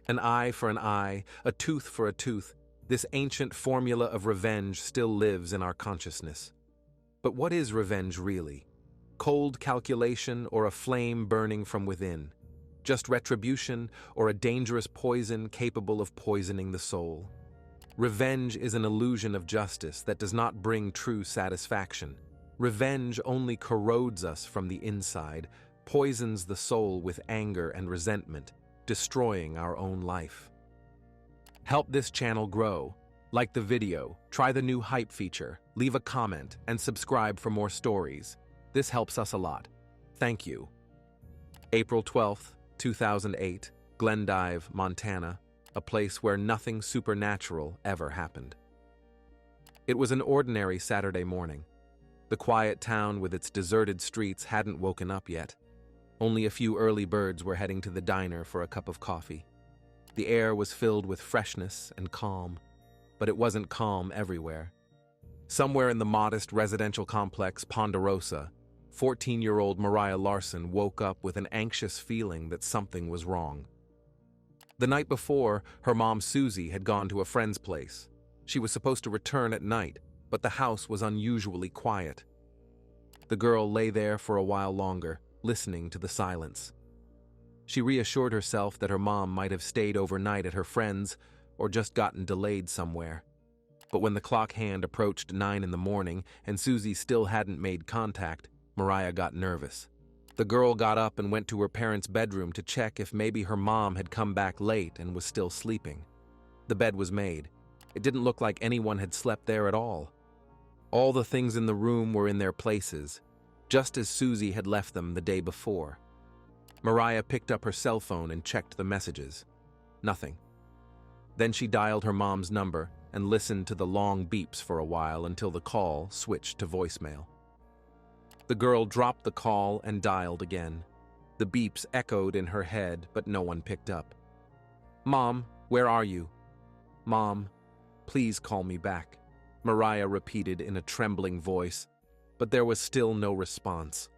An eye for an eye, a tooth for a tooth, this ancient formula of revenge still lives in our consciousness. But what is revenge really? Cold calculation or a flame burning from within? Just retribution or a dangerous poison capable of poisoning the soul? Revenge is an illusion of justice that does not bring true satisfaction. Revenge only corrodes us from the inside, poisons the soul with anger and resentment, destroying our own life. Help this channel grow. Like the video, try the new hype feature, leave a comment, and subscribe for more stories. This helps us a lot. Thank you. April 12th, 2008, Glendive, Montana, a place where nothing supernatural ever happened. It was an ordinary Saturday morning. The quiet town with its deserted streets hadn't woken up yet. Only a few early birds were heading to the diner for a cup of coffee. The air was filled with freshness and calm, but it wasn't calm everywhere. Somewhere in the modest residential complex Ponderosa, 14-year-old Mariah Larson woke up with an anxious feeling that something was wrong. The night before, her mom Susie had gone to a friend's place. She was supposed to return at night, but the house was unusually quiet. The girl lay there for a while longer, listening to the silence. She reassured herself that her mom might have stayed overnight at her friend's or just gotten delayed somewhere. But when the clock hand approached 9 in the morning and Susie still hadn't made contact, Mariah got nervous. The girl got up and went to her parents' bedroom to check if maybe her mom had come back late and was still sleeping. The bed was made. It didn't look like anyone had slept there at all. All the things in the room were in their places, just as Susie had left them the day before. Mariah picked up her cell phone and checked the messages. Nothing. Then she dialed her mom's number and listened to the long beeps for a while until the call switched to voicemail. The girl dropped the call and dialed again. The beeps echoed in her head, but no one picked up. "Mom, where are you?" "Mom, please call me back," Mariah repeated in a trembling voice, but there was still no response.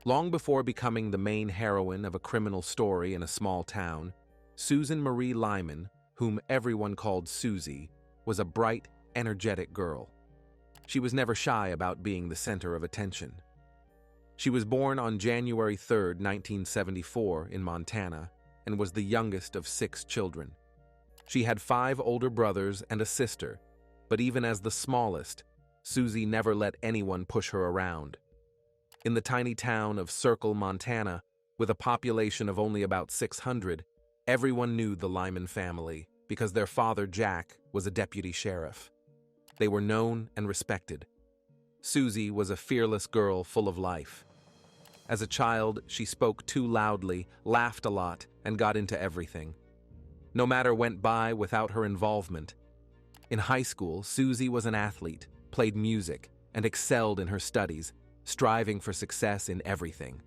Long before becoming the main heroine of a criminal story in a small town, Susan Marie Lyman, whom everyone called Susie, was a bright, energetic girl. She was never shy about being the center of attention. She was born on January 3, 1974, in Montana, and was the youngest of 6 children. She had 5 older brothers and a sister, but even as the smallest, Susie never let anyone push her around. In the tiny town of Circle, Montana, with a population of only about 600, everyone knew the Lyman family because their father, Jack, was a deputy sheriff. They were known and respected. Susie was a fearless girl full of life. As a child, she spoke too loudly, laughed a lot, and got into everything. No matter went by without her involvement. In high school, Susie was an athlete, played music, and excelled in her studies, striving for success in everything.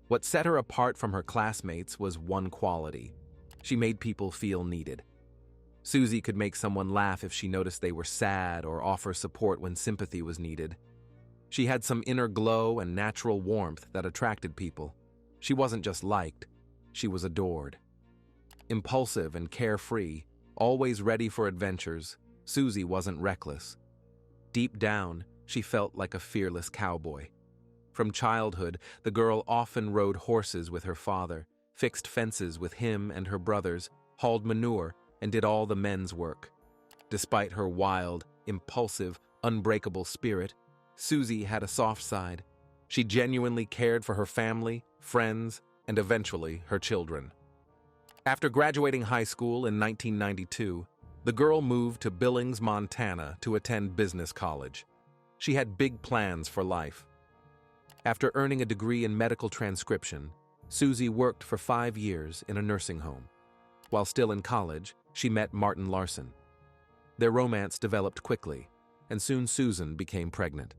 What set her apart from her classmates was one quality. She made people feel needed. Susie could make someone laugh if she noticed they were sad or offer support when sympathy was needed. She had some inner glow and natural warmth that attracted people. She wasn't just liked, she was adored. Impulsive and carefree, always ready for adventures, Susie wasn't reckless. Deep down, she felt like a fearless cowboy. From childhood, the girl often rode horses with her father, fixed fences with him and her brothers, hauled manure, and did all the men's work. Despite her wild, impulsive, unbreakable spirit, Susie had a soft side. She genuinely cared for her family, friends, and eventually her children. After graduating high school in 1992, the girl moved to Billings, Montana to attend business college. She had big plans for life. After earning a degree in medical transcription, Susie worked for 5 years in a nursing home. While still in college, she met Martin Larson. Their romance developed quickly, and soon Susan became pregnant.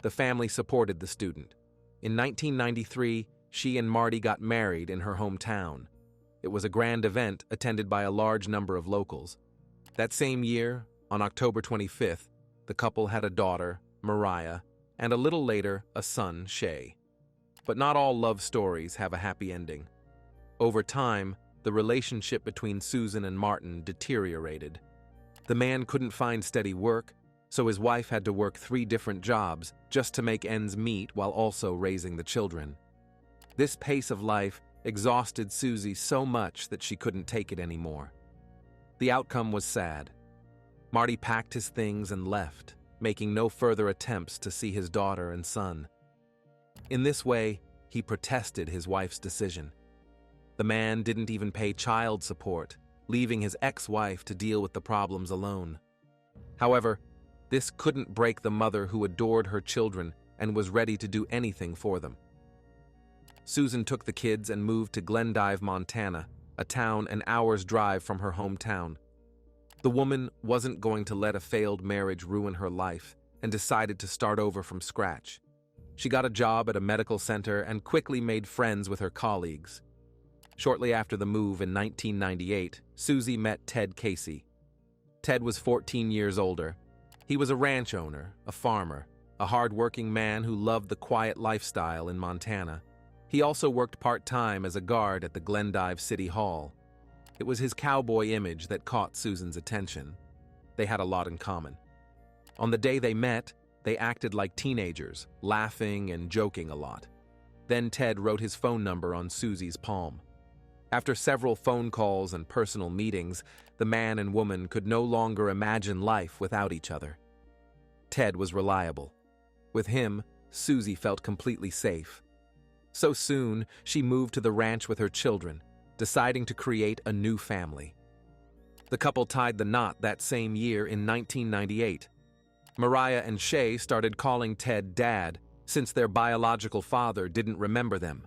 The family supported the student. In 1993, she and Marty got married in her hometown. It was a grand event attended by a large number of locals. That same year, on October 25th, the couple had a daughter, Mariah, and a little later, a son, Shay. But not all love stories have a happy ending. Over time, the relationship between Susan and Martin deteriorated. The man couldn't find steady work, so his wife had to work 3 different jobs just to make ends meet while also raising the children. This pace of life exhausted Susie so much that she couldn't take it anymore. The outcome was sad. Marty packed his things and left, making no further attempts to see his daughter and son. In this way, he protested his wife's decision. The man didn't even pay child support, leaving his ex-wife to deal with the problems alone. However, this couldn't break the mother who adored her children and was ready to do anything for them. Susan took the kids and moved to Glendive, Montana, a town an hour's drive from her hometown. The woman wasn't going to let a failed marriage ruin her life and decided to start over from scratch. She got a job at a medical center and quickly made friends with her colleagues. Shortly after the move in 1998, Susie met Ted Casey. Ted was 14 years older. He was a ranch owner, a farmer, a hard-working man who loved the quiet lifestyle in Montana. He also worked part-time as a guard at the Glendive City Hall. It was his cowboy image that caught Susan's attention. They had a lot in common. On the day they met, they acted like teenagers, laughing and joking a lot. Then Ted wrote his phone number on Susie's palm. After several phone calls and personal meetings, the man and woman could no longer imagine life without each other. Ted was reliable. With him, Susie felt completely safe. So soon, she moved to the ranch with her children, deciding to create a new family. The couple tied the knot that same year in 1998. Mariah and Shay started calling Ted Dad, since their biological father didn't remember them.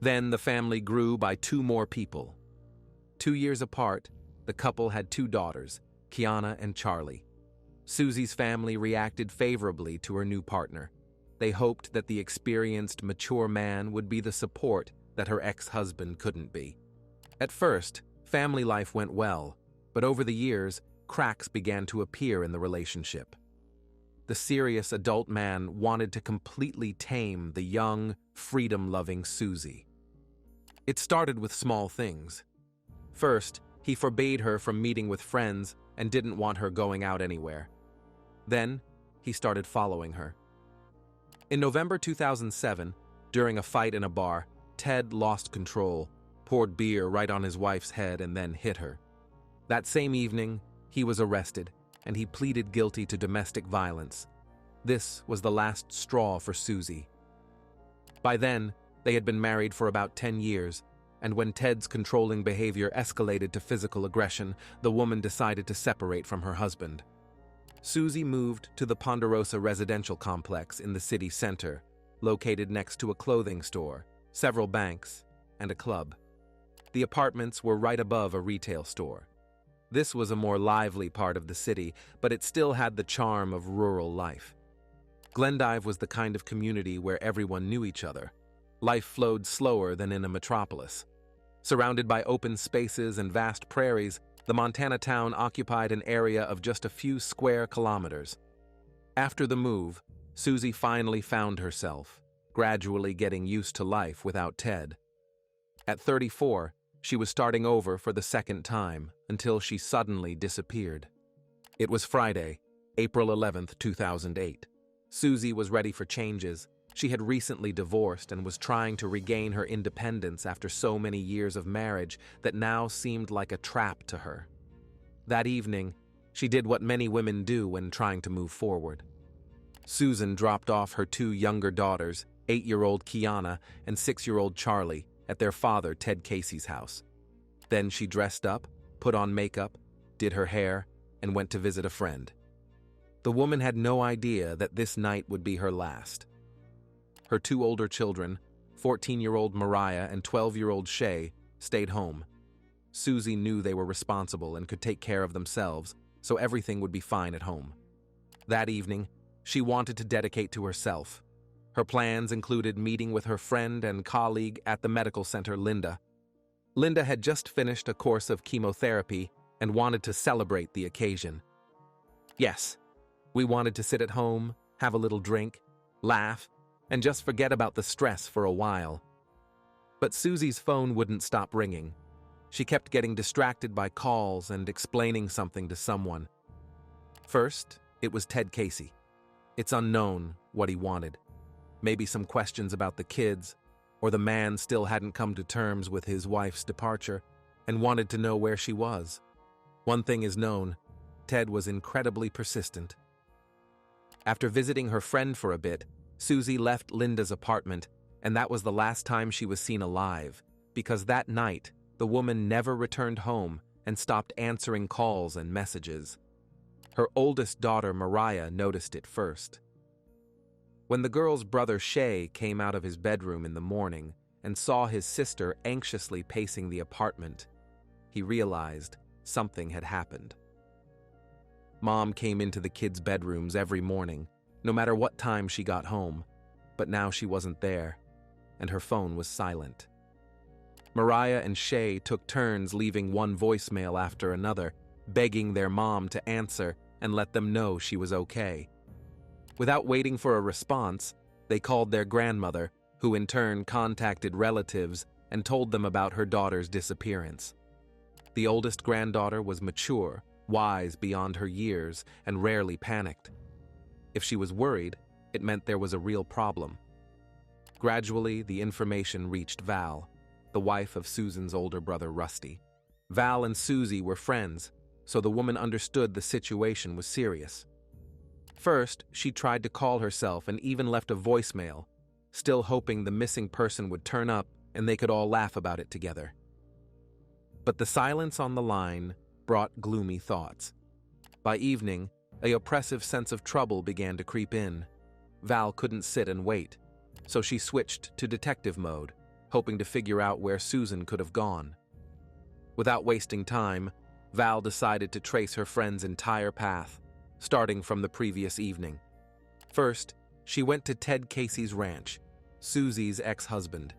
Then the family grew by 2 more people. 2 years apart, the couple had 2 daughters, Kiana and Charlie. Susie's family reacted favorably to her new partner. They hoped that the experienced, mature man would be the support that her ex-husband couldn't be. At first, family life went well, but over the years, cracks began to appear in the relationship. The serious adult man wanted to completely tame the young, freedom-loving Susie. It started with small things. First, he forbade her from meeting with friends and didn't want her going out anywhere. Then, he started following her. In November 2007, during a fight in a bar, Ted lost control, poured beer right on his wife's head, and then hit her. That same evening, he was arrested, and he pleaded guilty to domestic violence. This was the last straw for Susie. By then, they had been married for about 10 years, and when Ted's controlling behavior escalated to physical aggression, the woman decided to separate from her husband. Susie moved to the Ponderosa residential complex in the city center, located next to a clothing store, several banks, and a club. The apartments were right above a retail store. This was a more lively part of the city, but it still had the charm of rural life. Glendive was the kind of community where everyone knew each other. Life flowed slower than in a metropolis. Surrounded by open spaces and vast prairies, the Montana town occupied an area of just a few square kilometers. After the move, Susie finally found herself, gradually getting used to life without Ted. At 34, she was starting over for the second time until she suddenly disappeared. It was Friday, April 11th, 2008. Susie was ready for changes. She had recently divorced and was trying to regain her independence after so many years of marriage that now seemed like a trap to her. That evening, she did what many women do when trying to move forward. Susan dropped off her 2 younger daughters, 8-year-old Kiana and 6-year-old Charlie, at their father Ted Casey's house. Then she dressed up, put on makeup, did her hair, and went to visit a friend. The woman had no idea that this night would be her last. Her 2 older children, 14-year-old Mariah and 12-year-old Shay, stayed home. Susie knew they were responsible and could take care of themselves, so everything would be fine at home. That evening, she wanted to dedicate to herself. Her plans included meeting with her friend and colleague at the medical center, Linda. Linda had just finished a course of chemotherapy and wanted to celebrate the occasion. Yes, we wanted to sit at home, have a little drink, laugh, and just forget about the stress for a while. But Susie's phone wouldn't stop ringing. She kept getting distracted by calls and explaining something to someone. First, it was Ted Casey. It's unknown what he wanted. Maybe some questions about the kids, or the man still hadn't come to terms with his wife's departure and wanted to know where she was. One thing is known, Ted was incredibly persistent. After visiting her friend for a bit, Susie left Linda's apartment, and that was the last time she was seen alive, because that night, the woman never returned home and stopped answering calls and messages. Her oldest daughter, Mariah, noticed it first. When the girl's brother Shay came out of his bedroom in the morning and saw his sister anxiously pacing the apartment, he realized something had happened. Mom came into the kids' bedrooms every morning, no matter what time she got home, but now she wasn't there, and her phone was silent. Mariah and Shay took turns leaving one voicemail after another, begging their mom to answer and let them know she was okay. Without waiting for a response, they called their grandmother, who in turn contacted relatives and told them about her daughter's disappearance. The oldest granddaughter was mature, wise beyond her years, and rarely panicked. If she was worried, it meant there was a real problem. Gradually, the information reached Val, the wife of Susan's older brother Rusty. Val and Susie were friends, so the woman understood the situation was serious. First, she tried to call herself and even left a voicemail, still hoping the missing person would turn up and they could all laugh about it together. But the silence on the line brought gloomy thoughts. By evening, an oppressive sense of trouble began to creep in. Val couldn't sit and wait, so she switched to detective mode, hoping to figure out where Susan could have gone. Without wasting time, Val decided to trace her friend's entire path, starting from the previous evening. First, she went to Ted Casey's ranch, Susie's ex-husband.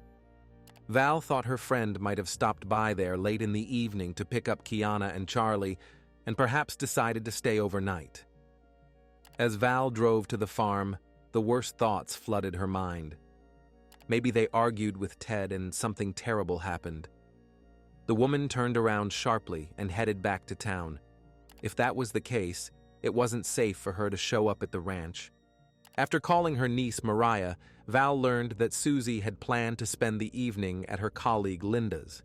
Val thought her friend might have stopped by there late in the evening to pick up Kiana and Charlie, and perhaps decided to stay overnight. As Val drove to the farm, the worst thoughts flooded her mind. Maybe they argued with Ted and something terrible happened. The woman turned around sharply and headed back to town. If that was the case, it wasn't safe for her to show up at the ranch. After calling her niece Mariah, Val learned that Susie had planned to spend the evening at her colleague Linda's.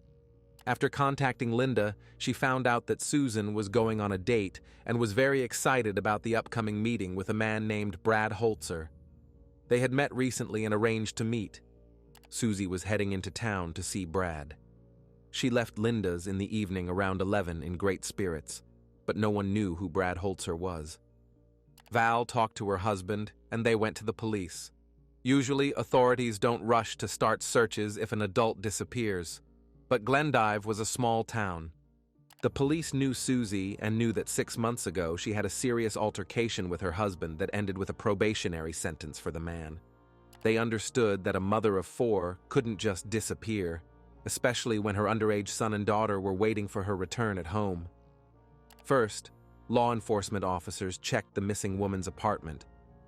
After contacting Linda, she found out that Susan was going on a date and was very excited about the upcoming meeting with a man named Brad Holzer. They had met recently and arranged to meet. Susie was heading into town to see Brad. She left Linda's in the evening around 11 in great spirits, but no one knew who Brad Holzer was. Val talked to her husband, and they went to the police. Usually, authorities don't rush to start searches if an adult disappears, but Glendive was a small town. The police knew Susie and knew that 6 months ago she had a serious altercation with her husband that ended with a probationary sentence for the man. They understood that a mother of 4 couldn't just disappear, especially when her underage son and daughter were waiting for her return at home. First, law enforcement officers checked the missing woman's apartment,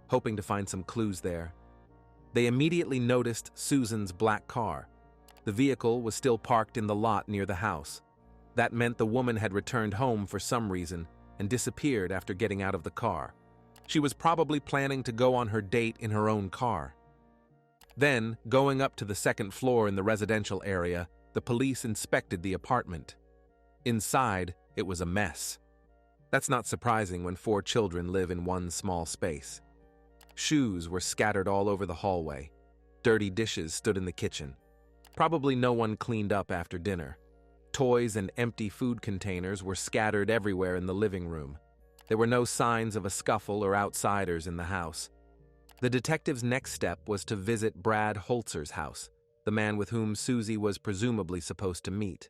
hoping to find some clues there. They immediately noticed Susan's black car. The vehicle was still parked in the lot near the house. That meant the woman had returned home for some reason and disappeared after getting out of the car. She was probably planning to go on her date in her own car. Then, going up to the second floor in the residential area, the police inspected the apartment. Inside, it was a mess. That's not surprising when 4 children live in one small space. Shoes were scattered all over the hallway. Dirty dishes stood in the kitchen. Probably no one cleaned up after dinner. Toys and empty food containers were scattered everywhere in the living room. There were no signs of a scuffle or outsiders in the house. The detective's next step was to visit Brad Holzer's house, the man with whom Susie was presumably supposed to meet.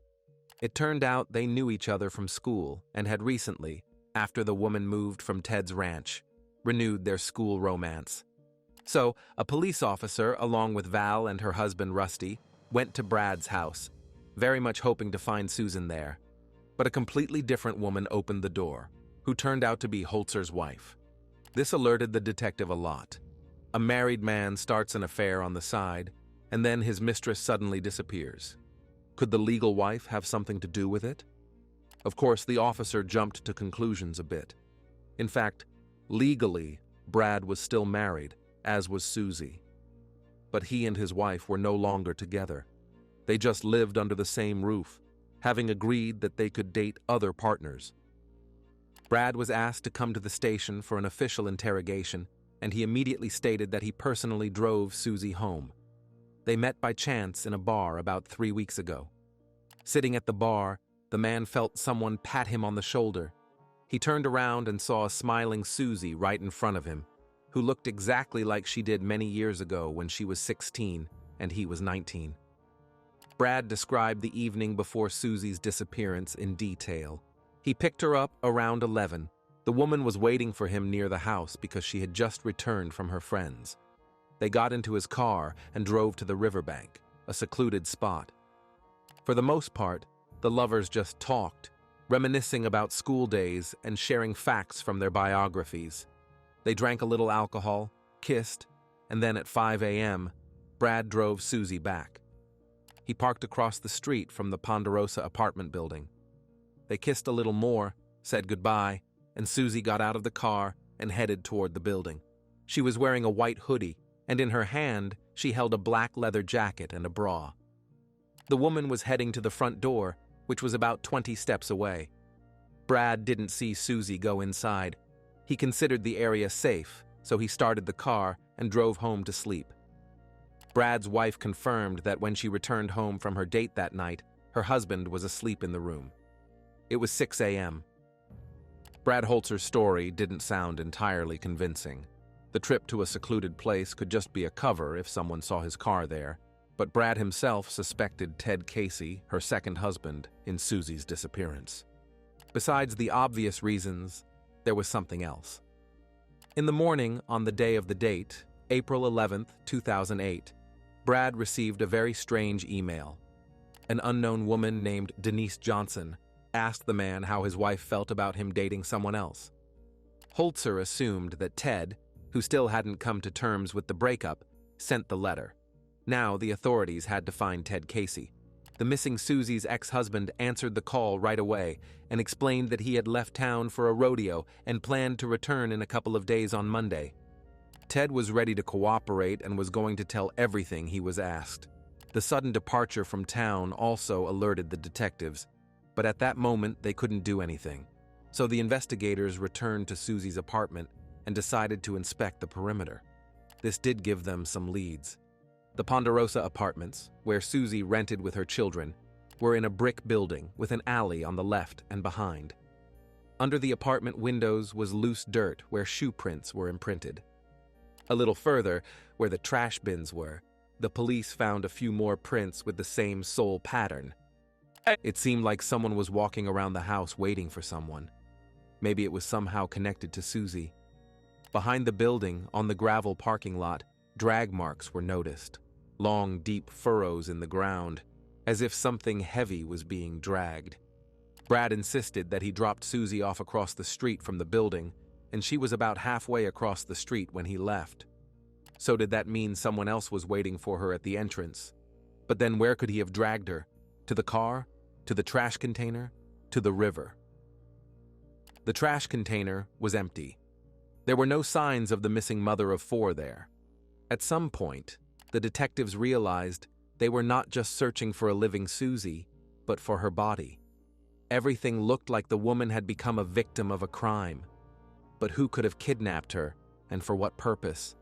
It turned out they knew each other from school and had recently, after the woman moved from Ted's ranch, renewed their school romance. So, a police officer, along with Val and her husband Rusty, went to Brad's house, very much hoping to find Susan there. But a completely different woman opened the door, who turned out to be Holzer's wife. This alerted the detective a lot. A married man starts an affair on the side, and then his mistress suddenly disappears. Could the legal wife have something to do with it? Of course, the officer jumped to conclusions a bit. In fact, legally, Brad was still married, as was Susie. But he and his wife were no longer together. They just lived under the same roof, having agreed that they could date other partners. Brad was asked to come to the station for an official interrogation, and he immediately stated that he personally drove Susie home. They met by chance in a bar about 3 weeks ago. Sitting at the bar, the man felt someone pat him on the shoulder. He turned around and saw a smiling Susie right in front of him, who looked exactly like she did many years ago when she was 16 and he was 19. Brad described the evening before Susie's disappearance in detail. He picked her up around 11. The woman was waiting for him near the house because she had just returned from her friends. They got into his car and drove to the riverbank, a secluded spot. For the most part, the lovers just talked, reminiscing about school days and sharing facts from their biographies. They drank a little alcohol, kissed, and then at 5 a.m., Brad drove Susie back. He parked across the street from the Ponderosa apartment building. They kissed a little more, said goodbye, and Susie got out of the car and headed toward the building. She was wearing a white hoodie, and in her hand, she held a black leather jacket and a bra. The woman was heading to the front door, which was about 20 steps away. Brad didn't see Susie go inside. He considered the area safe, so he started the car and drove home to sleep. Brad's wife confirmed that when she returned home from her date that night, her husband was asleep in the room. It was 6 a.m. Brad Holzer's story didn't sound entirely convincing. The trip to a secluded place could just be a cover if someone saw his car there, but Brad himself suspected Ted Casey, her second husband, in Susie's disappearance. Besides the obvious reasons, there was something else. In the morning on the day of the date, April 11, 2008, Brad received a very strange email. An unknown woman named Denise Johnson asked the man how his wife felt about him dating someone else. Holzer assumed that Ted, who still hadn't come to terms with the breakup, sent the letter. Now the authorities had to find Ted Casey. The missing Susie's ex-husband answered the call right away and explained that he had left town for a rodeo and planned to return in a couple of days on Monday. Ted was ready to cooperate and was going to tell everything he was asked. The sudden departure from town also alerted the detectives, but at that moment they couldn't do anything. So the investigators returned to Susie's apartment and decided to inspect the perimeter. This did give them some leads. The Ponderosa apartments, where Susie rented with her children, were in a brick building with an alley on the left and behind. Under the apartment windows was loose dirt where shoe prints were imprinted. A little further, where the trash bins were, the police found a few more prints with the same sole pattern. It seemed like someone was walking around the house waiting for someone. Maybe it was somehow connected to Susie. Behind the building, on the gravel parking lot, drag marks were noticed. Long, deep furrows in the ground, as if something heavy was being dragged. Brad insisted that he dropped Susie off across the street from the building, and she was about halfway across the street when he left. So did that mean someone else was waiting for her at the entrance? But then where could he have dragged her? To the car? To the trash container? To the river? The trash container was empty. There were no signs of the missing mother of four there. At some point, the detectives realized they were not just searching for a living Susie, but for her body. Everything looked like the woman had become a victim of a crime. But who could have kidnapped her, and for what purpose?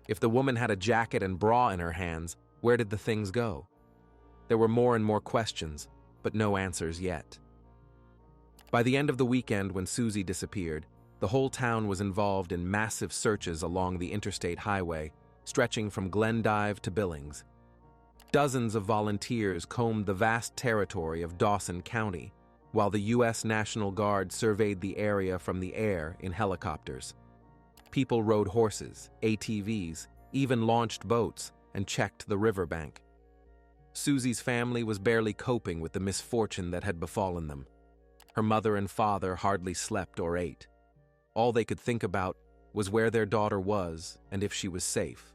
If the woman had a jacket and bra in her hands, where did the things go? There were more and more questions, but no answers yet. By the end of the weekend when Susie disappeared, the whole town was involved in massive searches along the interstate highway, stretching from Glendive to Billings. Dozens of volunteers combed the vast territory of Dawson County, while the U.S. National Guard surveyed the area from the air in helicopters. People rode horses, ATVs, even launched boats, and checked the riverbank. Susie's family was barely coping with the misfortune that had befallen them. Her mother and father hardly slept or ate. All they could think about was where their daughter was and if she was safe.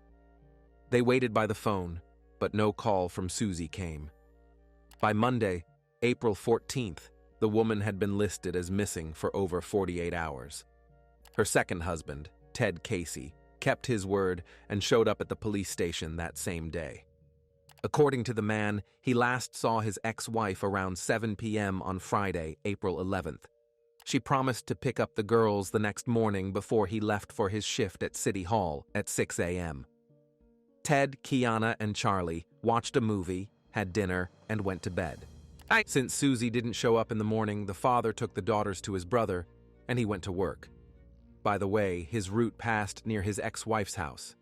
They waited by the phone, but no call from Susie came. By Monday, April 14th, the woman had been listed as missing for over 48 hours. Her second husband, Ted Casey, kept his word and showed up at the police station that same day. According to the man, he last saw his ex-wife around 7 p.m. on Friday, April 11th. She promised to pick up the girls the next morning before he left for his shift at City Hall at 6 a.m. Ted, Kiana, and Charlie watched a movie, had dinner, and went to bed. Since Susie didn't show up in the morning, the father took the daughters to his brother, and he went to work. By the way, his route passed near his ex-wife's house.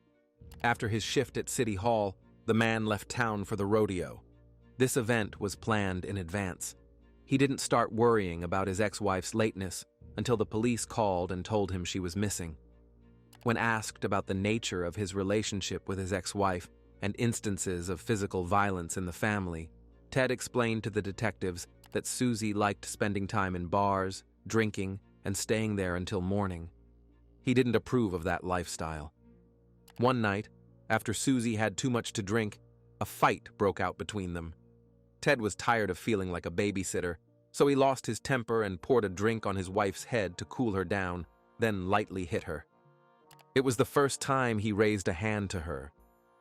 After his shift at City Hall, the man left town for the rodeo. This event was planned in advance. He didn't start worrying about his ex-wife's lateness until the police called and told him she was missing. When asked about the nature of his relationship with his ex-wife and instances of physical violence in the family, Ted explained to the detectives that Susie liked spending time in bars, drinking, and staying there until morning. He didn't approve of that lifestyle. One night, after Susie had too much to drink, a fight broke out between them. Ted was tired of feeling like a babysitter, so he lost his temper and poured a drink on his wife's head to cool her down, then lightly hit her. It was the first time he raised a hand to her.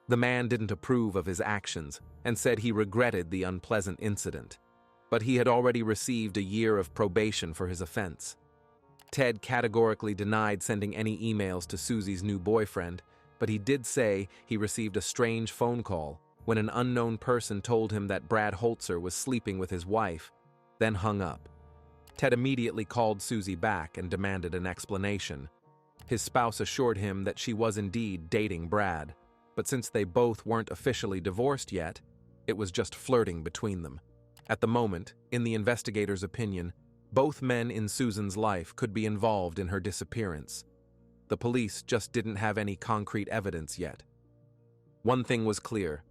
The man didn't approve of his actions and said he regretted the unpleasant incident, but he had already received a year of probation for his offense. Ted categorically denied sending any emails to Susie's new boyfriend, but he did say he received a strange phone call when an unknown person told him that Brad Holzer was sleeping with his wife, then hung up. Ted immediately called Susie back and demanded an explanation. His spouse assured him that she was indeed dating Brad, but since they both weren't officially divorced yet, it was just flirting between them. At the moment, in the investigator's opinion, both men in Susan's life could be involved in her disappearance. The police just didn't have any concrete evidence yet. One thing was clear.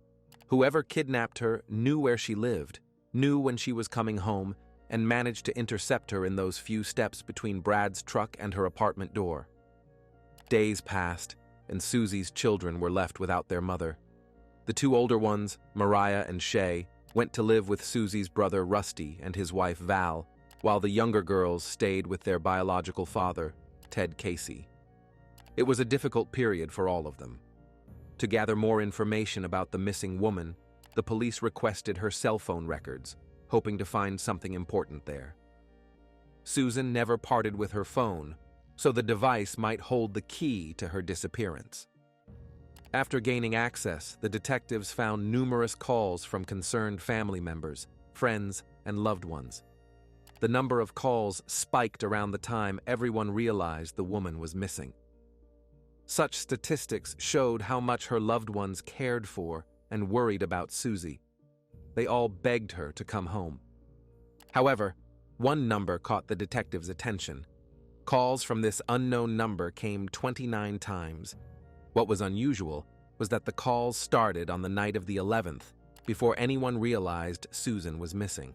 Whoever kidnapped her knew where she lived, knew when she was coming home, and managed to intercept her in those few steps between Brad's truck and her apartment door. Days passed, and Susie's children were left without their mother. The two older ones, Mariah and Shay, went to live with Susie's brother Rusty and his wife Val, while the younger girls stayed with their biological father, Ted Casey. It was a difficult period for all of them. To gather more information about the missing woman, the police requested her cell phone records, hoping to find something important there. Susan never parted with her phone, so the device might hold the key to her disappearance. After gaining access, the detectives found numerous calls from concerned family members, friends, and loved ones. The number of calls spiked around the time everyone realized the woman was missing. Such statistics showed how much her loved ones cared for and worried about Susie. They all begged her to come home. However, one number caught the detectives' attention. Calls from this unknown number came 29 times. What was unusual was that the calls started on the night of the 11th, before anyone realized Susan was missing.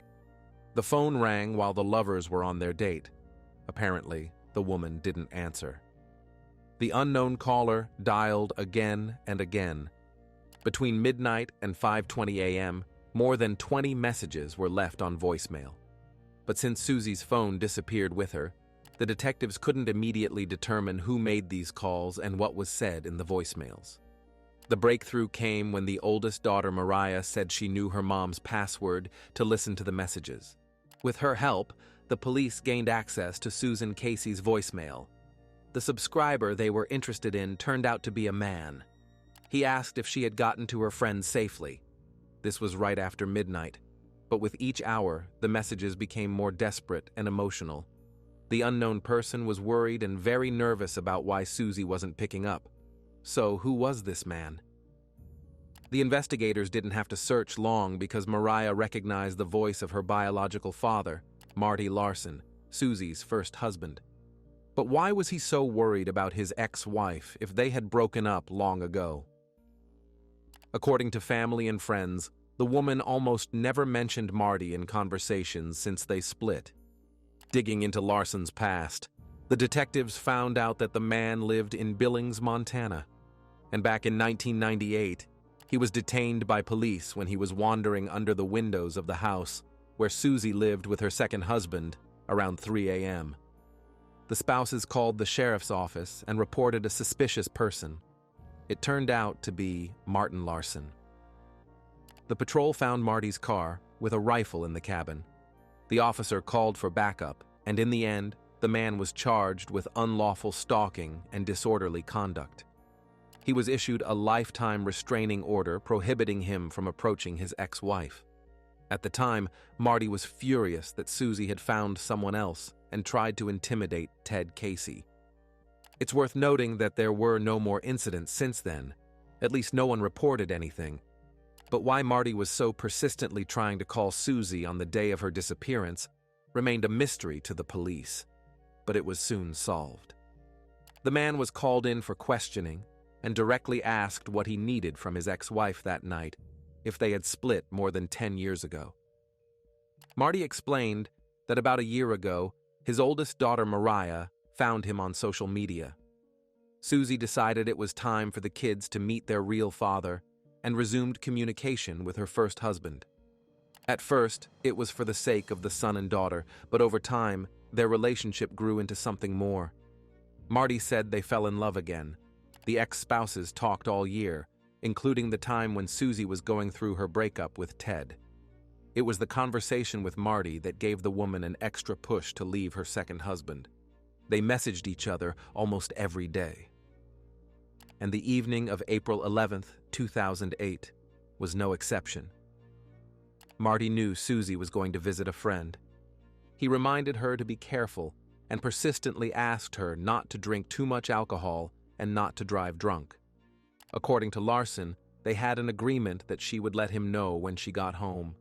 The phone rang while the lovers were on their date. Apparently, the woman didn't answer. The unknown caller dialed again and again. Between midnight and 5:20 a.m., more than 20 messages were left on voicemail. But since Susie's phone disappeared with her, the detectives couldn't immediately determine who made these calls and what was said in the voicemails. The breakthrough came when the oldest daughter, Mariah, said she knew her mom's password to listen to the messages. With her help, the police gained access to Susan Casey's voicemail. The subscriber they were interested in turned out to be a man. He asked if she had gotten to her friends safely. This was right after midnight, but with each hour, the messages became more desperate and emotional. The unknown person was worried and very nervous about why Susie wasn't picking up. So, who was this man? The investigators didn't have to search long because Mariah recognized the voice of her biological father, Marty Larson, Susie's first husband. But why was he so worried about his ex-wife if they had broken up long ago? According to family and friends, the woman almost never mentioned Marty in conversations since they split. Digging into Larson's past, the detectives found out that the man lived in Billings, Montana. And back in 1998, He was detained by police when he was wandering under the windows of the house where Susie lived with her second husband around 3 a.m. The spouses called the sheriff's office and reported a suspicious person. It turned out to be Martin Larson. The patrol found Marty's car with a rifle in the cabin. The officer called for backup, and in the end, the man was charged with unlawful stalking and disorderly conduct. He was issued a lifetime restraining order prohibiting him from approaching his ex-wife. At the time, Marty was furious that Susie had found someone else and tried to intimidate Ted Casey. It's worth noting that there were no more incidents since then. At least no one reported anything. But why Marty was so persistently trying to call Susie on the day of her disappearance remained a mystery to the police. But it was soon solved. The man was called in for questioning and directly asked what he needed from his ex-wife that night, if they had split more than 10 years ago. Marty explained that about a year ago, his oldest daughter Mariah found him on social media. Susie decided it was time for the kids to meet their real father and resumed communication with her first husband. At first, it was for the sake of the son and daughter, but over time, their relationship grew into something more. Marty said they fell in love again. The ex-spouses talked all year, including the time when Susie was going through her breakup with Ted. It was the conversation with Marty that gave the woman an extra push to leave her second husband. They messaged each other almost every day. And the evening of April 11th, 2008, was no exception. Marty knew Susie was going to visit a friend. He reminded her to be careful and persistently asked her not to drink too much alcohol and not to drive drunk. According to Larson, they had an agreement that she would let him know when she got home.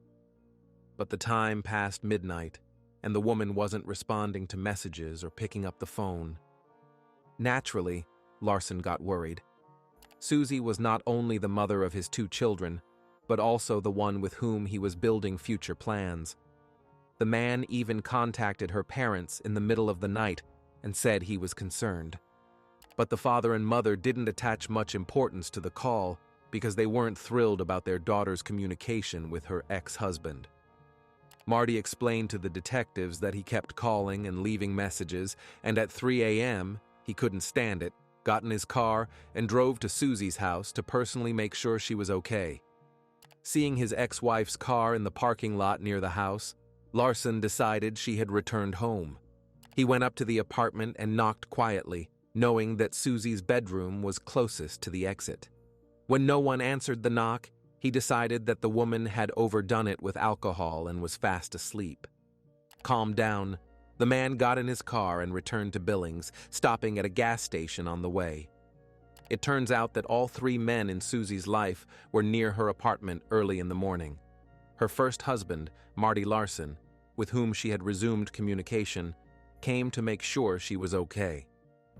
But the time passed midnight, and the woman wasn't responding to messages or picking up the phone. Naturally, Larson got worried. Susie was not only the mother of his 2 children, but also the one with whom he was building future plans. The man even contacted her parents in the middle of the night and said he was concerned. But the father and mother didn't attach much importance to the call because they weren't thrilled about their daughter's communication with her ex-husband. Marty explained to the detectives that he kept calling and leaving messages, and at 3 a.m., he couldn't stand it, got in his car, and drove to Susie's house to personally make sure she was okay. Seeing his ex-wife's car in the parking lot near the house, Larson decided she had returned home. He went up to the apartment and knocked quietly, knowing that Susie's bedroom was closest to the exit. When no one answered the knock, he decided that the woman had overdone it with alcohol and was fast asleep. Calmed down, the man got in his car and returned to Billings, stopping at a gas station on the way. It turns out that all 3 men in Susie's life were near her apartment early in the morning. Her first husband, Marty Larson, with whom she had resumed communication, came to make sure she was okay.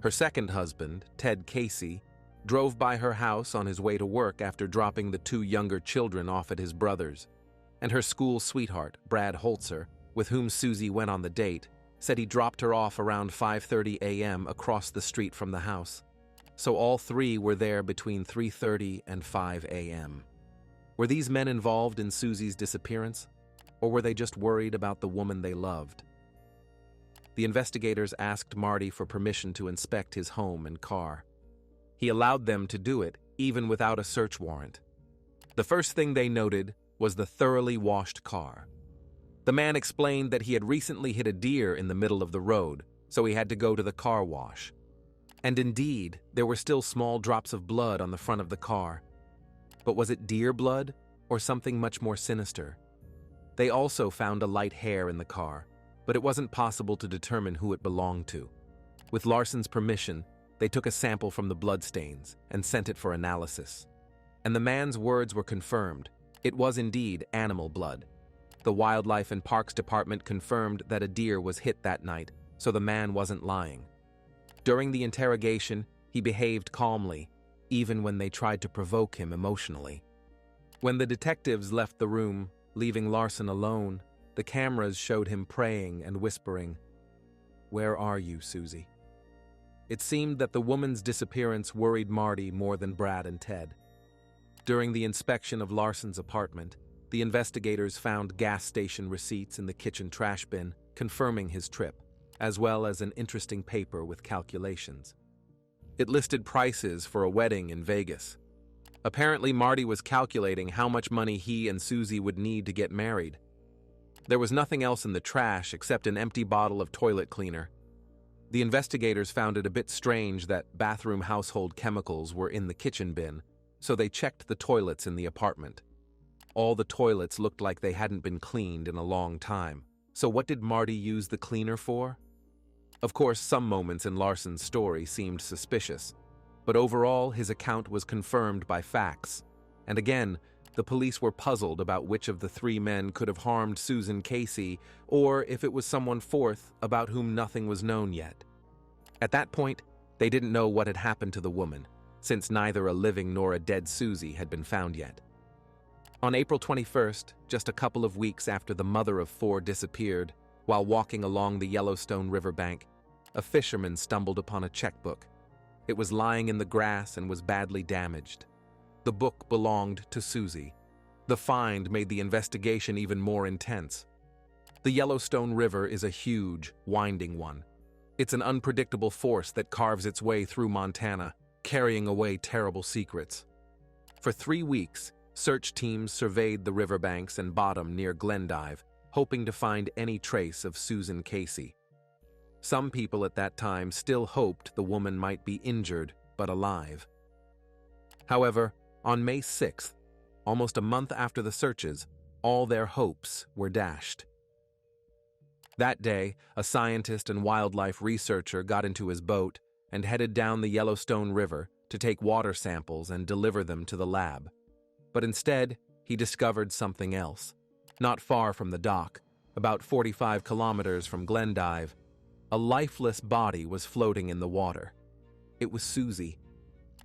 Her second husband, Ted Casey, drove by her house on his way to work after dropping the 2 younger children off at his brother's. And her school sweetheart, Brad Holzer, with whom Susie went on the date, said he dropped her off around 5:30 a.m. across the street from the house. So all 3 were there between 3:30 and 5 a.m. Were these men involved in Susie's disappearance, or were they just worried about the woman they loved? The investigators asked Marty for permission to inspect his home and car. He allowed them to do it, even without a search warrant. The first thing they noted was the thoroughly washed car. The man explained that he had recently hit a deer in the middle of the road, so he had to go to the car wash. And indeed, there were still small drops of blood on the front of the car. But was it deer blood, or something much more sinister? They also found a light hair in the car, but it wasn't possible to determine who it belonged to. With Larson's permission, they took a sample from the bloodstains and sent it for analysis. And the man's words were confirmed. It was indeed animal blood. The Wildlife and Parks Department confirmed that a deer was hit that night, so the man wasn't lying. During the interrogation, he behaved calmly, even when they tried to provoke him emotionally. When the detectives left the room, leaving Larson alone, the cameras showed him praying and whispering, "Where are you, Susie?" It seemed that the woman's disappearance worried Marty more than Brad and Ted. During the inspection of Larson's apartment, the investigators found gas station receipts in the kitchen trash bin, confirming his trip, as well as an interesting paper with calculations. It listed prices for a wedding in Vegas. Apparently, Marty was calculating how much money he and Susie would need to get married. There was nothing else in the trash except an empty bottle of toilet cleaner. The investigators found it a bit strange that bathroom household chemicals were in the kitchen bin, so they checked the toilets in the apartment. All the toilets looked like they hadn't been cleaned in a long time. So what did Marty use the cleaner for? Of course, some moments in Larson's story seemed suspicious, but overall his account was confirmed by facts. And again, the police were puzzled about which of the three men could have harmed Susan Casey, or if it was someone fourth about whom nothing was known yet. At that point, they didn't know what had happened to the woman, since neither a living nor a dead Susie had been found yet. On April 21st, just a couple of weeks after the mother of four disappeared, while walking along the Yellowstone riverbank, a fisherman stumbled upon a checkbook. It was lying in the grass and was badly damaged. The book belonged to Susie. The find made the investigation even more intense. The Yellowstone River is a huge, winding one. It's an unpredictable force that carves its way through Montana, carrying away terrible secrets. For 3 weeks, search teams surveyed the riverbanks and bottom near Glendive, hoping to find any trace of Susan Casey. Some people at that time still hoped the woman might be injured but alive. However, on May 6th, almost a month after the searches, all their hopes were dashed. That day, a scientist and wildlife researcher got into his boat and headed down the Yellowstone River to take water samples and deliver them to the lab. But instead, he discovered something else. Not far from the dock, about 45 kilometers from Glendive, a lifeless body was floating in the water. It was Susie.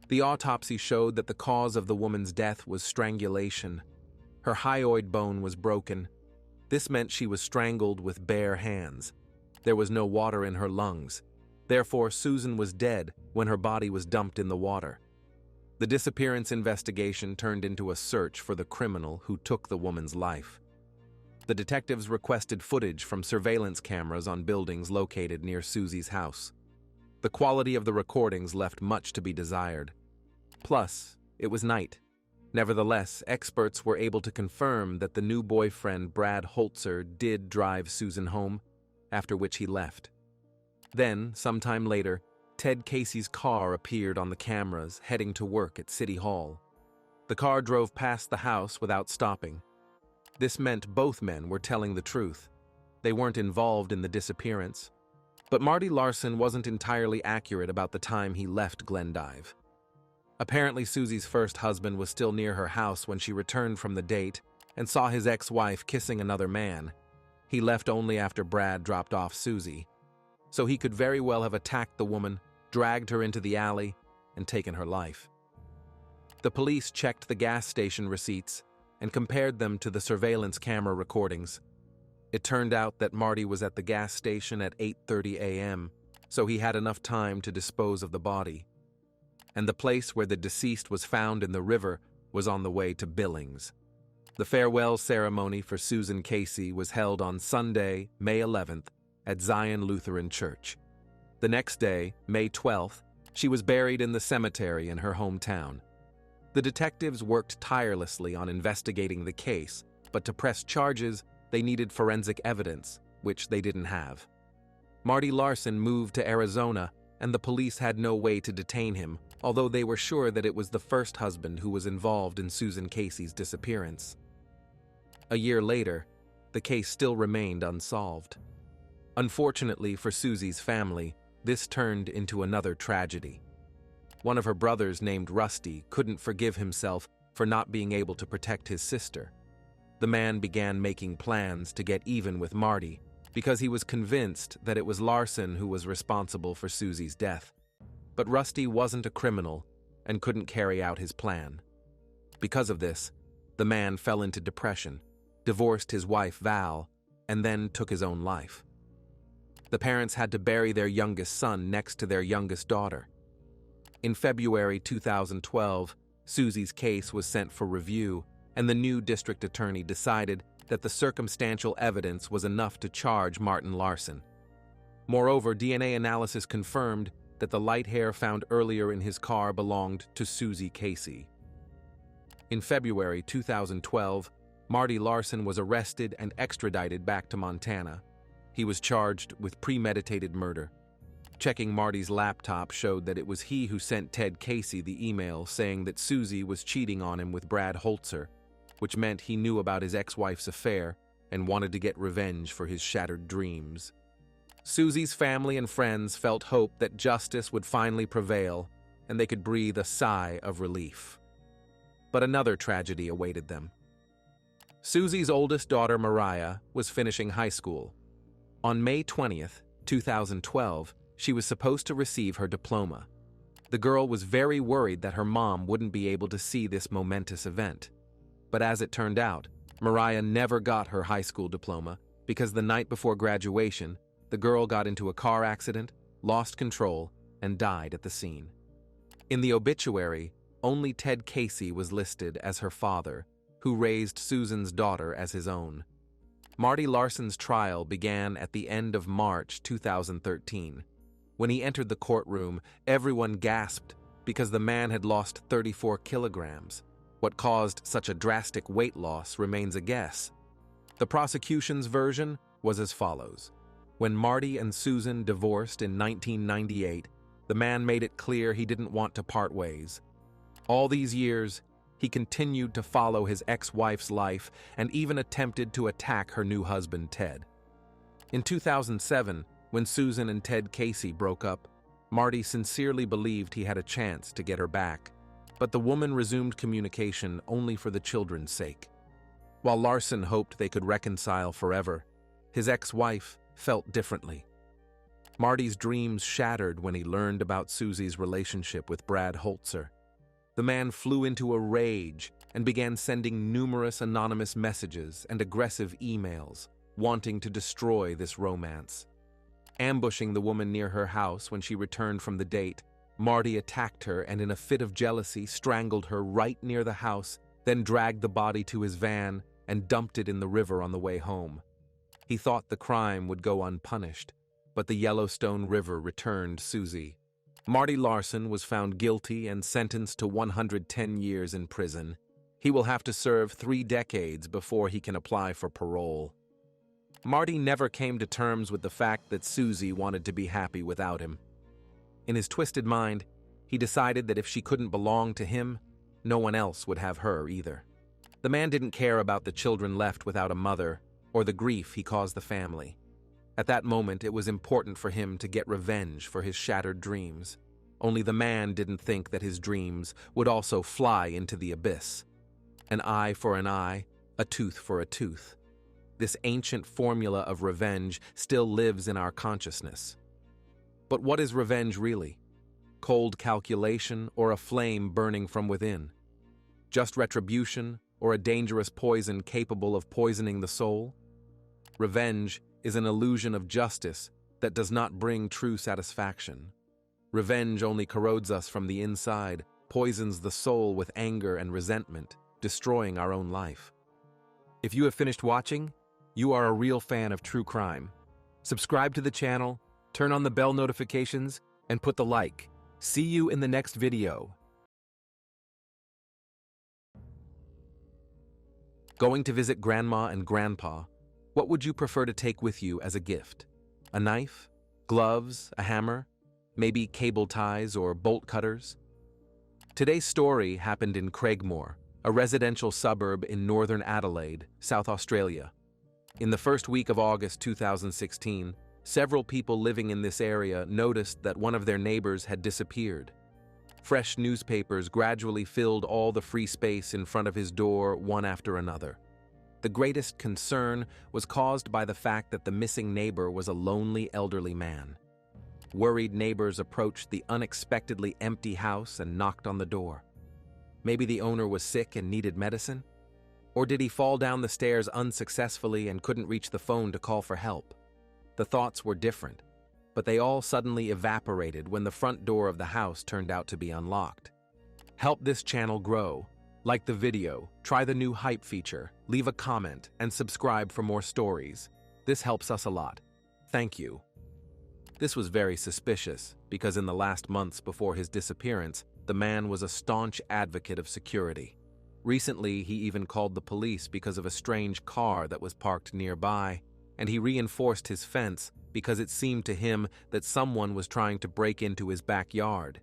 The autopsy showed that the cause of the woman's death was strangulation. Her hyoid bone was broken. This meant she was strangled with bare hands. There was no water in her lungs. Therefore, Susan was dead when her body was dumped in the water. The disappearance investigation turned into a search for the criminal who took the woman's life. The detectives requested footage from surveillance cameras on buildings located near Susie's house. The quality of the recordings left much to be desired. Plus, it was night. Nevertheless, experts were able to confirm that the new boyfriend, Brad Holzer, did drive Susan home, after which he left. Then, sometime later, Ted Casey's car appeared on the cameras, heading to work at City Hall. The car drove past the house without stopping. This meant both men were telling the truth. They weren't involved in the disappearance. But Marty Larson wasn't entirely accurate about the time he left Glendive. Apparently, Susie's first husband was still near her house when she returned from the date and saw his ex-wife kissing another man. He left only after Brad dropped off Susie. So he could very well have attacked the woman, dragged her into the alley, and taken her life. The police checked the gas station receipts and compared them to the surveillance camera recordings. It turned out that Marty was at the gas station at 8:30 a.m., so he had enough time to dispose of the body. And the place where the deceased was found in the river was on the way to Billings. The farewell ceremony for Susan Casey was held on Sunday, May 11th, at Zion Lutheran Church. The next day, May 12th, she was buried in the cemetery in her hometown. The detectives worked tirelessly on investigating the case, but to press charges, they needed forensic evidence, which they didn't have. Marty Larson moved to Arizona, and the police had no way to detain him, although they were sure that it was the first husband who was involved in Susan Casey's disappearance. A year later, the case still remained unsolved. Unfortunately for Susie's family, this turned into another tragedy. One of her brothers, named Rusty, couldn't forgive himself for not being able to protect his sister. The man began making plans to get even with Marty because he was convinced that it was Larson who was responsible for Susie's death. But Rusty wasn't a criminal and couldn't carry out his plan. Because of this, the man fell into depression, divorced his wife Val, and then took his own life. The parents had to bury their youngest son next to their youngest daughter. In February 2012, Susie's case was sent for review, and the new district attorney decided that the circumstantial evidence was enough to charge Martin Larson. Moreover, DNA analysis confirmed that the light hair found earlier in his car belonged to Susie Casey. In February 2012, Marty Larson was arrested and extradited back to Montana. He was charged with premeditated murder. Checking Marty's laptop showed that it was he who sent Ted Casey the email saying that Susie was cheating on him with Brad Holzer, which meant he knew about his ex-wife's affair and wanted to get revenge for his shattered dreams. Susie's family and friends felt hope that justice would finally prevail and they could breathe a sigh of relief. But another tragedy awaited them. Susie's oldest daughter, Mariah, was finishing high school. On May 20th, 2012, she was supposed to receive her diploma. The girl was very worried that her mom wouldn't be able to see this momentous event. But as it turned out, Mariah never got her high school diploma because the night before graduation, the girl got into a car accident, lost control, and died at the scene. In the obituary, only Ted Casey was listed as her father, who raised Susan's daughter as his own. Marty Larson's trial began at the end of March 2013. When he entered the courtroom, everyone gasped because the man had lost 34 kilograms. What caused such a drastic weight loss remains a guess. The prosecution's version was as follows. When Marty and Susan divorced in 1998, the man made it clear he didn't want to part ways. All these years, he continued to follow his ex-wife's life and even attempted to attack her new husband, Ted. In 2007, when Susan and Ted Casey broke up, Marty sincerely believed he had a chance to get her back, but the woman resumed communication only for the children's sake. While Larson hoped they could reconcile forever, his ex-wife felt differently. Marty's dreams shattered when he learned about Susie's relationship with Brad Holzer. The man flew into a rage and began sending numerous anonymous messages and aggressive emails, wanting to destroy this romance. Ambushing the woman near her house when she returned from the date, Marty attacked her and in a fit of jealousy strangled her right near the house, then dragged the body to his van and dumped it in the river on the way home. He thought the crime would go unpunished, but the Yellowstone River returned Susie. Marty Larson was found guilty and sentenced to 110 years in prison. He will have to serve 3 decades before he can apply for parole. Marty never came to terms with the fact that Susie wanted to be happy without him. In his twisted mind, he decided that if she couldn't belong to him, no one else would have her either. The man didn't care about the children left without a mother or the grief he caused the family. At that moment, it was important for him to get revenge for his shattered dreams. Only the man didn't think that his dreams would also fly into the abyss. An eye for an eye, a tooth for a tooth. This ancient formula of revenge still lives in our consciousness. But what is revenge really? Cold calculation or a flame burning from within? Just retribution or a dangerous poison capable of poisoning the soul? Revenge is an illusion of justice that does not bring true satisfaction. Revenge only corrodes us from the inside, poisons the soul with anger and resentment, destroying our own life. If you have finished watching, you are a real fan of true crime. Subscribe to the channel, turn on the bell notifications, and put the like. See you in the next video. Going to visit Grandma and Grandpa, what would you prefer to take with you as a gift? A knife? Gloves? A hammer? Maybe cable ties or bolt cutters? Today's story happened in Craigmore, a residential suburb in northern Adelaide, South Australia. In the first week of August 2016, several people living in this area noticed that one of their neighbors had disappeared. Fresh newspapers gradually filled all the free space in front of his door one after another. The greatest concern was caused by the fact that the missing neighbor was a lonely elderly man. Worried neighbors approached the unexpectedly empty house and knocked on the door. Maybe the owner was sick and needed medicine? Or did he fall down the stairs unsuccessfully and couldn't reach the phone to call for help? The thoughts were different, but they all suddenly evaporated when the front door of the house turned out to be unlocked. Help this channel grow. Like the video, try the new hype feature, leave a comment, and subscribe for more stories. This helps us a lot. Thank you. This was very suspicious, because in the last months before his disappearance, the man was a staunch advocate of security. Recently, he even called the police because of a strange car that was parked nearby, and he reinforced his fence because it seemed to him that someone was trying to break into his backyard.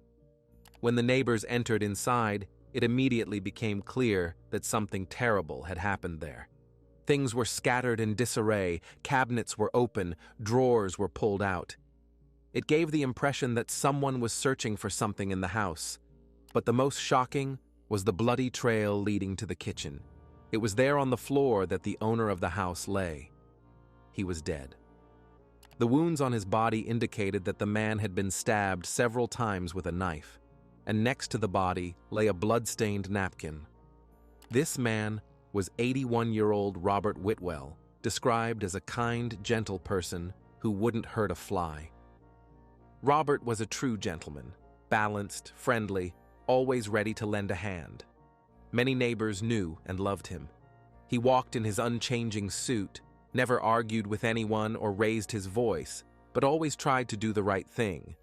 When the neighbors entered inside, it immediately became clear that something terrible had happened there. Things were scattered in disarray, cabinets were open, drawers were pulled out. It gave the impression that someone was searching for something in the house. But the most shocking was the bloody trail leading to the kitchen. It was there on the floor that the owner of the house lay. He was dead. The wounds on his body indicated that the man had been stabbed several times with a knife, and next to the body lay a blood-stained napkin. This man was 81-year-old Robert Whitwell, described as a kind, gentle person who wouldn't hurt a fly. Robert was a true gentleman, balanced, friendly, always ready to lend a hand. Many neighbors knew and loved him. He walked in his unchanging suit, never argued with anyone or raised his voice, but always tried to do the right thing.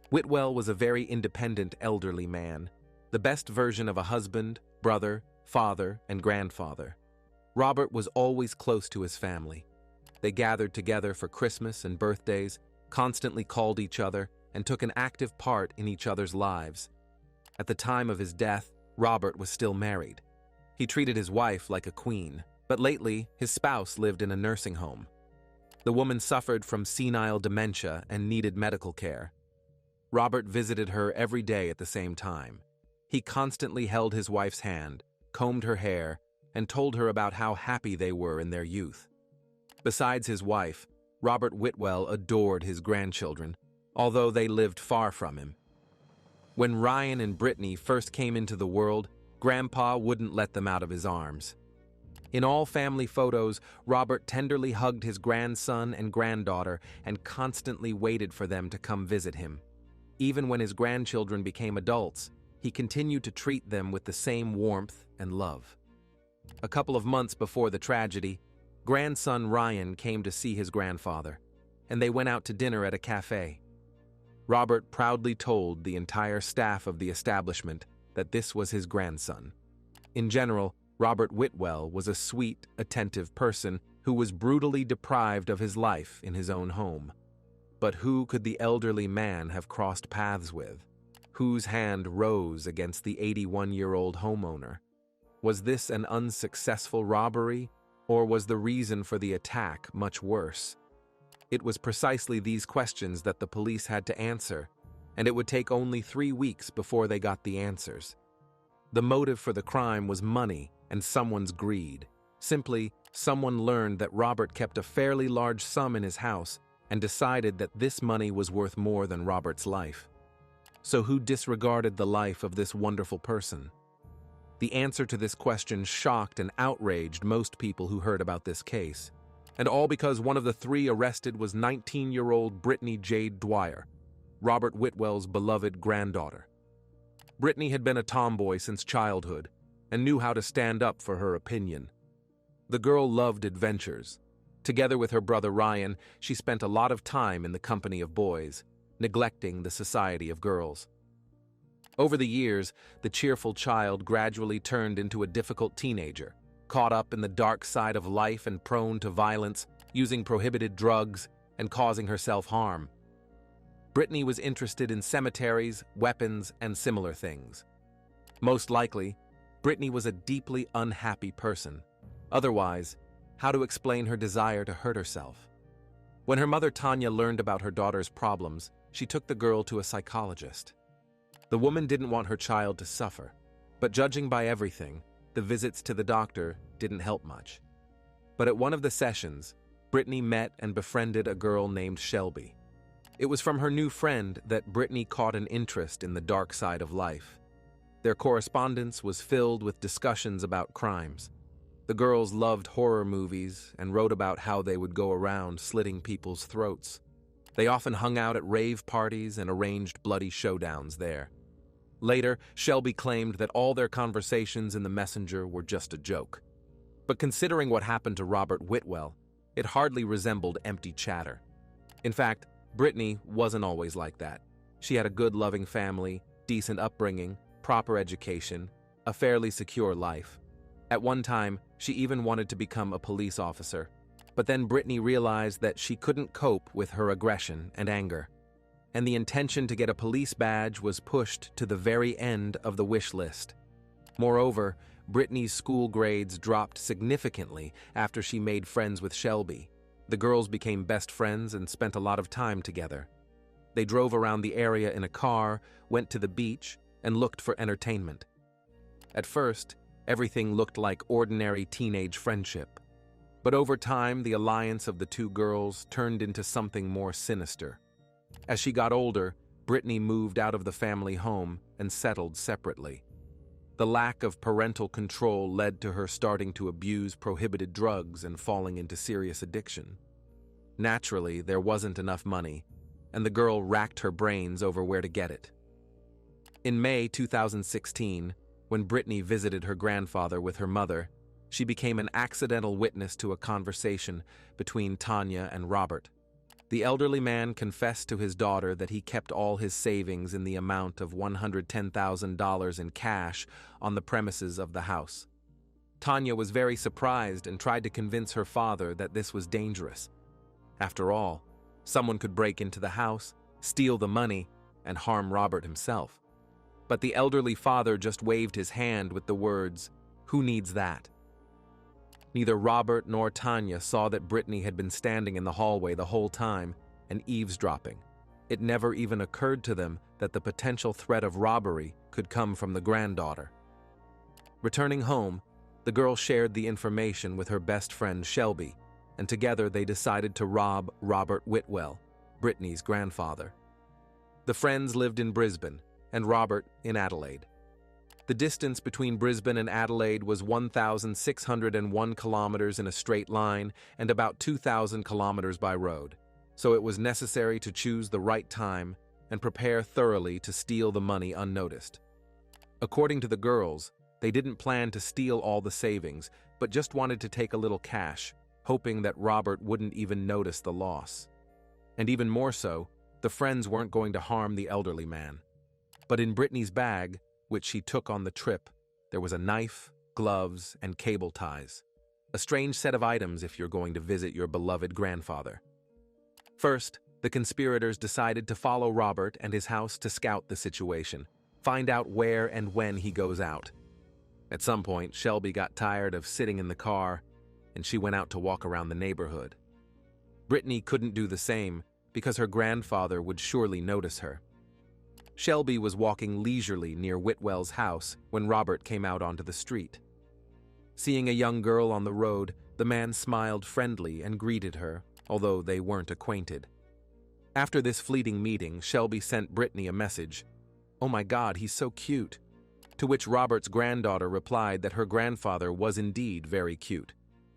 Whitwell was a very independent elderly man, the best version of a husband, brother, father, and grandfather. Robert was always close to his family. They gathered together for Christmas and birthdays, constantly called each other, and took an active part in each other's lives. At the time of his death, Robert was still married. He treated his wife like a queen, but lately his spouse lived in a nursing home. The woman suffered from senile dementia and needed medical care. Robert visited her every day at the same time. He constantly held his wife's hand, combed her hair, and told her about how happy they were in their youth. Besides his wife, Robert Whitwell adored his grandchildren, although they lived far from him. When Ryan and Brittany first came into the world, Grandpa wouldn't let them out of his arms. In all family photos, Robert tenderly hugged his grandson and granddaughter and constantly waited for them to come visit him. Even when his grandchildren became adults, he continued to treat them with the same warmth and love. A couple of months before the tragedy, grandson Ryan came to see his grandfather, and they went out to dinner at a cafe. Robert proudly told the entire staff of the establishment that this was his grandson. In general, Robert Whitwell was a sweet, attentive person who was brutally deprived of his life in his own home. But who could the elderly man have crossed paths with? Whose hand rose against the 81-year-old homeowner? Was this an unsuccessful robbery, or was the reason for the attack much worse? It was precisely these questions that the police had to answer, and it would take only 3 weeks before they got the answers. The motive for the crime was money and someone's greed. Simply, someone learned that Robert kept a fairly large sum in his house and decided that this money was worth more than Robert's life. So who disregarded the life of this wonderful person? The answer to this question shocked and outraged most people who heard about this case. And all because one of the 3 arrested was 19-year-old Brittany Jade Dwyer, Robert Whitwell's beloved granddaughter. Brittany had been a tomboy since childhood and knew how to stand up for her opinion. The girl loved adventures. Together with her brother Ryan, she spent a lot of time in the company of boys, neglecting the society of girls. Over the years, the cheerful child gradually turned into a difficult teenager, caught up in the dark side of life and prone to violence, using prohibited drugs and causing herself harm. Brittany was interested in cemeteries, weapons, and similar things. Most likely, Brittany was a deeply unhappy person. Otherwise, how to explain her desire to hurt herself? When her mother Tanya learned about her daughter's problems, she took the girl to a psychologist. The woman didn't want her child to suffer, but judging by everything, the visits to the doctor didn't help much. But at one of the sessions, Brittany met and befriended a girl named Shelby. It was from her new friend that Brittany caught an interest in the dark side of life. Their correspondence was filled with discussions about crimes. The girls loved horror movies and wrote about how they would go around slitting people's throats. They often hung out at rave parties and arranged bloody showdowns there. Later, Shelby claimed that all their conversations in the messenger were just a joke. But considering what happened to Robert Whitwell, it hardly resembled empty chatter. In fact, Brittany wasn't always like that. She had a good, loving family, decent upbringing, proper education, a fairly secure life. At one time, she even wanted to become a police officer. But then Brittany realized that she couldn't cope with her aggression and anger. And the intention to get a police badge was pushed to the very end of the wish list. Moreover, Brittany's school grades dropped significantly after she made friends with Shelby. The girls became best friends and spent a lot of time together. They drove around the area in a car, went to the beach, and looked for entertainment. At first, everything looked like ordinary teenage friendship. But over time, the alliance of the two girls turned into something more sinister. As she got older, Brittany moved out of the family home and settled separately. The lack of parental control led to her starting to abuse prohibited drugs and falling into serious addiction. Naturally, there wasn't enough money, and the girl racked her brains over where to get it. In May 2016, when Brittany visited her grandfather with her mother, she became an accidental witness to a conversation between Tanya and Robert. The elderly man confessed to his daughter that he kept all his savings in the amount of $110,000 in cash on the premises of the house. Tanya was very surprised and tried to convince her father that this was dangerous. After all, someone could break into the house, steal the money, and harm Robert himself. But the elderly father just waved his hand with the words, "Who needs that?" Neither Robert nor Tanya saw that Brittany had been standing in the hallway the whole time and eavesdropping. It never even occurred to them that the potential threat of robbery could come from the granddaughter. Returning home, the girl shared the information with her best friend Shelby, and together they decided to rob Robert Whitwell, Brittany's grandfather. The friends lived in Brisbane, and Robert in Adelaide. The distance between Brisbane and Adelaide was 1,601 kilometers in a straight line and about 2,000 kilometers by road, so it was necessary to choose the right time and prepare thoroughly to steal the money unnoticed. According to the girls, they didn't plan to steal all the savings, but just wanted to take a little cash, hoping that Robert wouldn't even notice the loss. And even more so, the friends weren't going to harm the elderly man. But in Brittany's bag, which she took on the trip, there was a knife, gloves, and cable ties. A strange set of items if you're going to visit your beloved grandfather. First, the conspirators decided to follow Robert and his house to scout the situation, find out where and when he goes out. At some point, Shelby got tired of sitting in the car, and she went out to walk around the neighborhood. Brittany couldn't do the same because her grandfather would surely notice her. Shelby was walking leisurely near Whitwell's house when Robert came out onto the street. Seeing a young girl on the road, the man smiled friendly and greeted her, although they weren't acquainted. After this fleeting meeting, Shelby sent Brittany a message, "Oh my God, he's so cute," to which Robert's granddaughter replied that her grandfather was indeed very cute,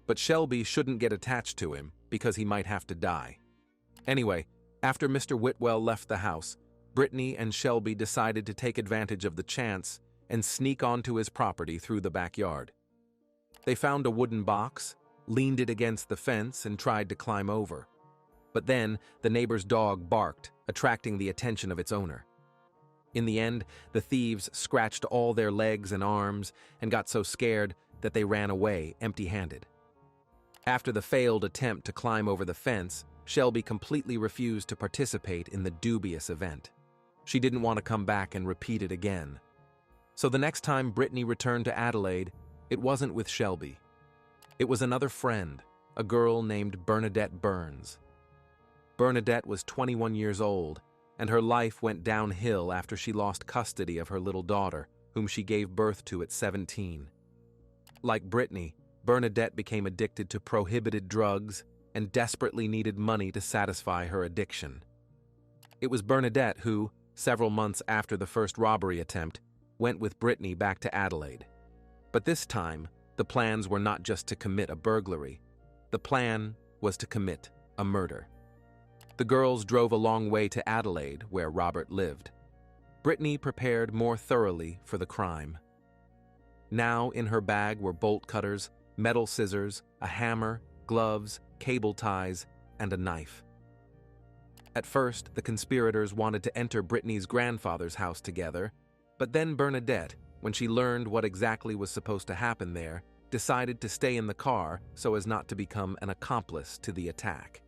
but Shelby shouldn't get attached to him because he might have to die. Anyway, after Mr. Whitwell left the house, Brittany and Shelby decided to take advantage of the chance and sneak onto his property through the backyard. They found a wooden box, leaned it against the fence, and tried to climb over. But then, the neighbor's dog barked, attracting the attention of its owner. In the end, the thieves scratched all their legs and arms and got so scared that they ran away empty-handed. After the failed attempt to climb over the fence, Shelby completely refused to participate in the dubious event. She didn't want to come back and repeat it again. So the next time Brittany returned to Adelaide, it wasn't with Shelby. It was another friend, a girl named Bernadette Burns. Bernadette was 21 years old, and her life went downhill after she lost custody of her little daughter, whom she gave birth to at 17. Like Brittany, Bernadette became addicted to prohibited drugs and desperately needed money to satisfy her addiction. It was Bernadette who, several months after the first robbery attempt, went with Brittany back to Adelaide. But this time, the plans were not just to commit a burglary. The plan was to commit a murder. The girls drove a long way to Adelaide, where Robert lived. Brittany prepared more thoroughly for the crime. Now in her bag were bolt cutters, metal scissors, a hammer, gloves, cable ties, and a knife. At first, the conspirators wanted to enter Brittany's grandfather's house together, but then Bernadette, when she learned what exactly was supposed to happen there, decided to stay in the car so as not to become an accomplice to the attack.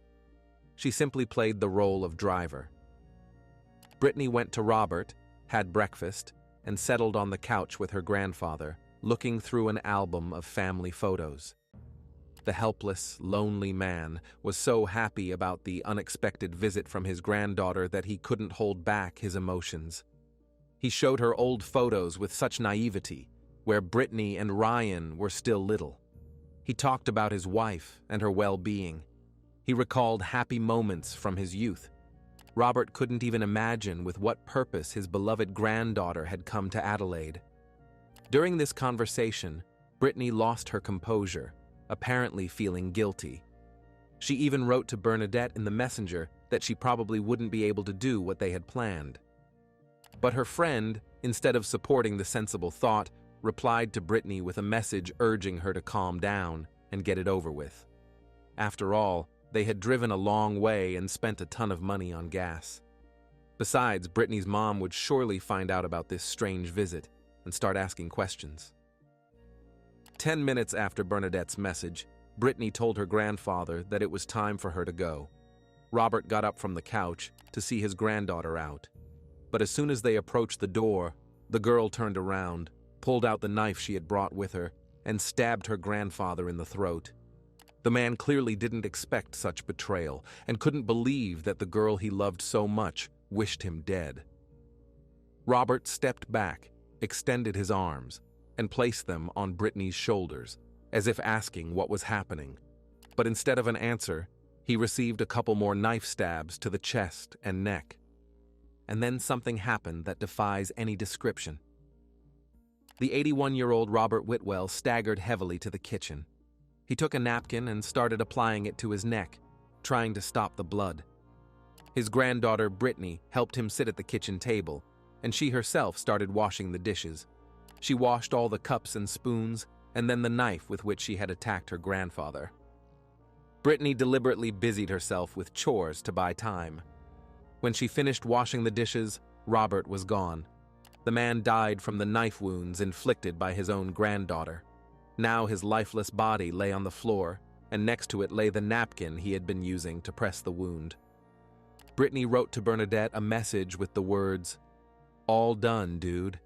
She simply played the role of driver. Brittany went to Robert, had breakfast, and settled on the couch with her grandfather, looking through an album of family photos. The helpless, lonely man was so happy about the unexpected visit from his granddaughter that he couldn't hold back his emotions. He showed her old photos with such naivety, where Brittany and Ryan were still little. He talked about his wife and her well-being. He recalled happy moments from his youth. Robert couldn't even imagine with what purpose his beloved granddaughter had come to Adelaide. During this conversation, Brittany lost her composure, apparently feeling guilty. She even wrote to Bernadette in the messenger that she probably wouldn't be able to do what they had planned. But her friend, instead of supporting the sensible thought, replied to Brittany with a message urging her to calm down and get it over with. After all, they had driven a long way and spent a ton of money on gas. Besides, Brittany's mom would surely find out about this strange visit and start asking questions. 10 minutes after Bernadette's message, Brittany told her grandfather that it was time for her to go. Robert got up from the couch to see his granddaughter out. But as soon as they approached the door, the girl turned around, pulled out the knife she had brought with her, and stabbed her grandfather in the throat. The man clearly didn't expect such betrayal and couldn't believe that the girl he loved so much wished him dead. Robert stepped back, extended his arms, and placed them on Brittany's shoulders, as if asking what was happening. But instead of an answer, he received a couple more knife stabs to the chest and neck. And then something happened that defies any description. The 81-year-old Robert Whitwell staggered heavily to the kitchen. He took a napkin and started applying it to his neck, trying to stop the blood. His granddaughter Brittany helped him sit at the kitchen table, and she herself started washing the dishes. She washed all the cups and spoons, and then the knife with which she had attacked her grandfather. Brittany deliberately busied herself with chores to buy time. When she finished washing the dishes, Robert was gone. The man died from the knife wounds inflicted by his own granddaughter. Now his lifeless body lay on the floor, and next to it lay the napkin he had been using to press the wound. Brittany wrote to Bernadette a message with the words, "All done, dude."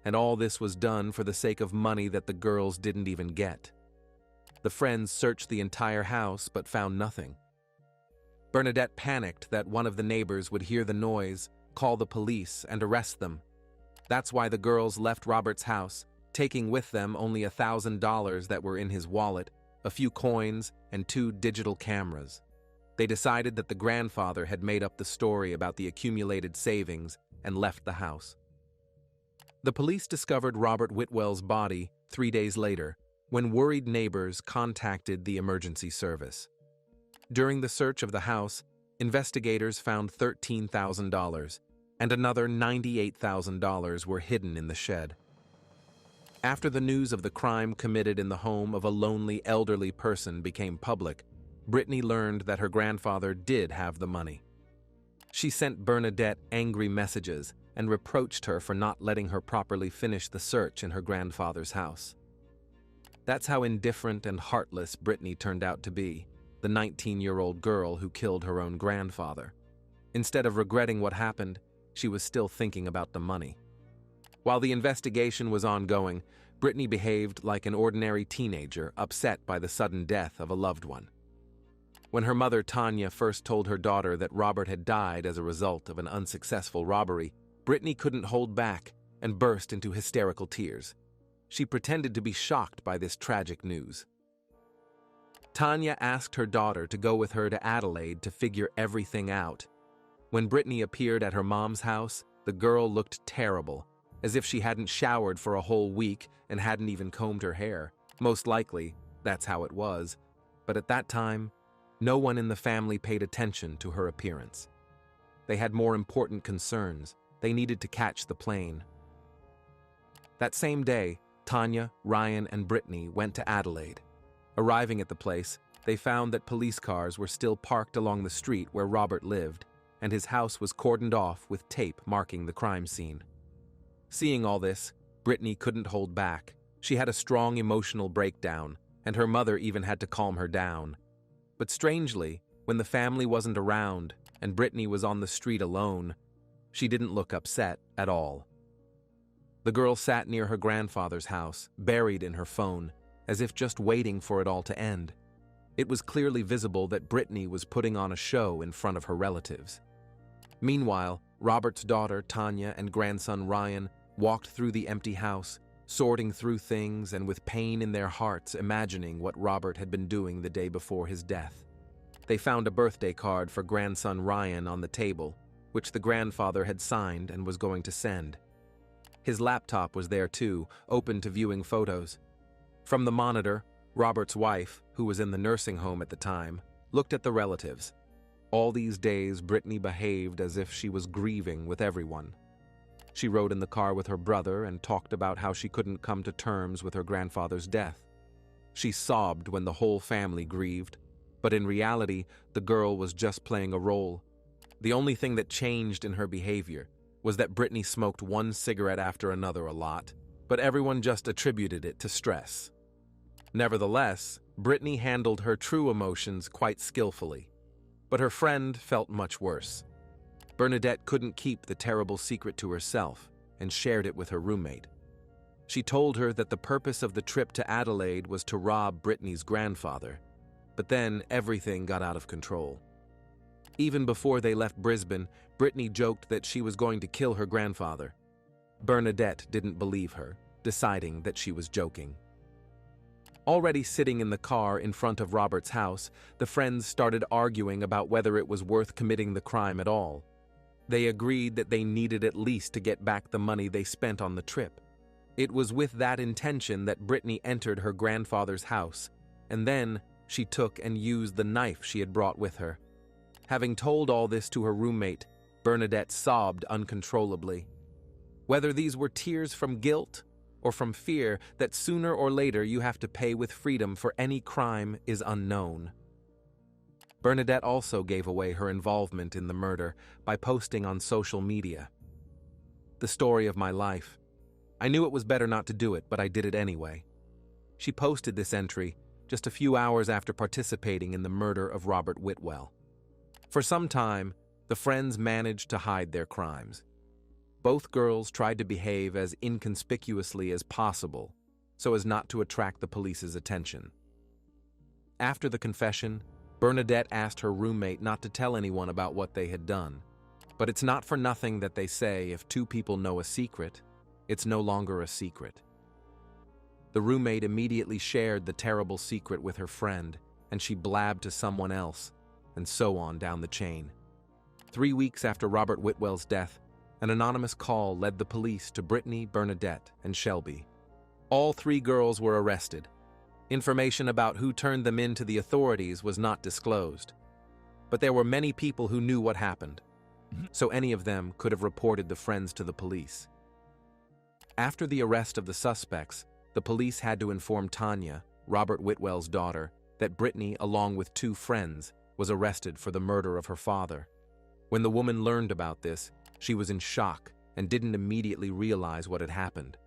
And all this was done for the sake of money that the girls didn't even get. The friends searched the entire house but found nothing. Bernadette panicked that one of the neighbors would hear the noise, call the police, and arrest them. That's why the girls left Robert's house, taking with them only $1,000 that were in his wallet, a few coins, and 2 digital cameras. They decided that the grandfather had made up the story about the accumulated savings and left the house. The police discovered Robert Whitwell's body 3 days later, when worried neighbors contacted the emergency service. During the search of the house, investigators found $13,000, and another $98,000 were hidden in the shed. After the news of the crime committed in the home of a lonely elderly person became public, Brittany learned that her grandfather did have the money. She sent Bernadette angry messages and reproached her for not letting her properly finish the search in her grandfather's house. That's how indifferent and heartless Brittany turned out to be, the 19-year-old girl who killed her own grandfather. Instead of regretting what happened, she was still thinking about the money. While the investigation was ongoing, Brittany behaved like an ordinary teenager upset by the sudden death of a loved one. When her mother Tanya first told her daughter that Robert had died as a result of an unsuccessful robbery, Brittany couldn't hold back and burst into hysterical tears. She pretended to be shocked by this tragic news. Tanya asked her daughter to go with her to Adelaide to figure everything out. When Brittany appeared at her mom's house, the girl looked terrible, as if she hadn't showered for a whole week and hadn't even combed her hair. Most likely, that's how it was. But at that time, no one in the family paid attention to her appearance. They had more important concerns, They needed to catch the plane. That same day, Tanya, Ryan, and Brittany went to Adelaide. Arriving at the place, they found that police cars were still parked along the street where Robert lived, and his house was cordoned off with tape marking the crime scene. Seeing all this, Brittany couldn't hold back. She had a strong emotional breakdown, and her mother even had to calm her down. But strangely, when the family wasn't around and Brittany was on the street alone, she didn't look upset at all. The girl sat near her grandfather's house, buried in her phone, as if just waiting for it all to end. It was clearly visible that Brittany was putting on a show in front of her relatives. Meanwhile, Robert's daughter, Tanya, and grandson, Ryan, walked through the empty house, sorting through things and with pain in their hearts imagining what Robert had been doing the day before his death. They found a birthday card for grandson Ryan on the table, which the grandfather had signed and was going to send. His laptop was there too, open to viewing photos. From the monitor, Robert's wife, who was in the nursing home at the time, looked at the relatives. All these days, Brittany behaved as if she was grieving with everyone. She rode in the car with her brother and talked about how she couldn't come to terms with her grandfather's death. She sobbed when the whole family grieved, but in reality, the girl was just playing a role. The only thing that changed in her behavior was that Brittany smoked one cigarette after another a lot, but everyone just attributed it to stress. Nevertheless, Brittany handled her true emotions quite skillfully, but her friend felt much worse. Bernadette couldn't keep the terrible secret to herself and shared it with her roommate. She told her that the purpose of the trip to Adelaide was to rob Brittany's grandfather, but then everything got out of control. Even before they left Brisbane, Brittany joked that she was going to kill her grandfather. Bernadette didn't believe her, deciding that she was joking. Already sitting in the car in front of Robert's house, the friends started arguing about whether it was worth committing the crime at all. They agreed that they needed at least to get back the money they spent on the trip. It was with that intention that Brittany entered her grandfather's house, and then she took and used the knife she had brought with her. Having told all this to her roommate, Bernadette sobbed uncontrollably. Whether these were tears from guilt or from fear that sooner or later you have to pay with freedom for any crime is unknown. Bernadette also gave away her involvement in the murder by posting on social media. The story of my life. I knew it was better not to do it, but I did it anyway. She posted this entry just a few hours after participating in the murder of Robert Whitwell. For some time, the friends managed to hide their crimes. Both girls tried to behave as inconspicuously as possible so as not to attract the police's attention. After the confession, Bernadette asked her roommate not to tell anyone about what they had done. But it's not for nothing that they say if two people know a secret, it's no longer a secret. The roommate immediately shared the terrible secret with her friend, and she blabbed to someone else, and so on down the chain. 3 weeks after Robert Whitwell's death, an anonymous call led the police to Brittany, Bernadette, and Shelby. All 3 girls were arrested. Information about who turned them in to the authorities was not disclosed. But there were many people who knew what happened, so any of them could have reported the friends to the police. After the arrest of the suspects, the police had to inform Tanya, Robert Whitwell's daughter, that Brittany, along with 2 friends, was arrested for the murder of her father. When the woman learned about this, she was in shock and didn't immediately realize what had happened.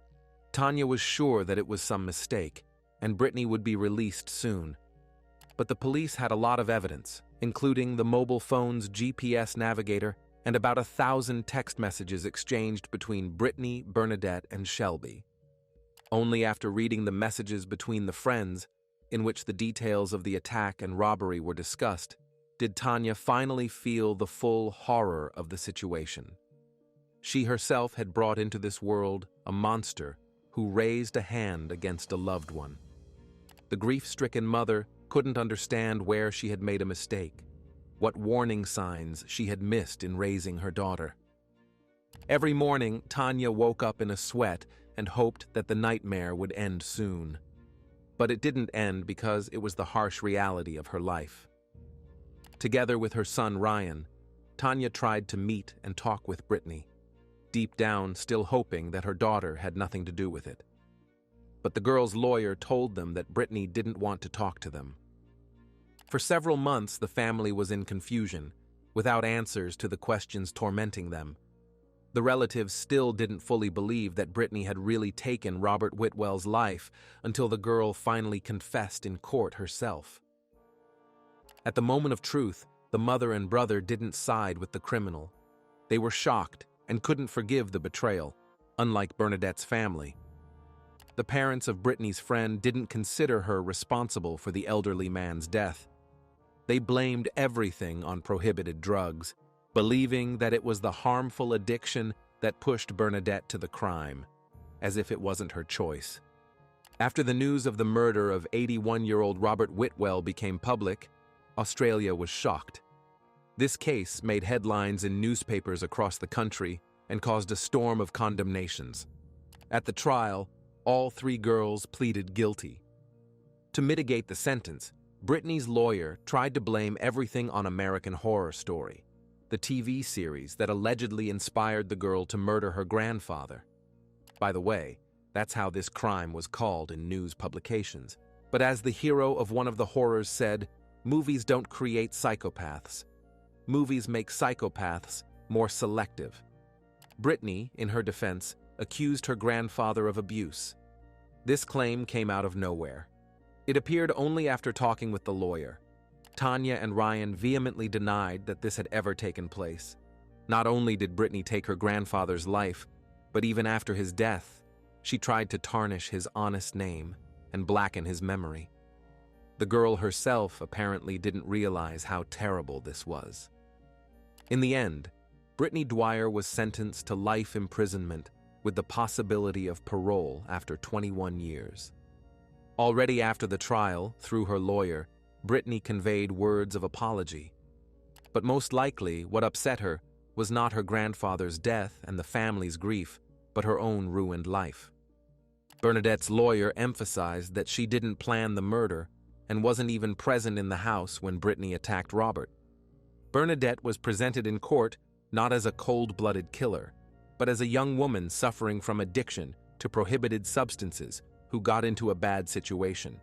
Tanya was sure that it was some mistake, and Brittany would be released soon. But the police had a lot of evidence, including the mobile phone's GPS navigator and about 1,000 text messages exchanged between Brittany, Bernadette, and Shelby. Only after reading the messages between the friends, in which the details of the attack and robbery were discussed, did Tanya finally feel the full horror of the situation. She herself had brought into this world a monster who raised a hand against a loved one. The grief-stricken mother couldn't understand where she had made a mistake, what warning signs she had missed in raising her daughter. Every morning, Tanya woke up in a sweat and hoped that the nightmare would end soon. But it didn't end because it was the harsh reality of her life. Together with her son Ryan, Tanya tried to meet and talk with Brittany. deep down still hoping that her daughter had nothing to do with it. But the girl's lawyer told them that Brittany didn't want to talk to them. For several months, the family was in confusion, without answers to the questions tormenting them. The relatives still didn't fully believe that Brittany had really taken Robert Whitwell's life until the girl finally confessed in court herself. At the moment of truth, the mother and brother didn't side with the criminal. They were shocked and couldn't forgive the betrayal, unlike Bernadette's family. The parents of Brittany's friend didn't consider her responsible for the elderly man's death. They blamed everything on prohibited drugs, believing that it was the harmful addiction that pushed Bernadette to the crime, as if it wasn't her choice. After the news of the murder of 81-year-old Robert Whitwell became public, Australia was shocked. This case made headlines in newspapers across the country and caused a storm of condemnations. At the trial, all three girls pleaded guilty. To mitigate the sentence, Brittany's lawyer tried to blame everything on American Horror Story, the TV series that allegedly inspired the girl to murder her grandfather. By the way, that's how this crime was called in news publications. But as the hero of one of the horrors said, movies don't create psychopaths. Movies make psychopaths more selective. Brittany, in her defense, accused her grandfather of abuse. This claim came out of nowhere. It appeared only after talking with the lawyer. Tanya and Ryan vehemently denied that this had ever taken place. Not only did Brittany take her grandfather's life, but even after his death, she tried to tarnish his honest name and blacken his memory. The girl herself apparently didn't realize how terrible this was. In the end, Brittany Dwyer was sentenced to life imprisonment with the possibility of parole after 21 years. Already after the trial, through her lawyer, Brittany conveyed words of apology. But most likely, what upset her was not her grandfather's death and the family's grief, but her own ruined life. Bernadette's lawyer emphasized that she didn't plan the murder and wasn't even present in the house when Brittany attacked Robert. Bernadette was presented in court not as a cold-blooded killer, but as a young woman suffering from addiction to prohibited substances who got into a bad situation.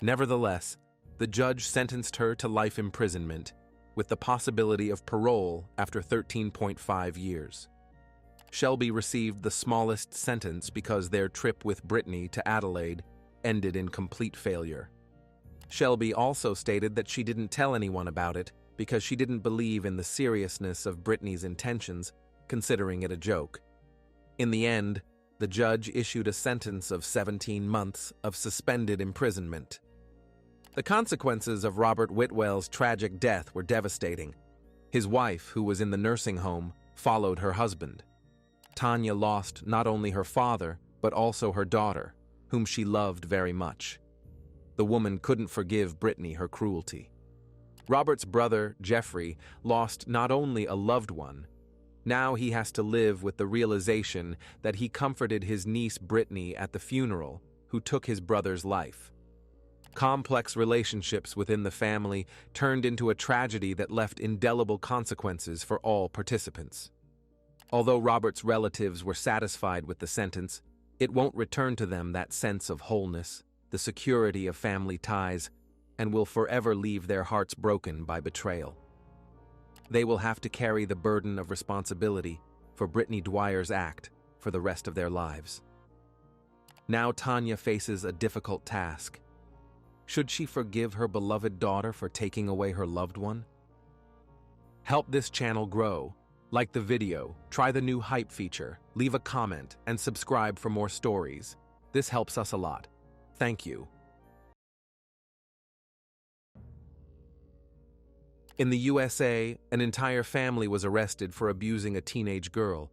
Nevertheless, the judge sentenced her to life imprisonment with the possibility of parole after 13.5 years. Shelby received the smallest sentence because their trip with Brittany to Adelaide ended in complete failure. Shelby also stated that she didn't tell anyone about it because she didn't believe in the seriousness of Brittany's intentions, considering it a joke. In the end, the judge issued a sentence of 17 months of suspended imprisonment. The consequences of Robert Whitwell's tragic death were devastating. His wife, who was in the nursing home, followed her husband. Tanya lost not only her father, but also her daughter, whom she loved very much. The woman couldn't forgive Brittany her cruelty. Robert's brother, Jeffrey, lost not only a loved one, now he has to live with the realization that he comforted his niece Brittany at the funeral, who took his brother's life. Complex relationships within the family turned into a tragedy that left indelible consequences for all participants. Although Robert's relatives were satisfied with the sentence, it won't return to them that sense of wholeness, the security of family ties, and will forever leave their hearts broken by betrayal. They will have to carry the burden of responsibility for Brittany Dwyer's act for the rest of their lives. Now Tanya faces a difficult task. Should she forgive her beloved daughter for taking away her loved one? Help this channel grow. Like the video, try the new hype feature, leave a comment, and subscribe for more stories. This helps us a lot. Thank you. In the USA, an entire family was arrested for abusing a teenage girl.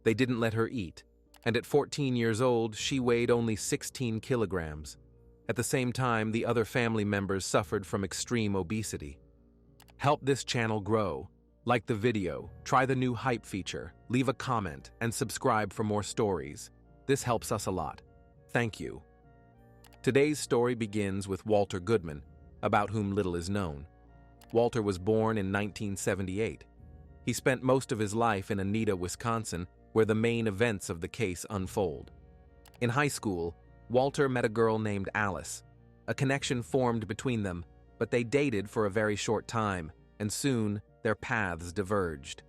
They didn't let her eat, and at 14 years old, she weighed only 16 kilograms. At the same time, the other family members suffered from extreme obesity. Help this channel grow. Like the video, try the new hype feature, leave a comment, and subscribe for more stories. This helps us a lot. Thank you. Today's story begins with Walter Goodman, about whom little is known. Walter was born in 1978. He spent most of his life in Anita, Wisconsin, where the main events of the case unfold. In high school, Walter met a girl named Alice. A connection formed between them, but they dated for a very short time, and soon their paths diverged.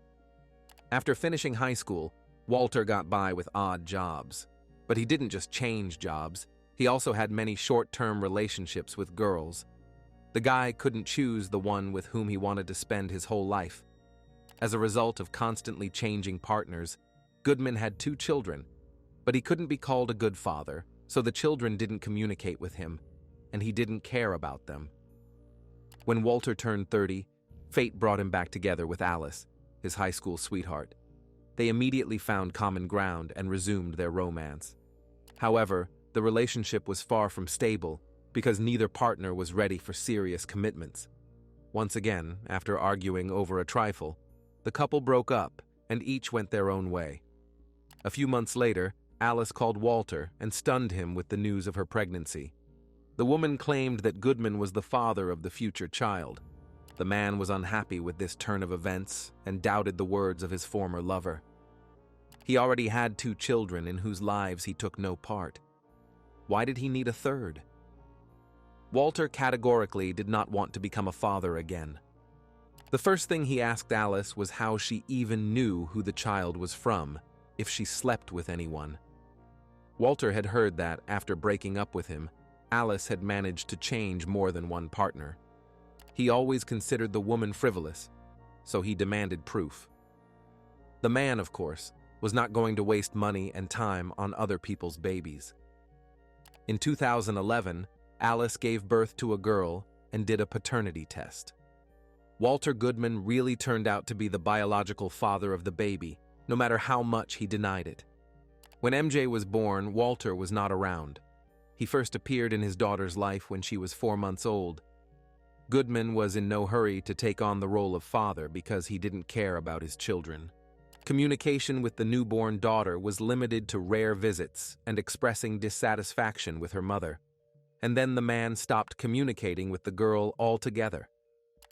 After finishing high school, Walter got by with odd jobs. But he didn't just change jobs, he also had many short-term relationships with girls. The guy couldn't choose the one with whom he wanted to spend his whole life. As a result of constantly changing partners, Goodman had 2 children, but he couldn't be called a good father, so the children didn't communicate with him, and he didn't care about them. When Walter turned 30, fate brought him back together with Alice, his high school sweetheart. They immediately found common ground and resumed their romance. However, the relationship was far from stable because neither partner was ready for serious commitments. Once again, after arguing over a trifle, the couple broke up and each went their own way. A few months later, Alice called Walter and stunned him with the news of her pregnancy. The woman claimed that Goodman was the father of the future child. The man was unhappy with this turn of events and doubted the words of his former lover. He already had 2 children in whose lives he took no part. Why did he need a third? Walter categorically did not want to become a father again. The first thing he asked Alice was how she even knew who the child was from, if she slept with anyone. Walter had heard that, after breaking up with him, Alice had managed to change more than one partner. He always considered the woman frivolous, so he demanded proof. The man, of course, was not going to waste money and time on other people's babies. In 2011, Alice gave birth to a girl and did a paternity test. Walter Goodman really turned out to be the biological father of the baby, no matter how much he denied it. When MJ was born, Walter was not around. He first appeared in his daughter's life when she was 4 months old. Goodman was in no hurry to take on the role of father because he didn't care about his children. Communication with the newborn daughter was limited to rare visits and expressing dissatisfaction with her mother. And then the man stopped communicating with the girl altogether.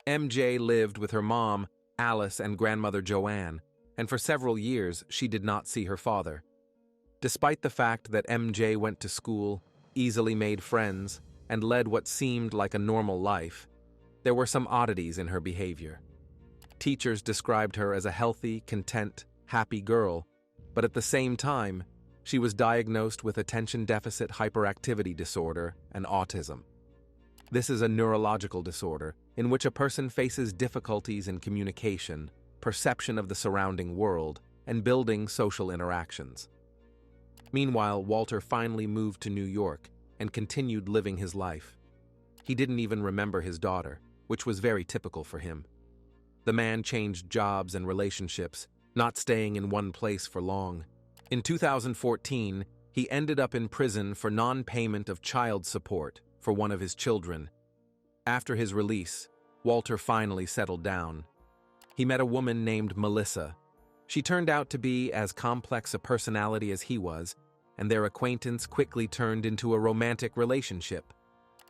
MJ lived with her mom, Alice, and grandmother Joanne, and for several years she did not see her father. Despite the fact that MJ went to school, easily made friends, and led what seemed like a normal life, there were some oddities in her behavior. Teachers described her as a healthy, content, happy girl, but at the same time, she was diagnosed with attention deficit hyperactivity disorder and autism. This is a neurological disorder in which a person faces difficulties in communication, perception of the surrounding world, and building social interactions. Meanwhile, Walter finally moved to New York and continued living his life. He didn't even remember his daughter, which was very typical for him. The man changed jobs and relationships, not staying in one place for long. In 2014, he ended up in prison for non-payment of child support for one of his children. After his release, Walter finally settled down. He met a woman named Melissa. She turned out to be as complex a personality as he was, and their acquaintance quickly turned into a romantic relationship.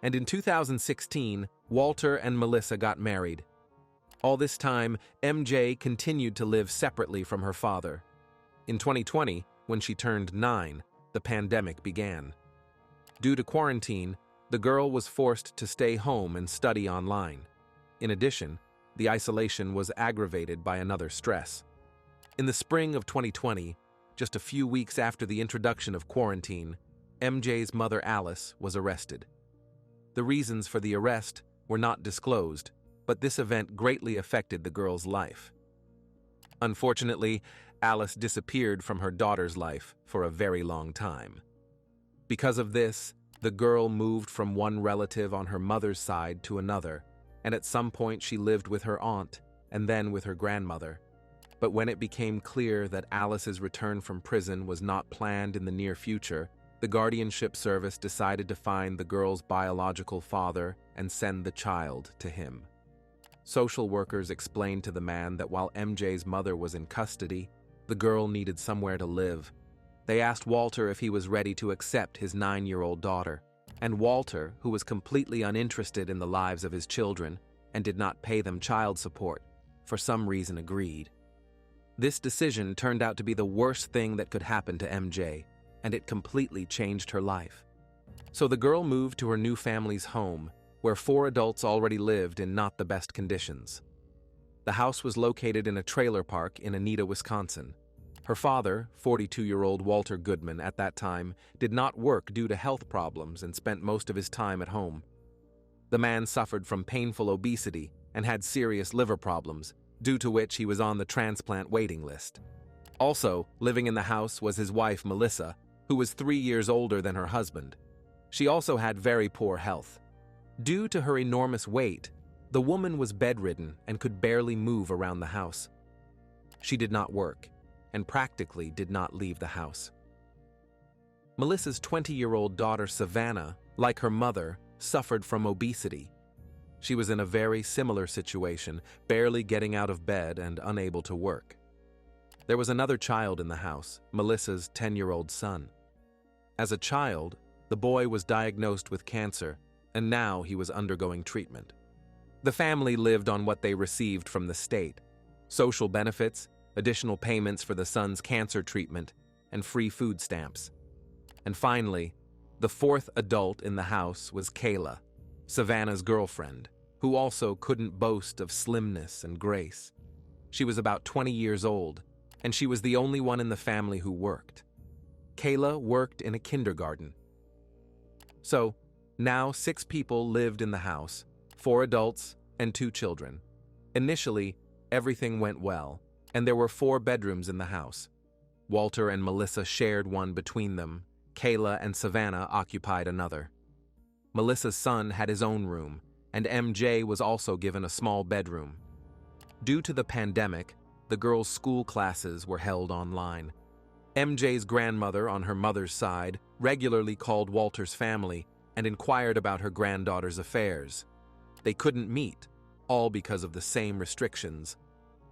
And in 2016, Walter and Melissa got married. All this time, MJ continued to live separately from her father. In 2020, when she turned 9, the pandemic began. Due to quarantine, the girl was forced to stay home and study online. In addition, the isolation was aggravated by another stress. In the spring of 2020, just a few weeks after the introduction of quarantine, MJ's mother Alice was arrested. The reasons for the arrest were not disclosed, but this event greatly affected the girl's life. Unfortunately, Alice disappeared from her daughter's life for a very long time. Because of this, the girl moved from one relative on her mother's side to another, and at some point she lived with her aunt and then with her grandmother. But when it became clear that Alice's return from prison was not planned in the near future, the guardianship service decided to find the girl's biological father and send the child to him. Social workers explained to the man that while MJ's mother was in custody, the girl needed somewhere to live. They asked Walter if he was ready to accept his 9-year-old daughter, and Walter, who was completely uninterested in the lives of his children and did not pay them child support, for some reason agreed. This decision turned out to be the worst thing that could happen to MJ, and it completely changed her life. So the girl moved to her new family's home, where 4 adults already lived in not the best conditions. The house was located in a trailer park in Anita, Wisconsin. Her father, 42-year-old Walter Goodman at that time, did not work due to health problems and spent most of his time at home. The man suffered from painful obesity and had serious liver problems, due to which he was on the transplant waiting list. Also, living in the house was his wife Melissa, who was 3 years older than her husband. She also had very poor health. Due to her enormous weight, the woman was bedridden and could barely move around the house. She did not work, and practically did not leave the house. Melissa's 20-year-old daughter Savannah, like her mother, suffered from obesity. She was in a very similar situation, barely getting out of bed and unable to work. There was another child in the house, Melissa's 10-year-old son. As a child, the boy was diagnosed with cancer, and now he was undergoing treatment. The family lived on what they received from the state: social benefits, additional payments for the son's cancer treatment, and free food stamps. And finally, the 4th adult in the house was Kayla, Savannah's girlfriend, who also couldn't boast of slimness and grace. She was about 20 years old, and she was the only one in the family who worked. Kayla worked in a kindergarten. So, now 6 people lived in the house, 4 adults and 2 children. Initially, everything went well, and there were 4 bedrooms in the house. Walter and Melissa shared one between them. Kayla and Savannah occupied another. Melissa's son had his own room, and MJ was also given a small bedroom. Due to the pandemic, the girls' school classes were held online. MJ's grandmother on her mother's side regularly called Walter's family and inquired about her granddaughter's affairs. They couldn't meet, all because of the same restrictions,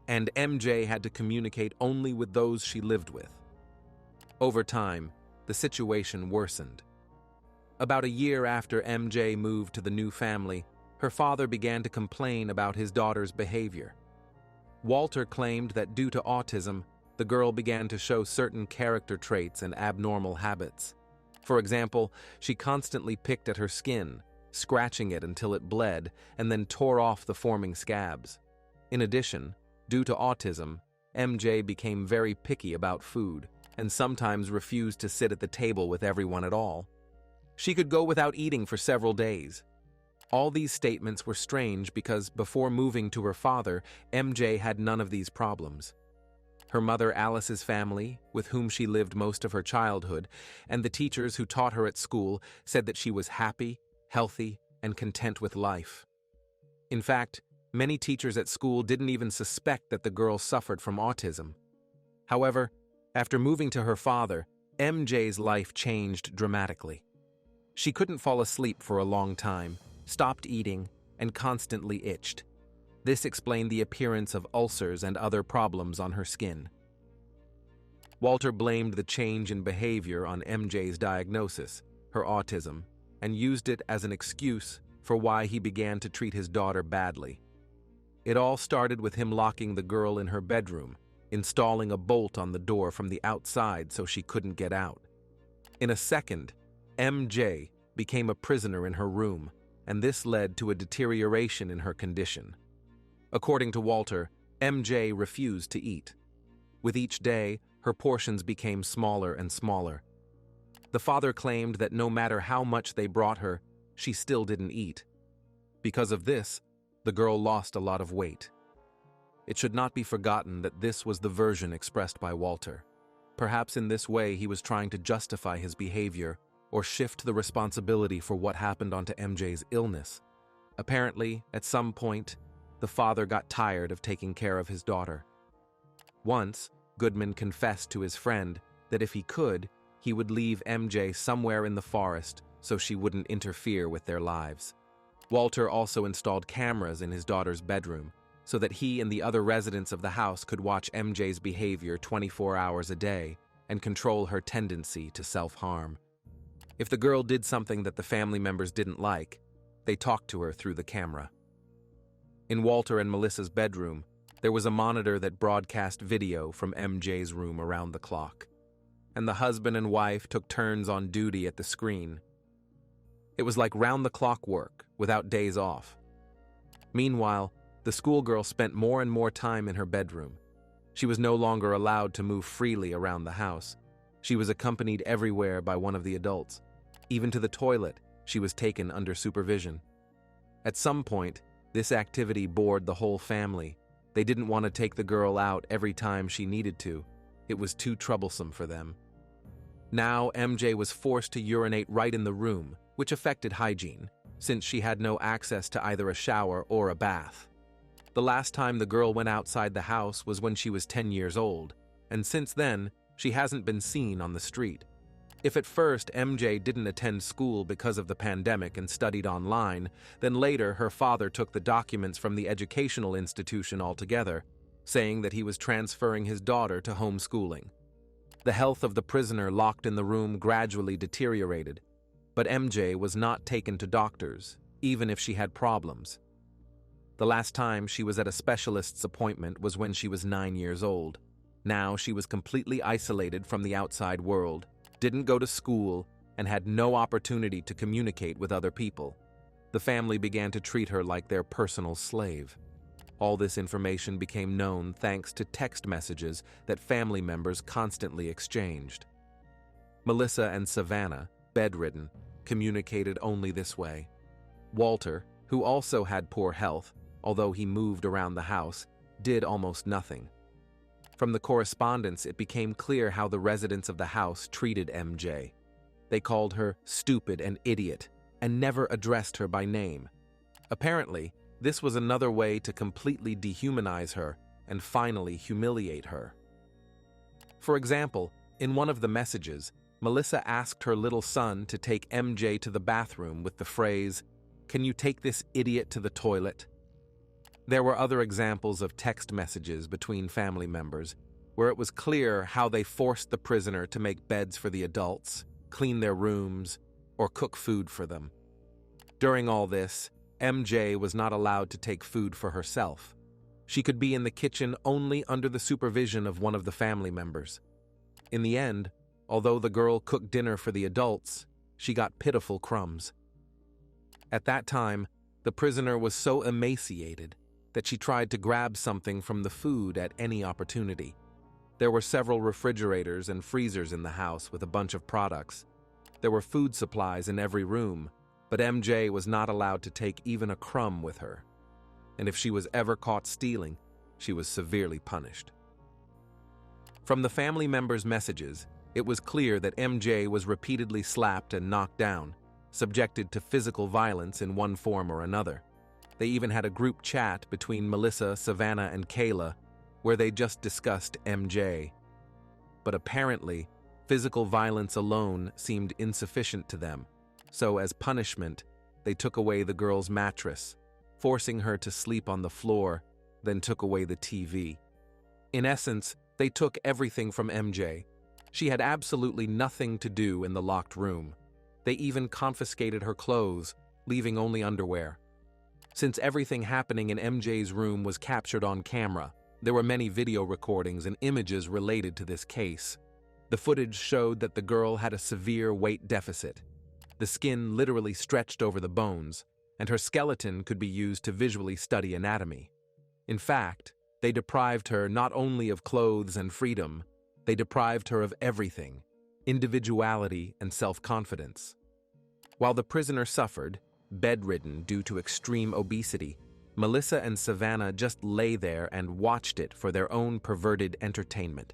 and MJ had to communicate only with those she lived with. Over time, the situation worsened. About a year after MJ moved to the new family, her father began to complain about his daughter's behavior. Walter claimed that due to autism, the girl began to show certain character traits and abnormal habits. For example, she constantly picked at her skin, scratching it until it bled, and then tore off the forming scabs. In addition, due to autism, MJ became very picky about food and sometimes refused to sit at the table with everyone at all. She could go without eating for several days. All these statements were strange because before moving to her father, MJ had none of these problems. Her mother Alice's family, with whom she lived most of her childhood, and the teachers who taught her at school said that she was happy, healthy, and content with life. In fact, many teachers at school didn't even suspect that the girl suffered from autism. However, after moving to her father, MJ's life changed dramatically. She couldn't fall asleep for a long time, stopped eating, and constantly itched. This explained the appearance of ulcers and other problems on her skin. Walter blamed the change in behavior on MJ's diagnosis, her autism, and used it as an excuse for why he began to treat his daughter badly. It all started with him locking the girl in her bedroom, installing a bolt on the door from the outside so she couldn't get out. In a second, MJ became a prisoner in her room, and this led to a deterioration in her condition. According to Walter, MJ refused to eat. With each day, her portions became smaller and smaller. The father claimed that no matter how much they brought her, she still didn't eat. Because of this, the girl lost a lot of weight. It should not be forgotten that this was the version expressed by Walter. Perhaps in this way he was trying to justify his behavior or shift the responsibility for what happened onto MJ's illness. Apparently, at some point, the father got tired of taking care of his daughter. Once, Goodman confessed to his friend that if he could, he would leave MJ somewhere in the forest so she wouldn't interfere with their lives. Walter also installed cameras in his daughter's bedroom so that he and the other residents of the house could watch MJ's behavior 24 hours a day and control her tendency to self-harm. If the girl did something that the family members didn't like, they talked to her through the camera. In Walter and Melissa's bedroom, There was a monitor that broadcast video from MJ's room around the clock, and the husband and wife took turns on duty at the screen. It was like round-the-clock work, without days off. Meanwhile, the schoolgirl spent more and more time in her bedroom. She was no longer allowed to move freely around the house. She was accompanied everywhere by one of the adults. Even to the toilet, she was taken under supervision. At some point, this activity bored the whole family. They didn't want to take the girl out every time she needed to. It was too troublesome for them. Now, MJ was forced to urinate right in the room, which affected hygiene, since she had no access to either a shower or a bath. The last time the girl went outside the house was when she was 10 years old, and since then, she hasn't been seen on the street. If at first MJ didn't attend school because of the pandemic and studied online, then later her father took the documents from the educational institution altogether, saying that he was transferring his daughter to homeschooling. The health of the prisoner locked in the room gradually deteriorated, but MJ was not taken to doctors, even if she had problems. The last time she was at a specialist's appointment was when she was 9 years old. Now she was completely isolated from the outside world, didn't go to school, and had no opportunity to communicate with other people. The family began to treat her like their personal slave. All this information became known thanks to text messages that family members constantly exchanged. Melissa and Savannah, bedridden, communicated only this way. Walter, who also had poor health, although he moved around the house, did almost nothing. From the correspondence, it became clear how the residents of the house treated MJ. They called her stupid and idiot, and never addressed her by name. Apparently, this was another way to completely dehumanize her and finally humiliate her. For example, in one of the messages, Melissa asked her little son to take MJ to the bathroom with the phrase, "Can you take this idiot to the toilet?" There were other examples of text messages between family members, where it was clear how they forced the prisoner to make beds for the adults, clean their rooms, or cook food for them. During all this, MJ was not allowed to take food for herself. She could be in the kitchen only under the supervision of one of the family members. In the end, although the girl cooked dinner for the adults, she got pitiful crumbs. At that time, the prisoner was so emaciated that she tried to grab something from the food at any opportunity. There were several refrigerators and freezers in the house with a bunch of products. There were food supplies in every room, but MJ was not allowed to take even a crumb with her. And if she was ever caught stealing, she was severely punished. From the family members' messages, it was clear that MJ was repeatedly slapped and knocked down, subjected to physical violence in one form or another. They even had a group chat between Melissa, Savannah, and Kayla where they just discussed MJ. But apparently, physical violence alone seemed insufficient to them, so as punishment, they took away the girl's mattress, forcing her to sleep on the floor, then took away the TV. In essence, they took everything from MJ. She had absolutely nothing to do in the locked room. They even confiscated her clothes, leaving only underwear. Since everything happening in MJ's room was captured on camera, there were many video recordings and images related to this case. The footage showed that the girl had a severe weight deficit. The skin literally stretched over the bones, and her skeleton could be used to visually study anatomy. In fact, they deprived her not only of clothes and freedom, they deprived her of everything, individuality and self-confidence. While the prisoner suffered, bedridden due to extreme obesity, Melissa and Savannah just lay there and watched it for their own perverted entertainment.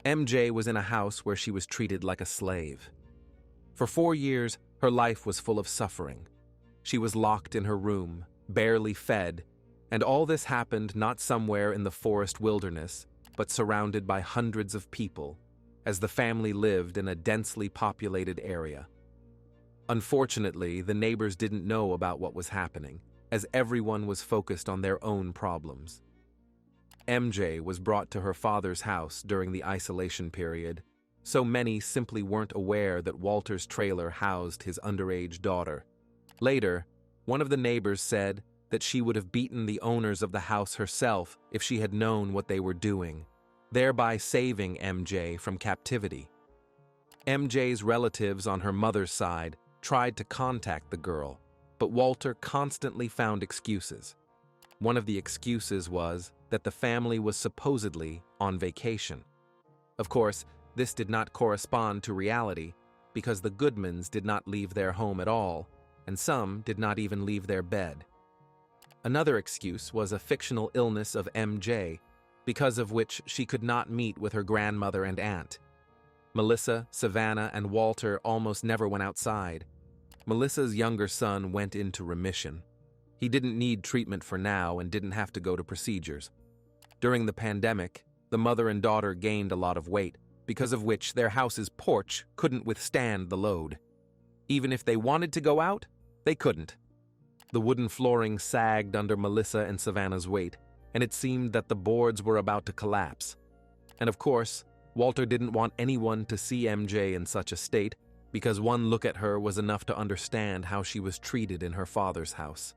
MJ was in a house where she was treated like a slave. For 4 years, her life was full of suffering. She was locked in her room, barely fed, and all this happened not somewhere in the forest wilderness, but surrounded by hundreds of people, as the family lived in a densely populated area. Unfortunately, the neighbors didn't know about what was happening, as everyone was focused on their own problems. MJ was brought to her father's house during the isolation period, so many simply weren't aware that Walter's trailer housed his underage daughter. Later, one of the neighbors said that she would have beaten the owners of the house herself if she had known what they were doing, thereby saving MJ from captivity. MJ's relatives on her mother's side tried to contact the girl, but Walter constantly found excuses. One of the excuses was that the family was supposedly on vacation. Of course, this did not correspond to reality because the Goodmans did not leave their home at all, and some did not even leave their bed. Another excuse was a fictional illness of MJ, because of which she could not meet with her grandmother and aunt. Melissa, Savannah, and Walter almost never went outside. Melissa's younger son went into remission. He didn't need treatment for now and didn't have to go to procedures. During the pandemic, the mother and daughter gained a lot of weight, because of which their house's porch couldn't withstand the load. Even if they wanted to go out, they couldn't. The wooden flooring sagged under Melissa and Savannah's weight, and it seemed that the boards were about to collapse. And of course, Walter didn't want anyone to see MJ in such a state, because one look at her was enough to understand how she was treated in her father's house.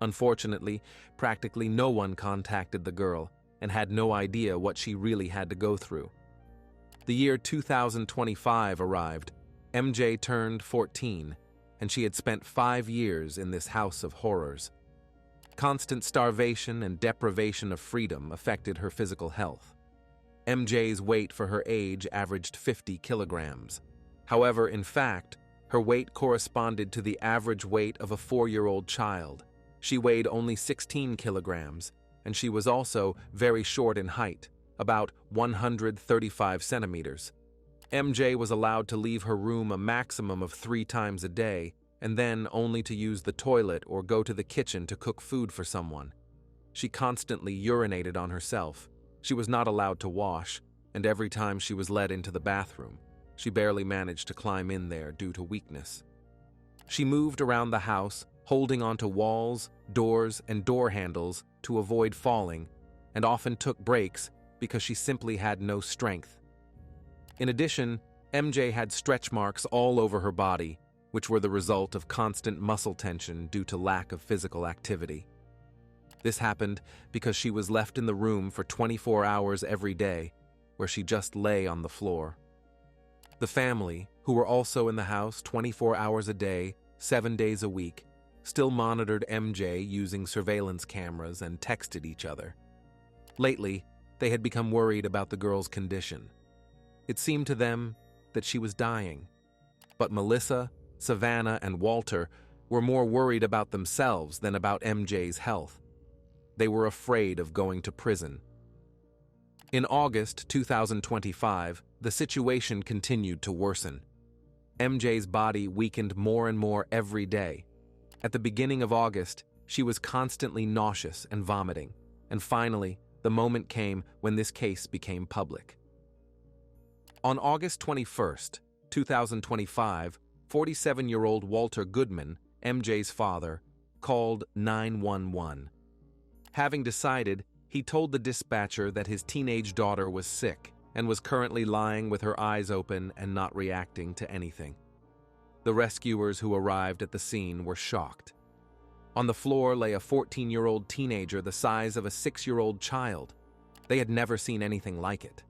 Unfortunately, practically no one contacted the girl and had no idea what she really had to go through. The year 2025 arrived. MJ turned 14, and she had spent 5 years in this house of horrors. Constant starvation and deprivation of freedom affected her physical health. MJ's weight for her age averaged 50 kilograms. However, in fact, her weight corresponded to the average weight of a 4-year-old child. She weighed only 16 kilograms, and she was also very short in height, about 135 centimeters. MJ was allowed to leave her room a maximum of 3 times a day, and then only to use the toilet or go to the kitchen to cook food for someone. She constantly urinated on herself. She was not allowed to wash, and every time she was led into the bathroom, she barely managed to climb in there due to weakness. She moved around the house, holding onto walls, doors, and door handles to avoid falling, and often took breaks because she simply had no strength. In addition, MJ had stretch marks all over her body, which were the result of constant muscle tension due to lack of physical activity. This happened because she was left in the room for 24 hours every day, where she just lay on the floor. The family, who were also in the house 24 hours a day, 7 days a week, still monitored MJ using surveillance cameras and texted each other. Lately, they had become worried about the girl's condition. It seemed to them that she was dying. But Melissa, Savannah, and Walter were more worried about themselves than about MJ's health. They were afraid of going to prison. In August 2025, the situation continued to worsen. MJ's body weakened more and more every day. At the beginning of August, she was constantly nauseous and vomiting, and finally, the moment came when this case became public. On August 21st, 2025, 47-year-old Walter Goodman, MJ's father, called 911. Having decided, he told the dispatcher that his teenage daughter was sick and was currently lying with her eyes open and not reacting to anything. The rescuers who arrived at the scene were shocked. On the floor lay a 14-year-old teenager the size of a 6-year-old child. They had never seen anything like it.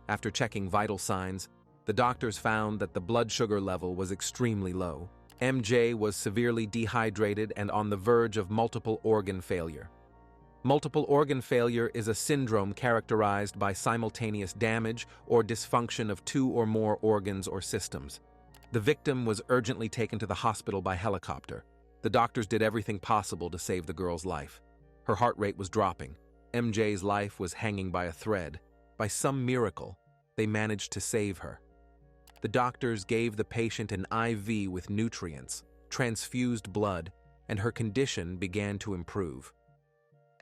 After checking vital signs, the doctors found that the blood sugar level was extremely low. MJ was severely dehydrated and on the verge of multiple organ failure. Multiple organ failure is a syndrome characterized by simultaneous damage or dysfunction of 2 or more organs or systems. The victim was urgently taken to the hospital by helicopter. The doctors did everything possible to save the girl's life. Her heart rate was dropping. MJ's life was hanging by a thread. By some miracle, they managed to save her. The doctors gave the patient an IV with nutrients, transfused blood, and her condition began to improve.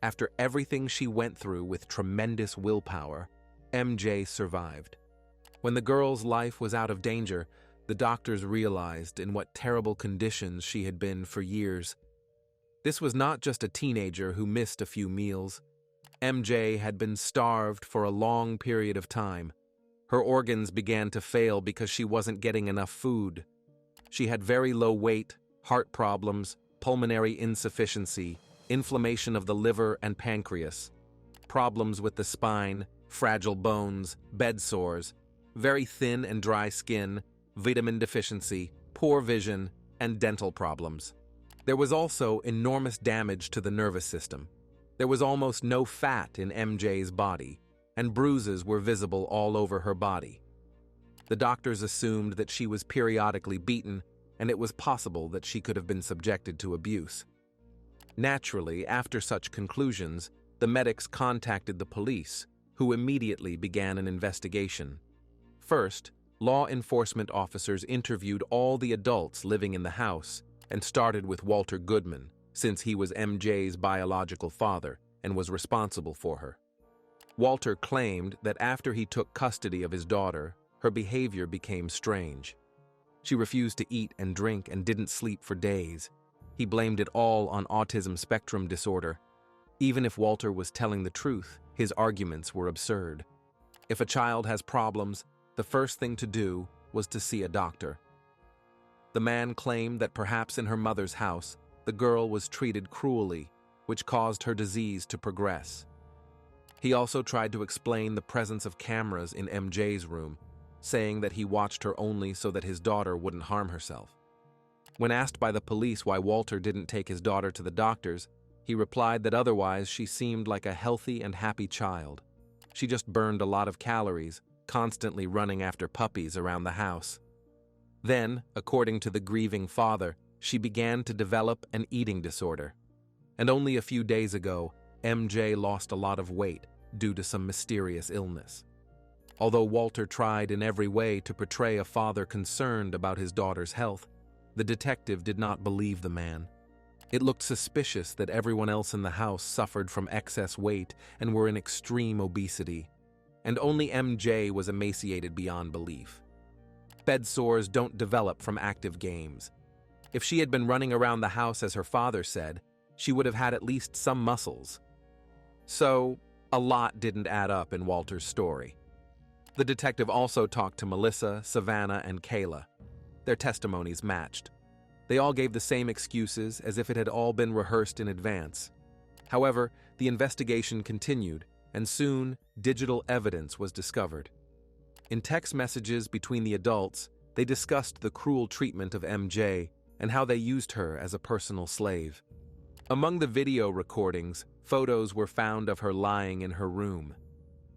After everything she went through with tremendous willpower, MJ survived. When the girl's life was out of danger, the doctors realized in what terrible conditions she had been for years. This was not just a teenager who missed a few meals. MJ had been starved for a long period of time. Her organs began to fail because she wasn't getting enough food. She had very low weight, heart problems, pulmonary insufficiency, inflammation of the liver and pancreas, problems with the spine, fragile bones, bed sores, very thin and dry skin, vitamin deficiency, poor vision, and dental problems. There was also enormous damage to the nervous system. There was almost no fat in MJ's body, and bruises were visible all over her body. The doctors assumed that she was periodically beaten, and it was possible that she could have been subjected to abuse. Naturally, after such conclusions, the medics contacted the police, who immediately began an investigation. First, law enforcement officers interviewed all the adults living in the house and started with Walter Goodman, since he was MJ's biological father and was responsible for her. Walter claimed that after he took custody of his daughter, her behavior became strange. She refused to eat and drink and didn't sleep for days. He blamed it all on autism spectrum disorder. Even if Walter was telling the truth, his arguments were absurd. If a child has problems, the first thing to do was to see a doctor. The man claimed that perhaps in her mother's house, the girl was treated cruelly, which caused her disease to progress. He also tried to explain the presence of cameras in MJ's room, saying that he watched her only so that his daughter wouldn't harm herself. When asked by the police why Walter didn't take his daughter to the doctors, he replied that otherwise she seemed like a healthy and happy child. She just burned a lot of calories, constantly running after puppies around the house. Then, according to the grieving father, she began to develop an eating disorder. And only a few days ago, MJ lost a lot of weight due to some mysterious illness. Although Walter tried in every way to portray a father concerned about his daughter's health, the detective did not believe the man. It looked suspicious that everyone else in the house suffered from excess weight and were in extreme obesity, and only MJ was emaciated beyond belief. Bed sores don't develop from active games. If she had been running around the house as her father said, she would have had at least some muscles. So, a lot didn't add up in Walter's story. The detective also talked to Melissa, Savannah, and Kayla. Their testimonies matched. They all gave the same excuses as if it had all been rehearsed in advance. However, the investigation continued, and soon, digital evidence was discovered. In text messages between the adults, they discussed the cruel treatment of MJ and how they used her as a personal slave. Among the video recordings, photos were found of her lying in her room.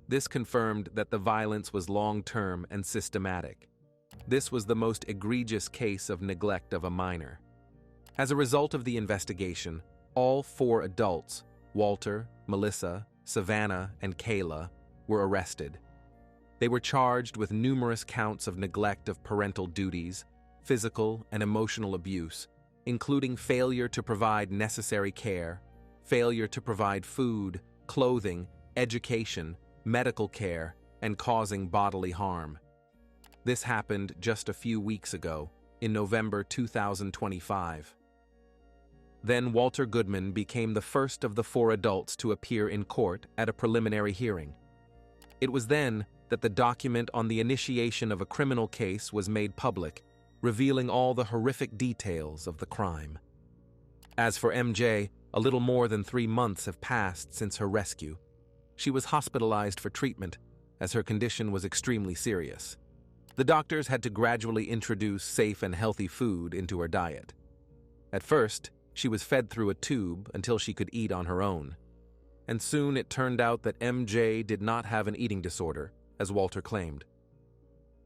This confirmed that the violence was long-term and systematic. This was the most egregious case of neglect of a minor. As a result of the investigation, all 4 adults, Walter, Melissa, Savannah, and Kayla, were arrested. They were charged with numerous counts of neglect of parental duties, physical and emotional abuse, including failure to provide necessary care, failure to provide food, clothing, education, medical care, and causing bodily harm. This happened just a few weeks ago, in November 2025. Then Walter Goodman became the first of the 4 adults to appear in court at a preliminary hearing. It was then that the document on the initiation of a criminal case was made public, revealing all the horrific details of the crime. As for MJ, a little more than 3 months have passed since her rescue. She was hospitalized for treatment, as her condition was extremely serious. The doctors had to gradually introduce safe and healthy food into her diet. At first, she was fed through a tube until she could eat on her own. And soon it turned out that MJ did not have an eating disorder, as Walter claimed.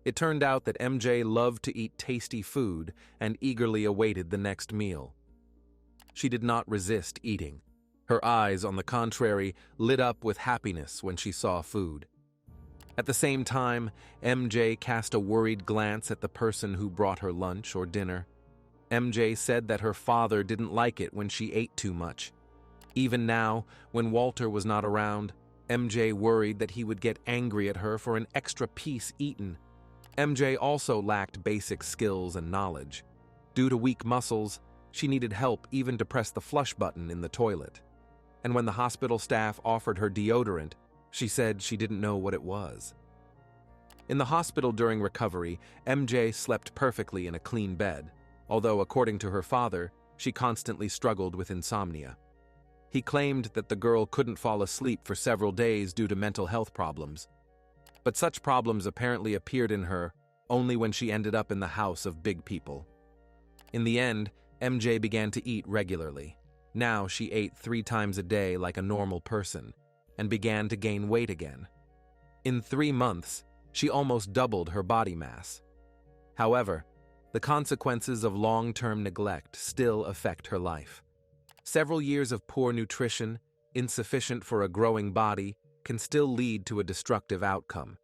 It turned out that MJ loved to eat tasty food and eagerly awaited the next meal. She did not resist eating. Her eyes, on the contrary, lit up with happiness when she saw food. At the same time, MJ cast a worried glance at the person who brought her lunch or dinner. MJ said that her father didn't like it when she ate too much. Even now, when Walter was not around, MJ worried that he would get angry at her for an extra piece eaten. MJ also lacked basic skills and knowledge. Due to weak muscles, she needed help even to press the flush button in the toilet. And when the hospital staff offered her deodorant, she said she didn't know what it was. In the hospital during recovery, MJ slept perfectly in a clean bed, although according to her father, she constantly struggled with insomnia. He claimed that the girl couldn't fall asleep for several days due to mental health problems. But such problems apparently appeared in her only when she ended up in the house of big people. In the end, MJ began to eat regularly. Now she ate 3 times a day like a normal person and began to gain weight again. In 3 months, she almost doubled her body mass. However, the consequences of long-term neglect still affect her life. Several years of poor nutrition, insufficient for a growing body, can still lead to a destructive outcome.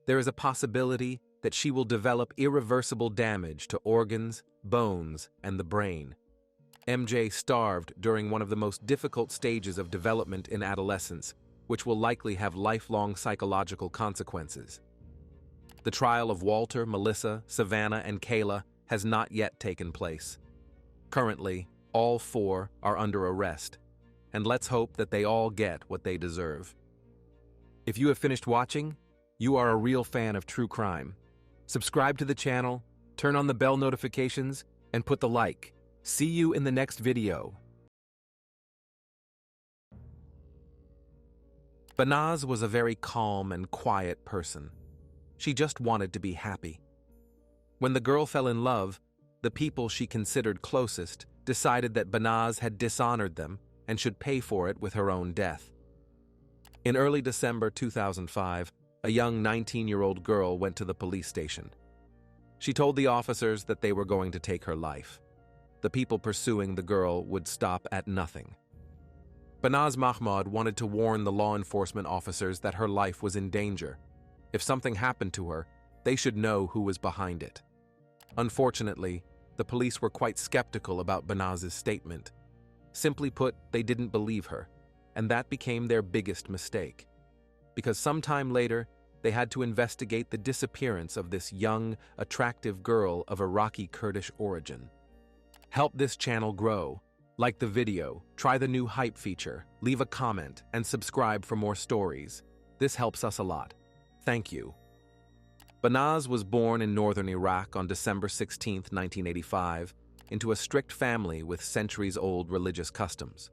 There is a possibility that she will develop irreversible damage to organs, bones, and the brain. MJ starved during one of the most difficult stages of development in adolescence, which will likely have lifelong psychological consequences. The trial of Walter, Melissa, Savannah, and Kayla has not yet taken place. Currently, all 4 are under arrest, and let's hope that they all get what they deserve. If you have finished watching, you are a real fan of true crime. Subscribe to the channel, turn on the bell notifications, and put the like. See you in the next video. Banaz was a very calm and quiet person. She just wanted to be happy. When the girl fell in love, the people she considered closest decided that Banaz had dishonored them and should pay for it with her own death. In early December 2005, a young 19-year-old girl went to the police station. She told the officers that they were going to take her life. The people pursuing the girl would stop at nothing. Banaz Mahmoud wanted to warn the law enforcement officers that her life was in danger. If something happened to her, they should know who was behind it. Unfortunately, the police were quite skeptical about Banaz's statement. Simply put, they didn't believe her, and that became their biggest mistake. Because sometime later, they had to investigate the disappearance of this young, attractive girl of Iraqi Kurdish origin. Help this channel grow. Like the video, try the new hype feature, leave a comment, and subscribe for more stories. This helps us a lot. Thank you. Banaz was born in northern Iraq on December 16, 1985, into a strict family with centuries-old religious customs.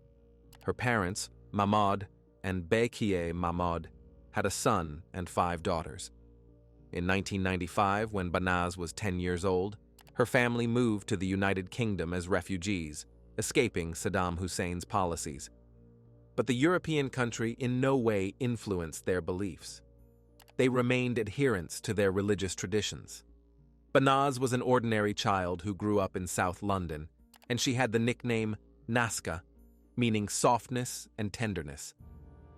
Her parents, Mahmoud and Bekiye Mahmoud, had a son and 5 daughters. In 1995, when Banaz was 10 years old, her family moved to the United Kingdom as refugees, escaping Saddam Hussein's policies. But the European country in no way influenced their beliefs. They remained adherents to their religious traditions. Banaz was an ordinary child who grew up in South London, and she had the nickname Naska, meaning softness and tenderness.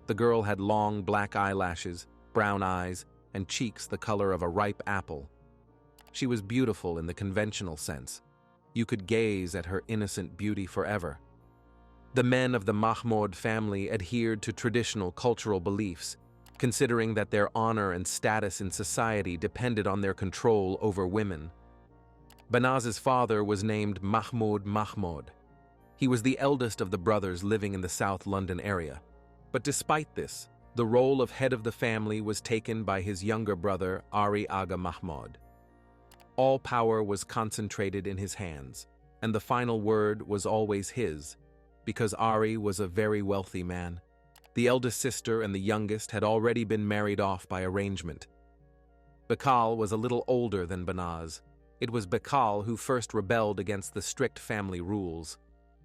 The girl had long black eyelashes, brown eyes, and cheeks the color of a ripe apple. She was beautiful in the conventional sense. You could gaze at her innocent beauty forever. The men of the Mahmoud family adhered to traditional cultural beliefs, considering that their honor and status in society depended on their control over women. Banaz's father was named Mahmoud Mahmoud. He was the eldest of the brothers living in the South London area. But despite this, the role of head of the family was taken by his younger brother, Ari Aga Mahmoud. All power was concentrated in his hands, and the final word was always his, because Ari was a very wealthy man. The eldest sister and the youngest had already been married off by arrangement. Bakal was a little older than Banaz. It was Bakal who first rebelled against the strict family rules.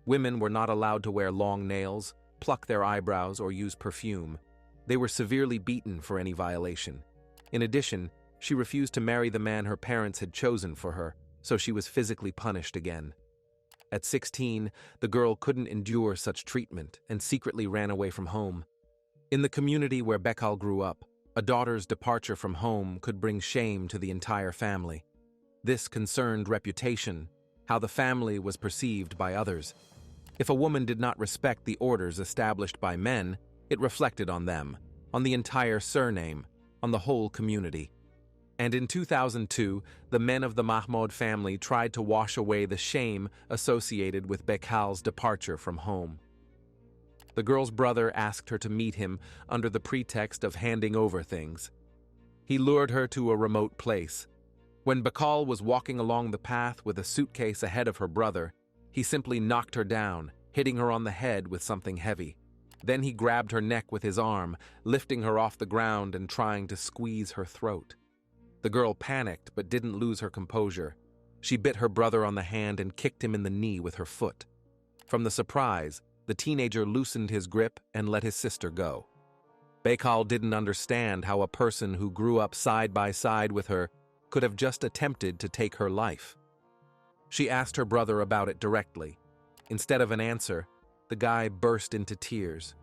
Women were not allowed to wear long nails, pluck their eyebrows, or use perfume. They were severely beaten for any violation. In addition, she refused to marry the man her parents had chosen for her, so she was physically punished again. At 16, the girl couldn't endure such treatment and secretly ran away from home. In the community where Bekal grew up, a daughter's departure from home could bring shame to the entire family. This concerned reputation, how the family was perceived by others. If a woman did not respect the orders established by men, it reflected on them, on the entire surname, on the whole community. And in 2002, the men of the Mahmoud family tried to wash away the shame associated with Bekal's departure from home. The girl's brother asked her to meet him under the pretext of handing over things. He lured her to a remote place. When Bekal was walking along the path with a suitcase ahead of her brother, he simply knocked her down hitting her on the head with something heavy. Then he grabbed her neck with his arm, lifting her off the ground and trying to squeeze her throat. The girl panicked but didn't lose her composure. She bit her brother on the hand and kicked him in the knee with her foot. From the surprise, the teenager loosened his grip and let his sister go. Baykal didn't understand how a person who grew up side by side with her could have just attempted to take her life. She asked her brother about it directly. Instead of an answer, the guy burst into tears.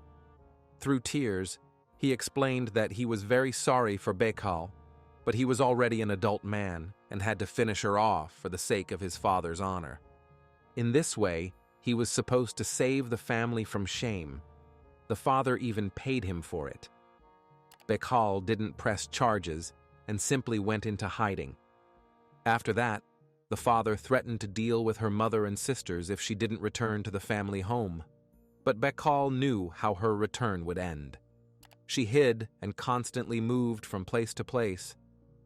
Through tears, he explained that he was very sorry for Baykal, but he was already an adult man and had to finish her off for the sake of his father's honor. In this way, he was supposed to save the family from shame. The father even paid him for it. Baykal didn't press charges and simply went into hiding. After that, the father threatened to deal with her mother and sisters if she didn't return to the family home. But Baykal knew how her return would end. She hid and constantly moved from place to place,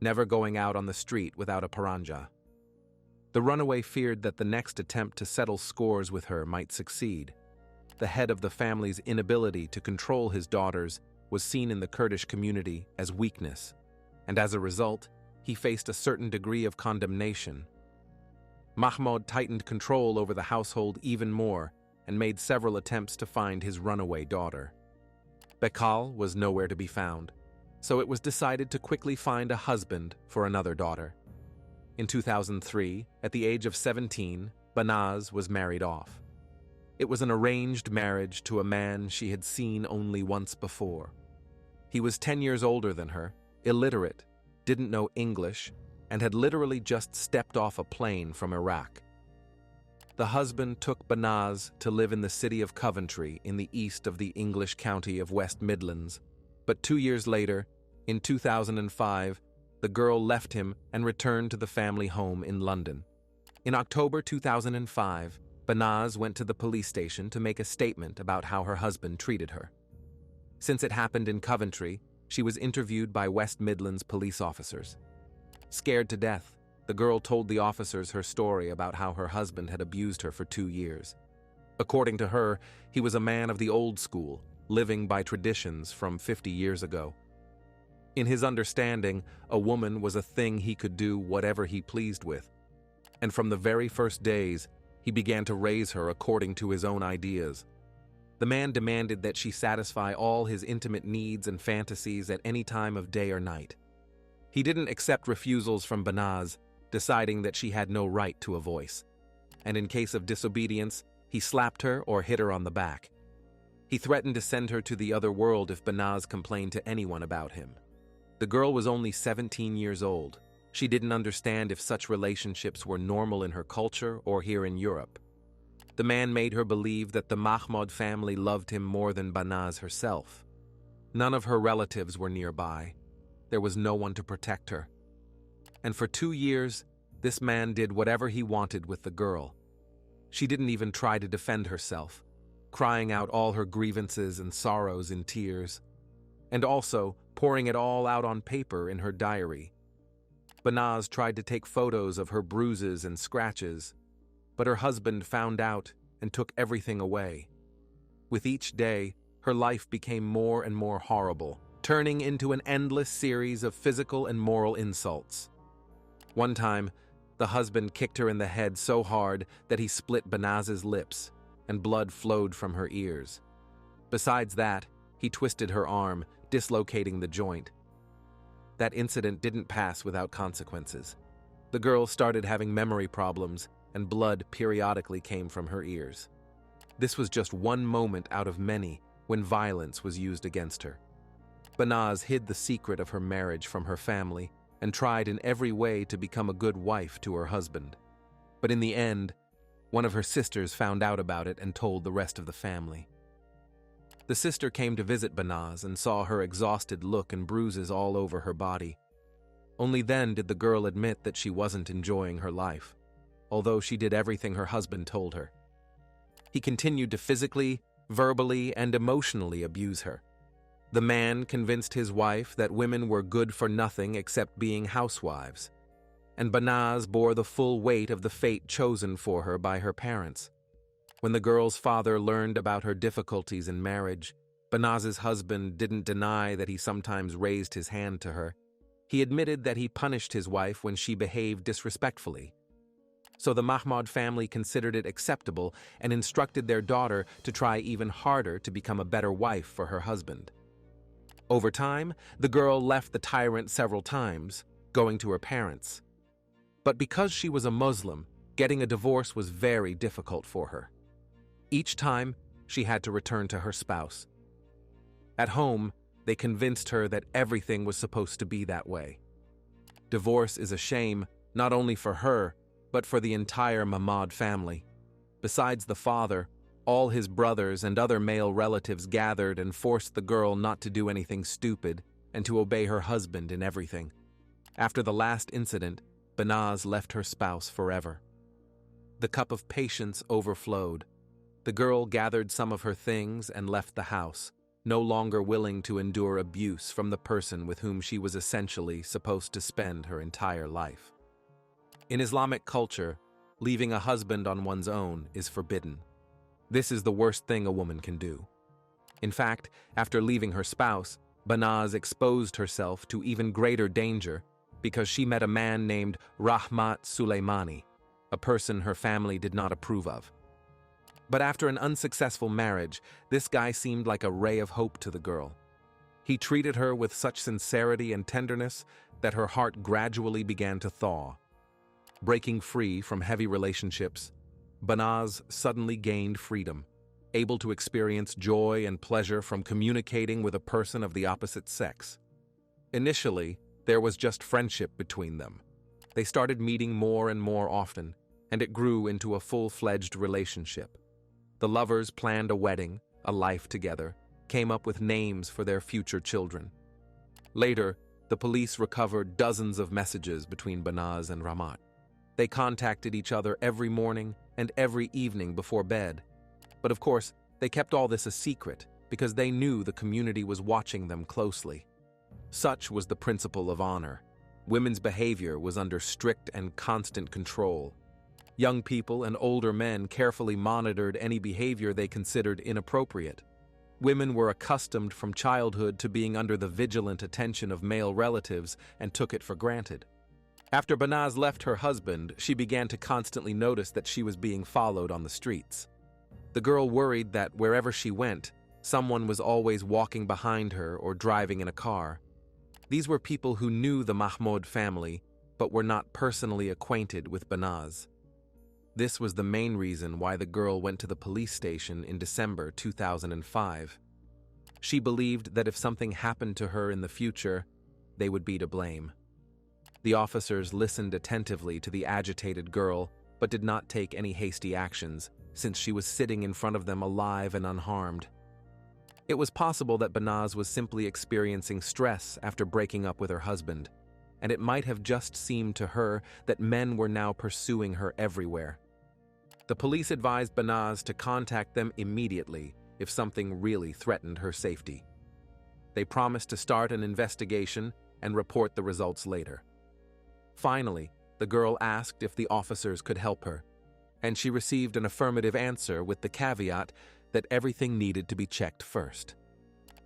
never going out on the street without a paranja. The runaway feared that the next attempt to settle scores with her might succeed. The head of the family's inability to control his daughters was seen in the Kurdish community as weakness, and as a result, he faced a certain degree of condemnation. Mahmoud tightened control over the household even more and made several attempts to find his runaway daughter. Baykal was nowhere to be found, so it was decided to quickly find a husband for another daughter. In 2003, at the age of 17, Banaz was married off. It was an arranged marriage to a man she had seen only once before. He was 10 years older than her, illiterate, didn't know English, and had literally just stepped off a plane from Iraq. The husband took Banaz to live in the city of Coventry in the east of the English county of West Midlands, but 2 years later, in 2005, the girl left him and returned to the family home in London. In October 2005, Banaz went to the police station to make a statement about how her husband treated her. Since it happened in Coventry, she was interviewed by West Midlands police officers. Scared to death, the girl told the officers her story about how her husband had abused her for 2 years. According to her, he was a man of the old school, living by traditions from 50 years ago. In his understanding, a woman was a thing he could do whatever he pleased with. And from the very first days, he began to raise her according to his own ideas. The man demanded that she satisfy all his intimate needs and fantasies at any time of day or night. He didn't accept refusals from Banaz, deciding that she had no right to a voice. And in case of disobedience, he slapped her or hit her on the back. He threatened to send her to the other world if Banaz complained to anyone about him. The girl was only 17 years old. She didn't understand if such relationships were normal in her culture or here in Europe. The man made her believe that the Mahmoud family loved him more than Banaz herself. None of her relatives were nearby. There was no one to protect her. And for 2 years, this man did whatever he wanted with the girl. She didn't even try to defend herself, crying out all her grievances and sorrows in tears, and also pouring it all out on paper in her diary. Banaz tried to take photos of her bruises and scratches, but her husband found out and took everything away. With each day, her life became more and more horrible, turning into an endless series of physical and moral insults. One time, the husband kicked her in the head so hard that he split Banaz's lips, and blood flowed from her ears. Besides that, he twisted her arm, dislocating the joint. That incident didn't pass without consequences. The girl started having memory problems, and blood periodically came from her ears. This was just one moment out of many when violence was used against her. Banaz hid the secret of her marriage from her family and tried in every way to become a good wife to her husband. But in the end, one of her sisters found out about it and told the rest of the family. The sister came to visit Banaz and saw her exhausted look and bruises all over her body. Only then did the girl admit that she wasn't enjoying her life, although she did everything her husband told her. He continued to physically, verbally, and emotionally abuse her. The man convinced his wife that women were good for nothing except being housewives, and Banaz bore the full weight of the fate chosen for her by her parents. When the girl's father learned about her difficulties in marriage, Banaz's husband didn't deny that he sometimes raised his hand to her. He admitted that he punished his wife when she behaved disrespectfully. So the Mahmoud family considered it acceptable and instructed their daughter to try even harder to become a better wife for her husband. Over time, the girl left the tyrant several times, going to her parents. But because she was a Muslim, getting a divorce was very difficult for her. Each time, she had to return to her spouse. At home, they convinced her that everything was supposed to be that way. Divorce is a shame, not only for her, but for the entire Mahmoud family. Besides the father, all his brothers and other male relatives gathered and forced the girl not to do anything stupid and to obey her husband in everything. After the last incident, Banaz left her spouse forever. The cup of patience overflowed. The girl gathered some of her things and left the house, no longer willing to endure abuse from the person with whom she was essentially supposed to spend her entire life. In Islamic culture, leaving a husband on one's own is forbidden. This is the worst thing a woman can do. In fact, after leaving her spouse, Banaz exposed herself to even greater danger because she met a man named Rahmat Suleimani, a person her family did not approve of. But after an unsuccessful marriage, this guy seemed like a ray of hope to the girl. He treated her with such sincerity and tenderness that her heart gradually began to thaw. Breaking free from heavy relationships, Banaz suddenly gained freedom, able to experience joy and pleasure from communicating with a person of the opposite sex. Initially, there was just friendship between them. They started meeting more and more often, and it grew into a full-fledged relationship. The lovers planned a wedding, a life together, came up with names for their future children. Later, the police recovered dozens of messages between Banaz and Rahmat. They contacted each other every morning and every evening before bed. But of course, they kept all this a secret because they knew the community was watching them closely. Such was the principle of honor. Women's behavior was under strict and constant control. Young people and older men carefully monitored any behavior they considered inappropriate. Women were accustomed from childhood to being under the vigilant attention of male relatives and took it for granted. After Banaz left her husband, she began to constantly notice that she was being followed on the streets. The girl worried that wherever she went, someone was always walking behind her or driving in a car. These were people who knew the Mahmoud family, but were not personally acquainted with Banaz. This was the main reason why the girl went to the police station in December 2005. She believed that if something happened to her in the future, they would be to blame. The officers listened attentively to the agitated girl, but did not take any hasty actions, since she was sitting in front of them alive and unharmed. It was possible that Banaz was simply experiencing stress after breaking up with her husband, and it might have just seemed to her that men were now pursuing her everywhere. The police advised Banaz to contact them immediately if something really threatened her safety. They promised to start an investigation and report the results later. Finally, the girl asked if the officers could help her, and she received an affirmative answer with the caveat that everything needed to be checked first.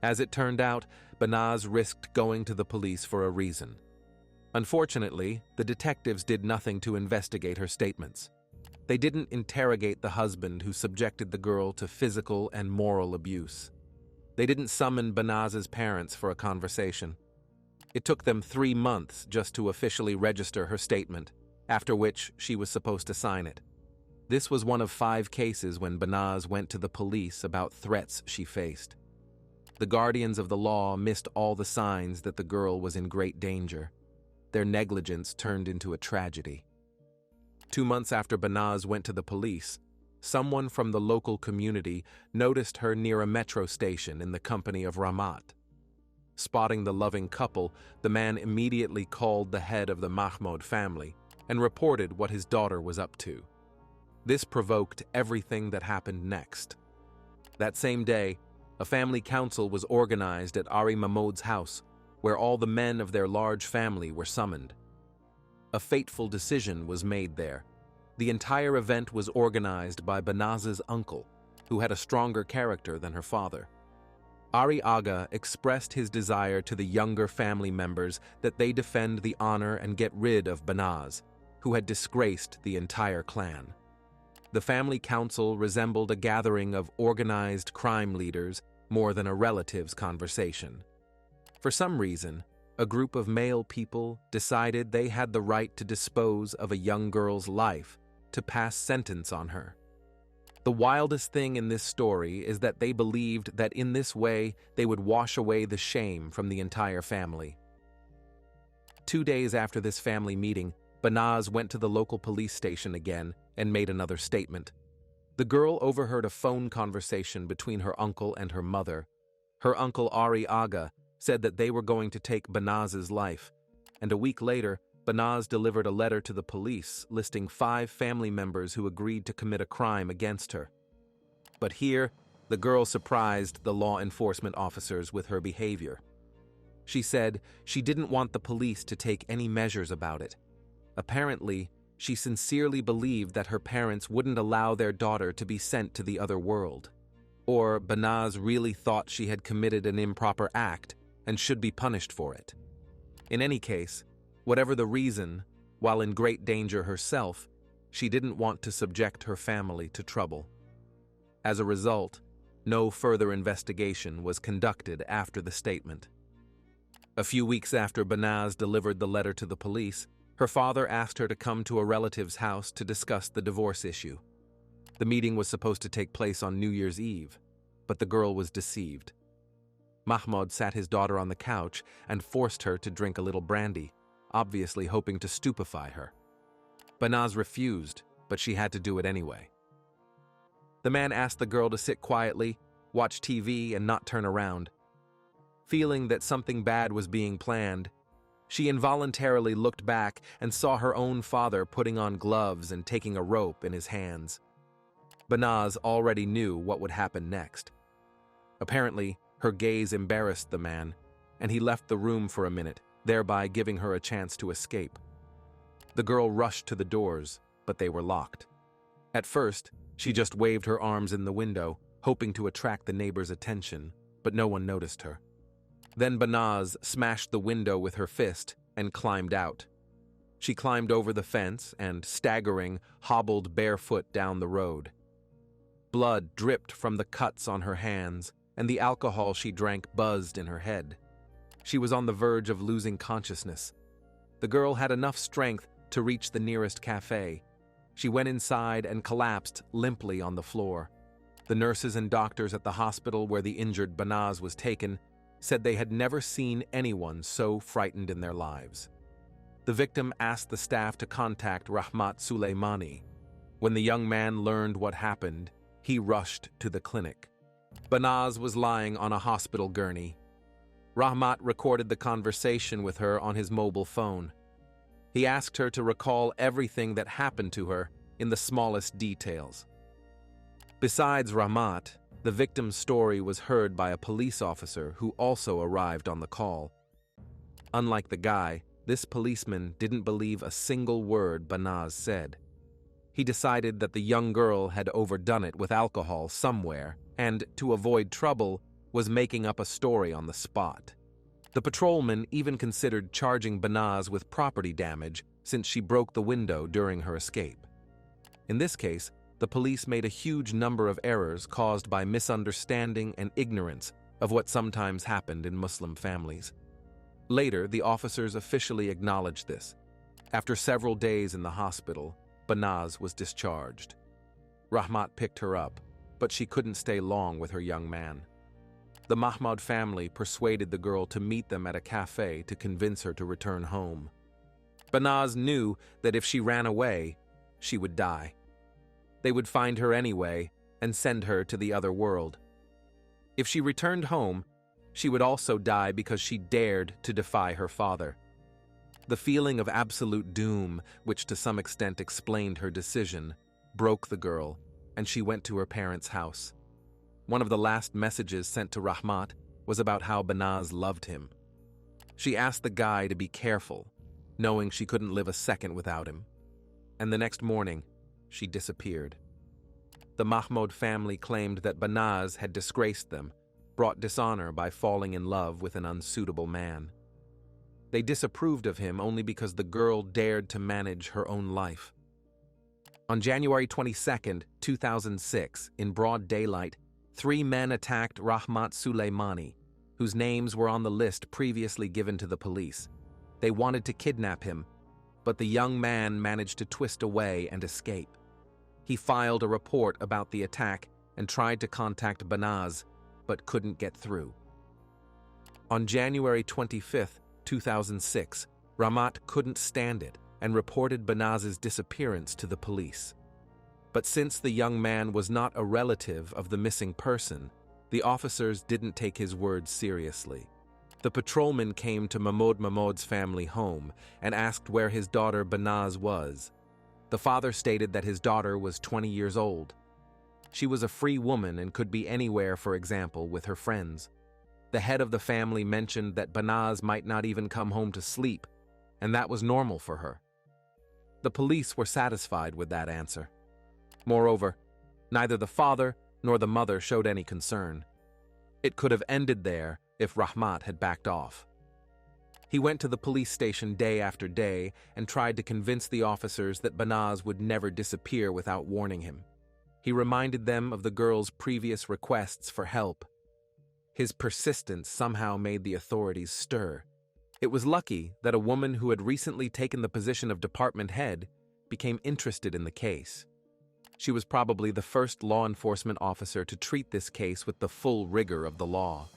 As it turned out, Banaz risked going to the police for a reason. Unfortunately, the detectives did nothing to investigate her statements. They didn't interrogate the husband who subjected the girl to physical and moral abuse. They didn't summon Banaz's parents for a conversation. It took them 3 months just to officially register her statement, after which she was supposed to sign it. This was one of 5 cases when Banaz went to the police about threats she faced. The guardians of the law missed all the signs that the girl was in great danger. Their negligence turned into a tragedy. 2 months after Banaz went to the police, someone from the local community noticed her near a metro station in the company of Rahmat. Spotting the loving couple, the man immediately called the head of the Mahmoud family and reported what his daughter was up to. This provoked everything that happened next. That same day, a family council was organized at Ari Mahmoud's house, where all the men of their large family were summoned. A fateful decision was made there. The entire event was organized by Banaz's uncle, who had a stronger character than her father. Ari Aga expressed his desire to the younger family members that they defend the honor and get rid of Banaz, who had disgraced the entire clan. The family council resembled a gathering of organized crime leaders more than a relatives' conversation. For some reason, a group of male people decided they had the right to dispose of a young girl's life, to pass sentence on her. The wildest thing in this story is that they believed that in this way they would wash away the shame from the entire family. 2 days after this family meeting, Banaz went to the local police station again and made another statement. The girl overheard a phone conversation between her uncle and her mother. Her uncle Ari Aga said that they were going to take Banaz's life, and a week later, Banaz delivered a letter to the police listing 5 family members who agreed to commit a crime against her. But here, the girl surprised the law enforcement officers with her behavior. She said she didn't want the police to take any measures about it. Apparently, she sincerely believed that her parents wouldn't allow their daughter to be sent to the other world. Or Banaz really thought she had committed an improper act and should be punished for it. In any case, whatever the reason, while in great danger herself, she didn't want to subject her family to trouble. As a result, no further investigation was conducted after the statement. A few weeks after Banaz delivered the letter to the police, her father asked her to come to a relative's house to discuss the divorce issue. The meeting was supposed to take place on New Year's Eve, but the girl was deceived. Mahmoud sat his daughter on the couch and forced her to drink a little brandy, obviously hoping to stupefy her. Banaz refused, but she had to do it anyway. The man asked the girl to sit quietly, watch TV, and not turn around. Feeling that something bad was being planned, she involuntarily looked back and saw her own father putting on gloves and taking a rope in his hands. Banaz already knew what would happen next. Apparently, her gaze embarrassed the man, and he left the room for a minute, thereby giving her a chance to escape. The girl rushed to the doors, but they were locked. At first, she just waved her arms in the window, hoping to attract the neighbors' attention, but no one noticed her. Then Banaz smashed the window with her fist and climbed out. She climbed over the fence and, staggering, hobbled barefoot down the road. Blood dripped from the cuts on her hands, and the alcohol she drank buzzed in her head. She was on the verge of losing consciousness. The girl had enough strength to reach the nearest cafe. She went inside and collapsed limply on the floor. The nurses and doctors at the hospital where the injured Banaz was taken said they had never seen anyone so frightened in their lives. The victim asked the staff to contact Rahmat Suleimani. When the young man learned what happened, he rushed to the clinic. Banaz was lying on a hospital gurney. Rahmat recorded the conversation with her on his mobile phone. He asked her to recall everything that happened to her in the smallest details. Besides Rahmat, the victim's story was heard by a police officer who also arrived on the call. Unlike the guy, this policeman didn't believe a single word Banaz said. He decided that the young girl had overdone it with alcohol somewhere and, to avoid trouble, was making up a story on the spot. The patrolman even considered charging Banaz with property damage since she broke the window during her escape. In this case, the police made a huge number of errors caused by misunderstanding and ignorance of what sometimes happened in Muslim families. Later, the officers officially acknowledged this. After several days in the hospital, Banaz was discharged. Rahmat picked her up, but she couldn't stay long with her young man. The Mahmoud family persuaded the girl to meet them at a cafe to convince her to return home. Banaz knew that if she ran away, she would die. They would find her anyway and send her to the other world. If she returned home, she would also die because she dared to defy her father. The feeling of absolute doom, which to some extent explained her decision, broke the girl, and she went to her parents' house. One of the last messages sent to Rahmat was about how Banaz loved him. She asked the guy to be careful, knowing she couldn't live a second without him. And the next morning, she disappeared. The Mahmoud family claimed that Banaz had disgraced them, brought dishonor by falling in love with an unsuitable man. They disapproved of him only because the girl dared to manage her own life. On January 22, 2006, in broad daylight, 3 men attacked Rahmat Suleimani, whose names were on the list previously given to the police. They wanted to kidnap him, but the young man managed to twist away and escape. He filed a report about the attack and tried to contact Banaz, but couldn't get through. On January 25, 2006, Rahmat couldn't stand it and reported Banaz's disappearance to the police. But since the young man was not a relative of the missing person, the officers didn't take his words seriously. The patrolman came to Mahmoud's family home and asked where his daughter Banaz was. The father stated that his daughter was 20 years old. She was a free woman and could be anywhere, for example, with her friends. The head of the family mentioned that Banaz might not even come home to sleep, and that was normal for her. The police were satisfied with that answer. Moreover, neither the father nor the mother showed any concern. It could have ended there if Rahmat had backed off. He went to the police station day after day and tried to convince the officers that Banaz would never disappear without warning him. He reminded them of the girl's previous requests for help. His persistence somehow made the authorities stir. It was lucky that a woman who had recently taken the position of department head became interested in the case. She was probably the first law enforcement officer to treat this case with the full rigor of the law.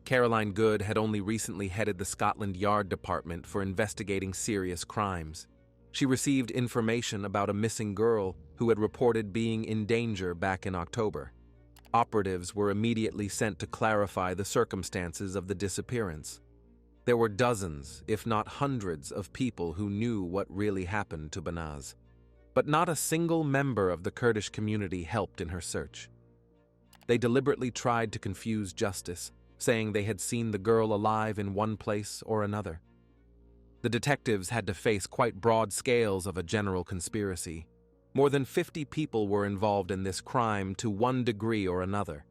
Caroline Good had only recently headed the Scotland Yard Department for investigating serious crimes. She received information about a missing girl who had reported being in danger back in October. Operatives were immediately sent to clarify the circumstances of the disappearance. There were dozens, if not hundreds, of people who knew what really happened to Banaz. But not a single member of the Kurdish community helped in her search. They deliberately tried to confuse justice, saying they had seen the girl alive in one place or another. The detectives had to face quite broad scales of a general conspiracy. More than 50 people were involved in this crime to one degree or another.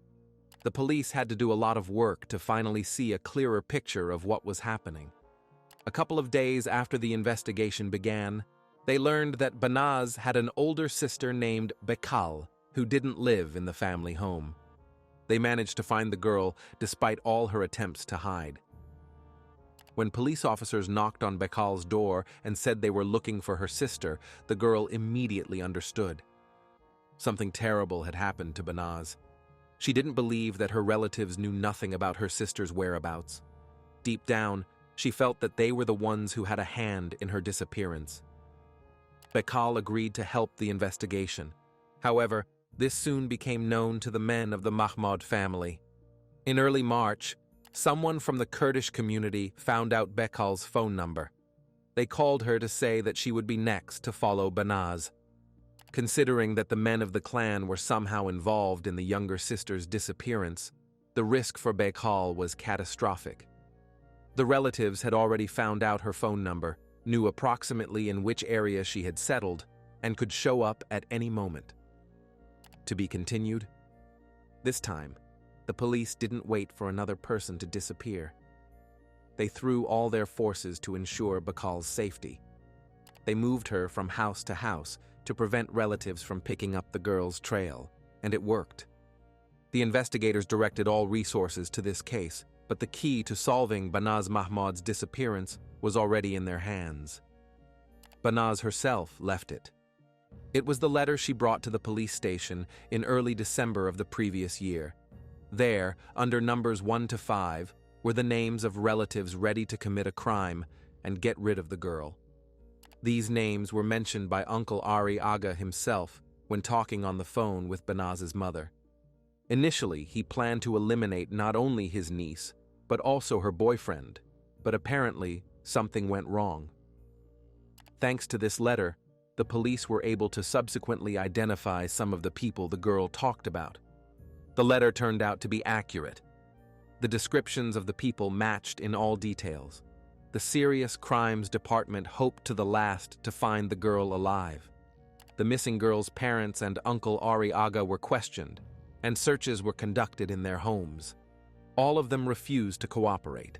The police had to do a lot of work to finally see a clearer picture of what was happening. A couple of days after the investigation began, they learned that Banaz had an older sister named Bekal, who didn't live in the family home. They managed to find the girl despite all her attempts to hide. When police officers knocked on Bekal's door and said they were looking for her sister, the girl immediately understood. Something terrible had happened to Banaz. She didn't believe that her relatives knew nothing about her sister's whereabouts. Deep down, she felt that they were the ones who had a hand in her disappearance. Bekal agreed to help the investigation. However, this soon became known to the men of the Mahmoud family. In early March, someone from the Kurdish community found out Bekal's phone number. They called her to say that she would be next to follow Banaz. Considering that the men of the clan were somehow involved in the younger sister's disappearance, the risk for Bekal was catastrophic. The relatives had already found out her phone number, knew approximately in which area she had settled, and could show up at any moment. To be continued? This time, the police didn't wait for another person to disappear. They threw all their forces to ensure Bekal's safety. They moved her from house to house to prevent relatives from picking up the girl's trail, and it worked. The investigators directed all resources to this case, but the key to solving Banaz Mahmoud's disappearance was already in their hands. Banaz herself left it. It was the letter she brought to the police station in early December of the previous year. There, under numbers 1 to 5, were the names of relatives ready to commit a crime and get rid of the girl. These names were mentioned by Uncle Ari Aga himself when talking on the phone with Banaz's mother. Initially, he planned to eliminate not only his niece, but also her boyfriend, but apparently something went wrong. Thanks to this letter, the police were able to subsequently identify some of the people the girl talked about. The letter turned out to be accurate. The descriptions of the people matched in all details. The Serious Crimes Department hoped to the last to find the girl alive. the missing girl's parents and Uncle Ari Aga were questioned, and searches were conducted in their homes. All of them refused to cooperate.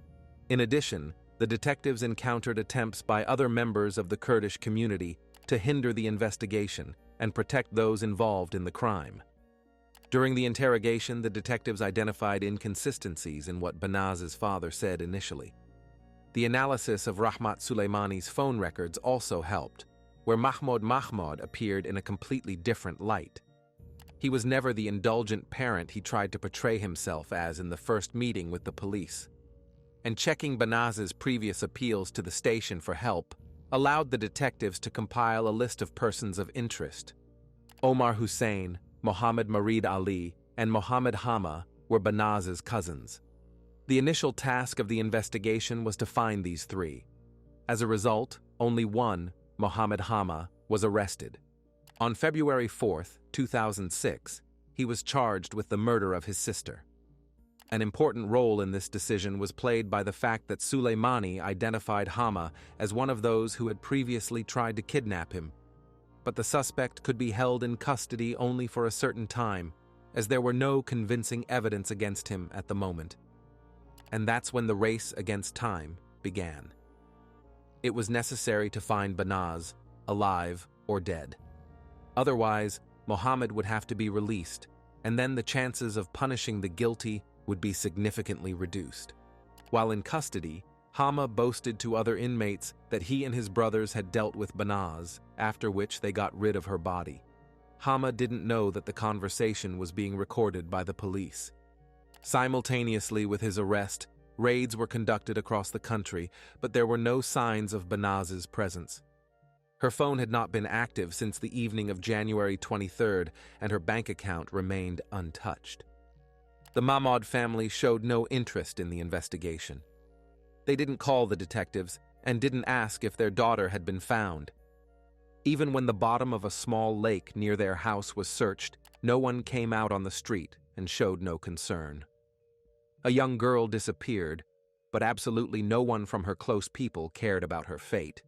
In addition, the detectives encountered attempts by other members of the Kurdish community to hinder the investigation and protect those involved in the crime. During the interrogation, the detectives identified inconsistencies in what Banaz's father said initially. The analysis of Rahmat Suleimani's phone records also helped, where Mahmoud appeared in a completely different light. He was never the indulgent parent he tried to portray himself as in the first meeting with the police. And checking Banaz's previous appeals to the station for help allowed the detectives to compile a list of persons of interest. Omar Hussein, Mohammed Marid Ali, and Mohammed Hama were Banaz's cousins. The initial task of the investigation was to find these three. As a result, only one, Mohammed Hama, was arrested. On February 4, 2006, he was charged with the murder of his sister. An important role in this decision was played by the fact that Suleimani identified Hama as one of those who had previously tried to kidnap him. But the suspect could be held in custody only for a certain time, as there were no convincing evidence against him at the moment. And that's when the race against time began. It was necessary to find Banaz, alive or dead. Otherwise, Mohammed would have to be released, and then the chances of punishing the guilty would be significantly reduced. While in custody, Hama boasted to other inmates that he and his brothers had dealt with Banaz, after which they got rid of her body. Hama didn't know that the conversation was being recorded by the police. Simultaneously with his arrest, raids were conducted across the country, but there were no signs of Banaz's presence. Her phone had not been active since the evening of January 23rd, and her bank account remained untouched. The Mahmoud family showed no interest in the investigation. They didn't call the detectives and didn't ask if their daughter had been found. Even when the bottom of a small lake near their house was searched, no one came out on the street and showed no concern. A young girl disappeared, but absolutely no one from her close people cared about her fate.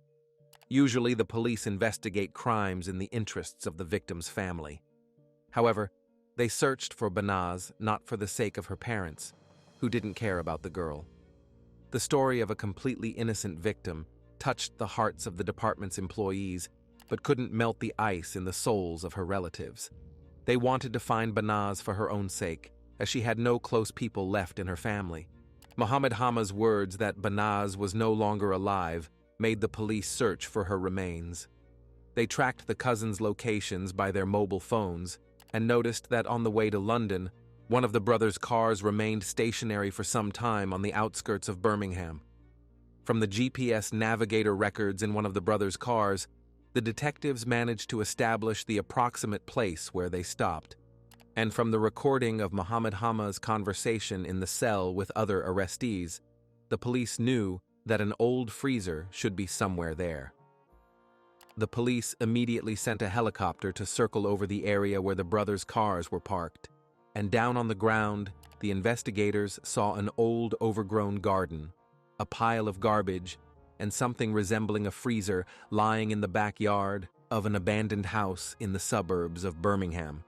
Usually, the police investigate crimes in the interests of the victim's family. However, they searched for Banaz not for the sake of her parents, who didn't care about the girl. The story of a completely innocent victim touched the hearts of the department's employees, but couldn't melt the ice in the souls of her relatives. They wanted to find Banaz for her own sake, as she had no close people left in her family. Mohammed Hama's words that Banaz was no longer alive made the police search for her remains. They tracked the cousins' locations by their mobile phones and noticed that on the way to London, one of the brothers' cars remained stationary for some time on the outskirts of Birmingham. From the GPS navigator records in one of the brothers' cars, the detectives managed to establish the approximate place where they stopped. And from the recording of Mohammed Hama's conversation in the cell with other arrestees, the police knew that an old freezer should be somewhere there. The police immediately sent a helicopter to circle over the area where the brothers' cars were parked. And down on the ground, the investigators saw an old, overgrown garden, a pile of garbage, and something resembling a freezer lying in the backyard of an abandoned house in the suburbs of Birmingham.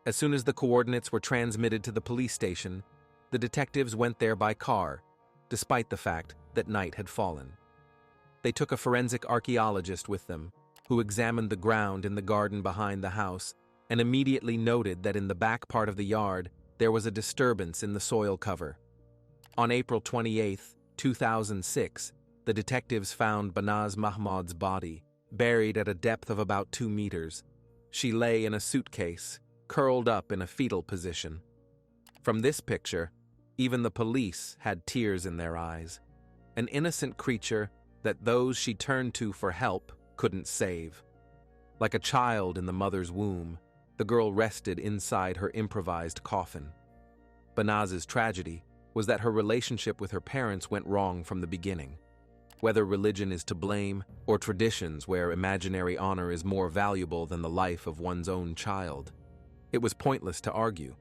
As soon as the coordinates were transmitted to the police station, the detectives went there by car, despite the fact that night had fallen. They took a forensic archaeologist with them, who examined the ground in the garden behind the house and immediately noted that in the back part of the yard there was a disturbance in the soil cover. On April 28, 2006, the detectives found Banaz Mahmoud's body, buried at a depth of about 2 meters. She lay in a suitcase, curled up in a fetal position. From this picture, even the police had tears in their eyes. An innocent creature that those she turned to for help couldn't save. Like a child in the mother's womb, the girl rested inside her improvised coffin. Banaz's tragedy was that her relationship with her parents went wrong from the beginning. Whether religion is to blame or traditions where imaginary honor is more valuable than the life of one's own child, it was pointless to argue.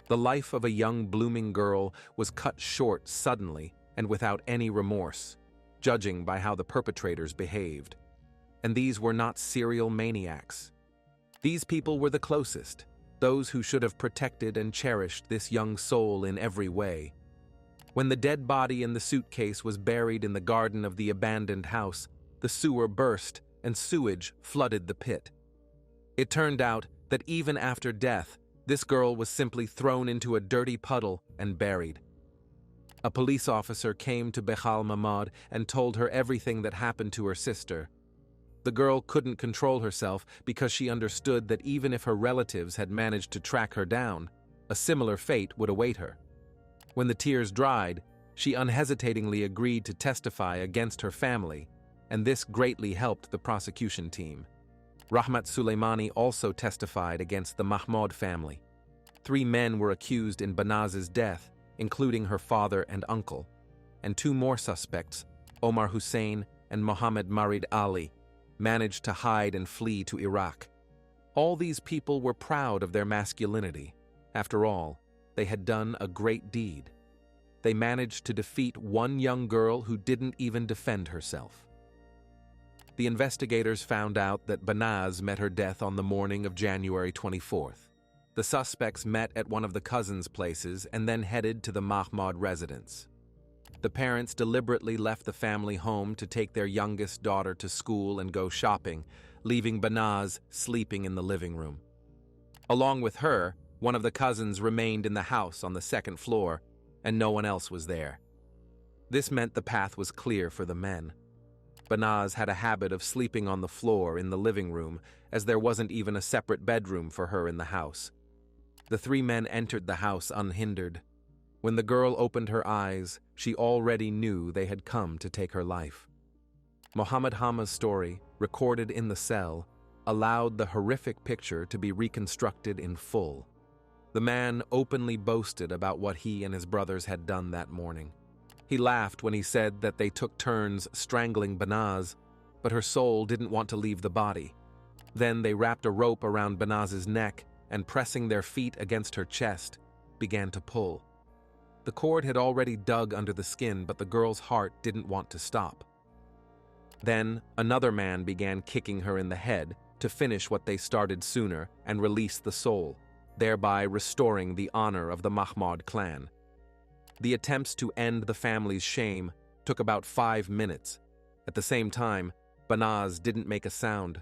The life of a young blooming girl was cut short suddenly and without any remorse, judging by how the perpetrators behaved. And these were not serial maniacs. These people were the closest, those who should have protected and cherished this young soul in every way. When the dead body in the suitcase was buried in the garden of the abandoned house, the sewer burst and sewage flooded the pit. It turned out that even after death, this girl was simply thrown into a dirty puddle and buried. A police officer came to Behal Mahmoud and told her everything that happened to her sister. The girl couldn't control herself because she understood that even if her relatives had managed to track her down, a similar fate would await her. When the tears dried, she unhesitatingly agreed to testify against her family, and this greatly helped the prosecution team. Rahmat Suleimani also testified against the Mahmoud family. 3 men were accused in Banaz's death, including her father and uncle, and 2 more suspects, Omar Hussein and Mohammed Marid Ali, managed to hide and flee to Iraq. All these people were proud of their masculinity. After all, they had done a great deed. They managed to defeat one young girl who didn't even defend herself. The investigators found out that Banaz met her death on the morning of January 24th. The suspects met at one of the cousins' places and then headed to the Mahmoud residence. The parents deliberately left the family home to take their youngest daughter to school and go shopping, leaving Banaz sleeping in the living room. Along with her, one of the cousins remained in the house on the 2nd floor, and no one else was there. This meant the path was clear for the men. Banaz had a habit of sleeping on the floor in the living room, as there wasn't even a separate bedroom for her in the house. The 3 men entered the house unhindered. When the girl opened her eyes, she already knew they had come to take her life. Mohammed Hama's story, recorded in the cell, allowed the horrific picture to be reconstructed in full. The man openly boasted about what he and his brothers had done that morning. He laughed when he said that they took turns strangling Banaz, but her soul didn't want to leave the body. Then they wrapped a rope around Banaz's neck and, pressing their feet against her chest, began to pull. The cord had already dug under the skin, but the girl's heart didn't want to stop. Then another man began kicking her in the head to finish what they started sooner and release the soul, thereby restoring the honor of the Mahmoud clan. The attempts to end the family's shame took about 5 minutes. At the same time, Banaz didn't make a sound.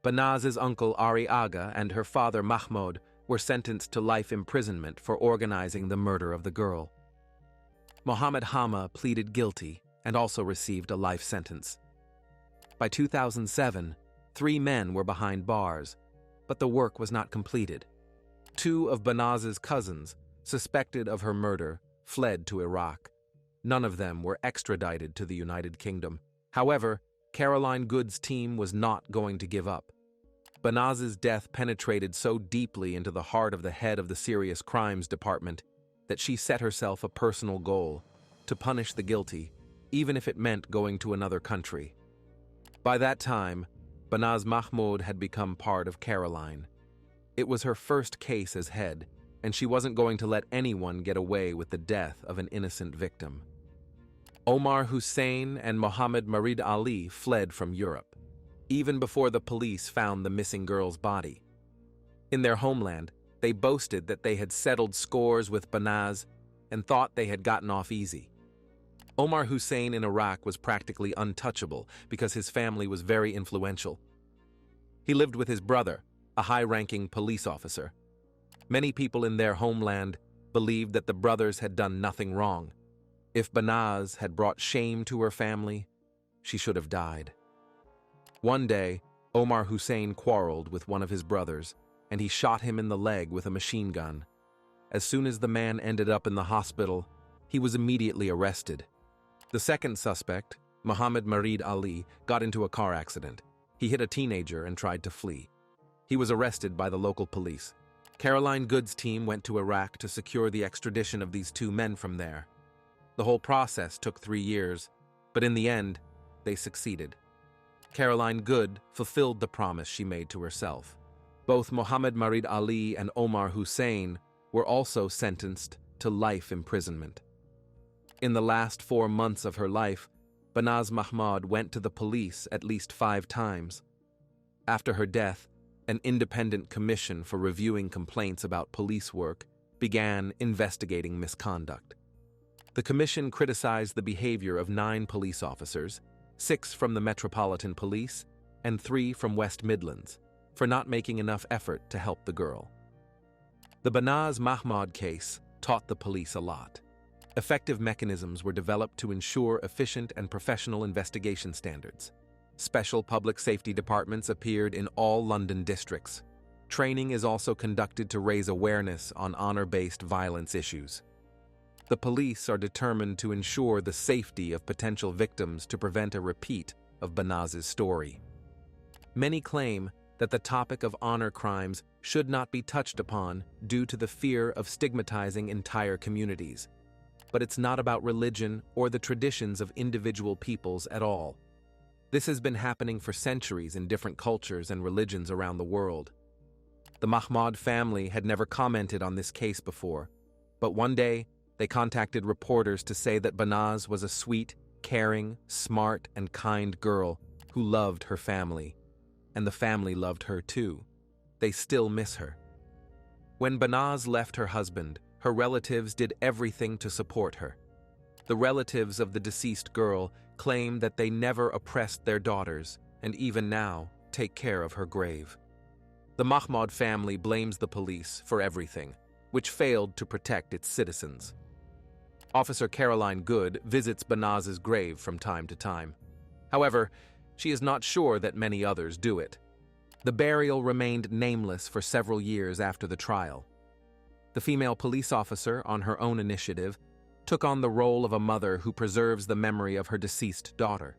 Banaz's uncle Ari Aga and her father Mahmoud were sentenced to life imprisonment for organizing the murder of the girl. Mohammed Hama pleaded guilty and also received a life sentence. By 2007, 3 men were behind bars, but the work was not completed. 2 of Banaz's cousins, suspected of her murder, fled to Iraq. None of them were extradited to the United Kingdom. However, Caroline Good's team was not going to give up. Banaz's death penetrated so deeply into the heart of the head of the Serious Crimes Department that she set herself a personal goal: to punish the guilty, even if it meant going to another country. By that time, Banaz Mahmoud had become part of Caroline. It was her first case as head, and she wasn't going to let anyone get away with the death of an innocent victim. Omar Hussein and Mohammed Marid Ali fled from Europe, even before the police found the missing girl's body. In their homeland, they boasted that they had settled scores with Banaz and thought they had gotten off easy. Omar Hussein in Iraq was practically untouchable because his family was very influential. He lived with his brother, a high-ranking police officer. Many people in their homeland believed that the brothers had done nothing wrong. If Banaz had brought shame to her family, she should have died. One day, Omar Hussein quarreled with one of his brothers, and he shot him in the leg with a machine gun. As soon as the man ended up in the hospital, he was immediately arrested. The second suspect, Mohammed Marid Ali, got into a car accident. He hit a teenager and tried to flee. He was arrested by the local police. Caroline Good's team went to Iraq to secure the extradition of these 2 men from there. The whole process took 3 years, but in the end, they succeeded. Caroline Good fulfilled the promise she made to herself. Both Mohammed Marid Ali and Omar Hussein were also sentenced to life imprisonment. In the last 4 months of her life, Banaz Mahmoud went to the police at least 5 times. After her death, an independent commission for reviewing complaints about police work, began investigating misconduct. The commission criticized the behavior of 9 police officers, 6 from the Metropolitan Police and 3 from West Midlands, for not making enough effort to help the girl. The Banaz Mahmoud case taught the police a lot. Effective mechanisms were developed to ensure efficient and professional investigation standards. Special public safety departments appeared in all London districts. Training is also conducted to raise awareness on honor-based violence issues. The police are determined to ensure the safety of potential victims to prevent a repeat of Banaz's story. Many claim that the topic of honor crimes should not be touched upon due to the fear of stigmatizing entire communities. But it's not about religion or the traditions of individual peoples at all. This has been happening for centuries in different cultures and religions around the world. The Mahmoud family had never commented on this case before, but one day they contacted reporters to say that Banaz was a sweet, caring, smart, and kind girl who loved her family, and the family loved her too. They still miss her. When Banaz left her husband, her relatives did everything to support her. The relatives of the deceased girl claim that they never oppressed their daughters and even now take care of her grave. The Mahmoud family blames the police for everything, which failed to protect its citizens. Officer Caroline Good visits Banaz's grave from time to time. However, she is not sure that many others do it. The burial remained nameless for several years after the trial. The female police officer, on her own initiative, took on the role of a mother who preserves the memory of her deceased daughter.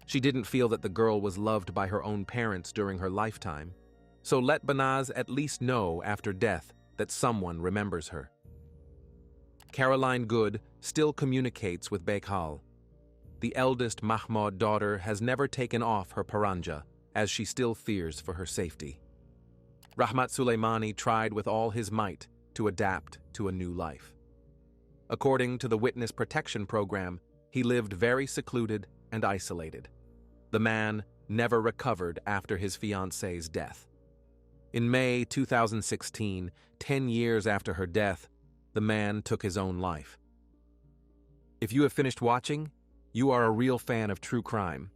She didn't feel that the girl was loved by her own parents during her lifetime, so let Banaz at least know after death that someone remembers her. Caroline Good still communicates with Bekhal. The eldest Mahmoud daughter has never taken off her paranja, as she still fears for her safety. Rahmat Suleimani tried with all his might to adapt to a new life. According to the Witness Protection Program, he lived very secluded and isolated. The man never recovered after his fiancée's death. In May 2016, 10 years after her death, the man took his own life. If you have finished watching, you are a real fan of true crime.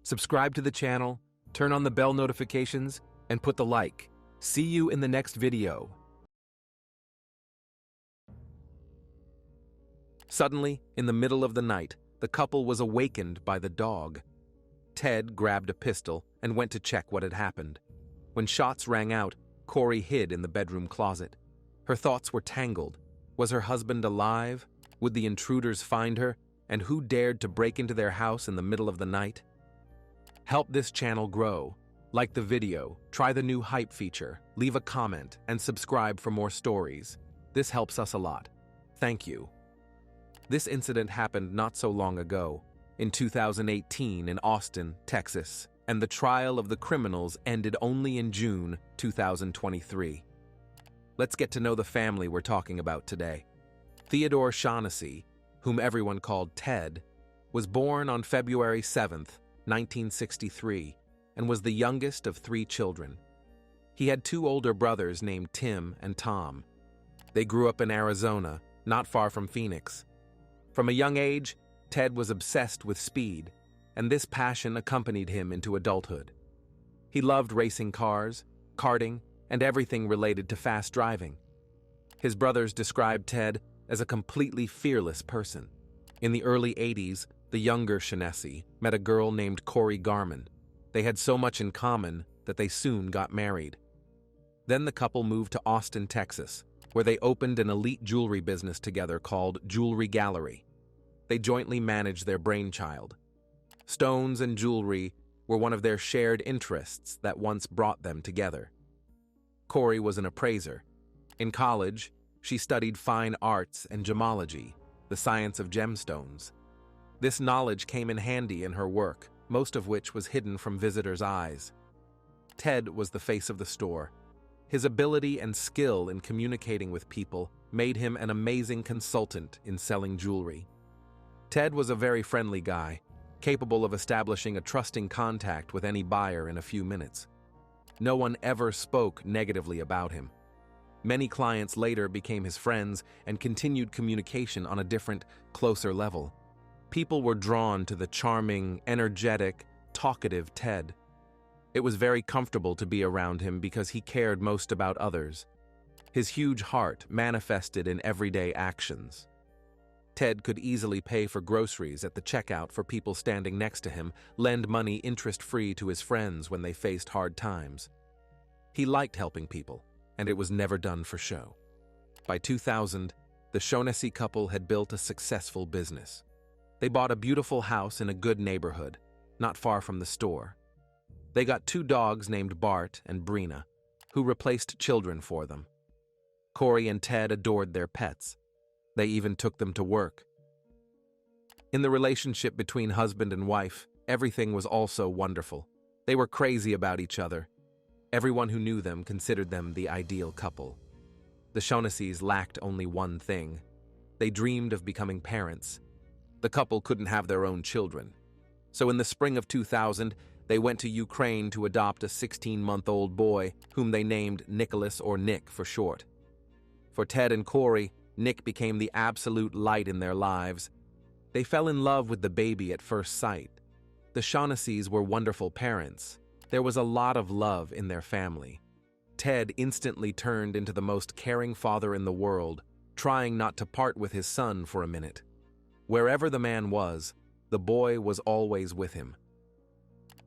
Subscribe to the channel, turn on the bell notifications, and put the like. See you in the next video. Suddenly, in the middle of the night, the couple was awakened by the dog. Ted grabbed a pistol and went to check what had happened. When shots rang out, Corey hid in the bedroom closet. Her thoughts were tangled. Was her husband alive? Would the intruders find her? And who dared to break into their house in the middle of the night? Help this channel grow. Like the video, try the new hype feature, leave a comment, and subscribe for more stories. This helps us a lot. Thank you. This incident happened not so long ago, in 2018 in Austin, Texas, and the trial of the criminals ended only in June 2023. Let's get to know the family we're talking about today. Theodore Shonessy, whom everyone called Ted, was born on February 7th, 1963, and was the youngest of 3 children. He had 2 older brothers named Tim and Tom. They grew up in Arizona, not far from Phoenix. From a young age, Ted was obsessed with speed, and this passion accompanied him into adulthood. He loved racing cars, karting, and everything related to fast driving. His brothers described Ted as a completely fearless person. In the early 80s, the younger Shonessy met a girl named Corey Garman. They had so much in common that they soon got married. Then the couple moved to Austin, Texas, where they opened an elite jewelry business together called Jewelry Gallery. They jointly managed their brainchild. Stones and jewelry were one of their shared interests that once brought them together. Corey was an appraiser. In college, she studied fine arts and gemology, the science of gemstones. This knowledge came in handy in her work, most of which was hidden from visitors' eyes. Ted was the face of the store. His ability and skill in communicating with people made him an amazing consultant in selling jewelry. Ted was a very friendly guy, capable of establishing a trusting contact with any buyer in a few minutes. No one ever spoke negatively about him. Many clients later became his friends and continued communication on a different, closer level. People were drawn to the charming, energetic, talkative Ted. It was very comfortable to be around him because he cared most about others. His huge heart manifested in everyday actions. Ted could easily pay for groceries at the checkout for people standing next to him, lend money interest-free to his friends when they faced hard times. He liked helping people, and it was never done for show. By 2000, the Shonessy couple had built a successful business. They bought a beautiful house in a good neighborhood, not far from the store. They got 2 dogs named Bart and Brina, who replaced children for them. Corey and Ted adored their pets. They even took them to work. In the relationship between husband and wife, everything was also wonderful. They were crazy about each other. Everyone who knew them considered them the ideal couple. The Shonessys lacked only one thing. They dreamed of becoming parents. The couple couldn't have their own children. So in the spring of 2000, they went to Ukraine to adopt a 16-month-old boy, whom they named Nicholas, or Nick for short. For Ted and Corey, Nick became the absolute light in their lives. They fell in love with the baby at first sight. The Shonessys were wonderful parents. There was a lot of love in their family. Ted instantly turned into the most caring father in the world, trying not to part with his son for a minute. Wherever the man was, the boy was always with him.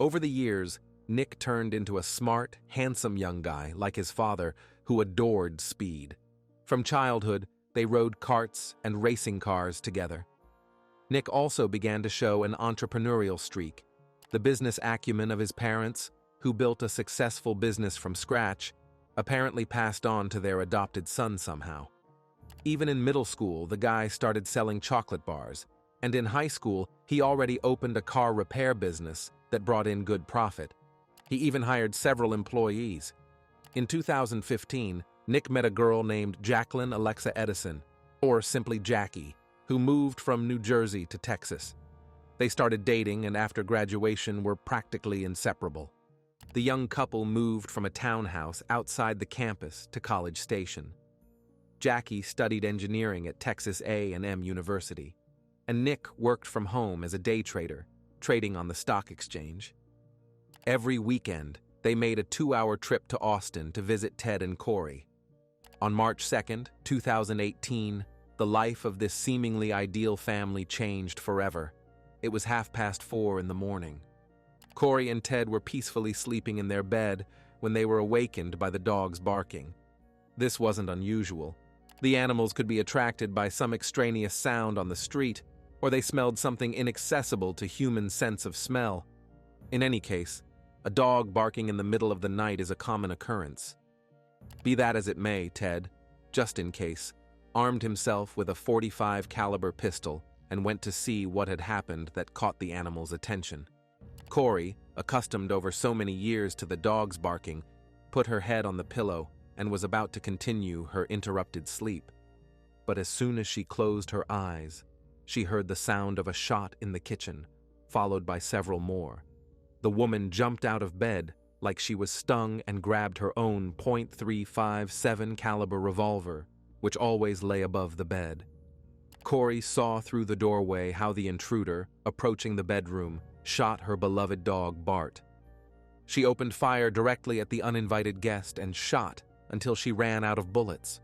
Over the years, Nick turned into a smart, handsome young guy like his father who adored speed. From childhood, they rode karts and racing cars together. Nick also began to show an entrepreneurial streak. The business acumen of his parents, who built a successful business from scratch, apparently passed on to their adopted son somehow. Even in middle school, the guy started selling chocolate bars, and in high school, he already opened a car repair business that brought in good profit. He even hired several employees. In 2015, Nick met a girl named Jacqueline Alexa Edison, or simply Jackie, who moved from New Jersey to Texas. They started dating and after graduation were practically inseparable. The young couple moved from a townhouse outside the campus to College Station. Jackie studied engineering at Texas A&M University, and Nick worked from home as a day trader, trading on the stock exchange. Every weekend, they made a 2-hour trip to Austin to visit Ted and Corey. On March 2nd, 2018, the life of this seemingly ideal family changed forever. It was 4:30 in the morning. Corey and Ted were peacefully sleeping in their bed when they were awakened by the dogs barking. This wasn't unusual. The animals could be attracted by some extraneous sound on the street, or they smelled something inaccessible to human sense of smell. In any case, a dog barking in the middle of the night is a common occurrence. Be that as it may, Ted, just in case, armed himself with a .45 caliber pistol and went to see what had happened that caught the animal's attention. Corey, accustomed over so many years to the dogs barking, put her head on the pillow and was about to continue her interrupted sleep. But as soon as she closed her eyes, she heard the sound of a shot in the kitchen, followed by several more. The woman jumped out of bed like she was stung and grabbed her own .357 caliber revolver, which always lay above the bed. Corey saw through the doorway how the intruder, approaching the bedroom, shot her beloved dog Bart. She opened fire directly at the uninvited guest and shot until she ran out of bullets.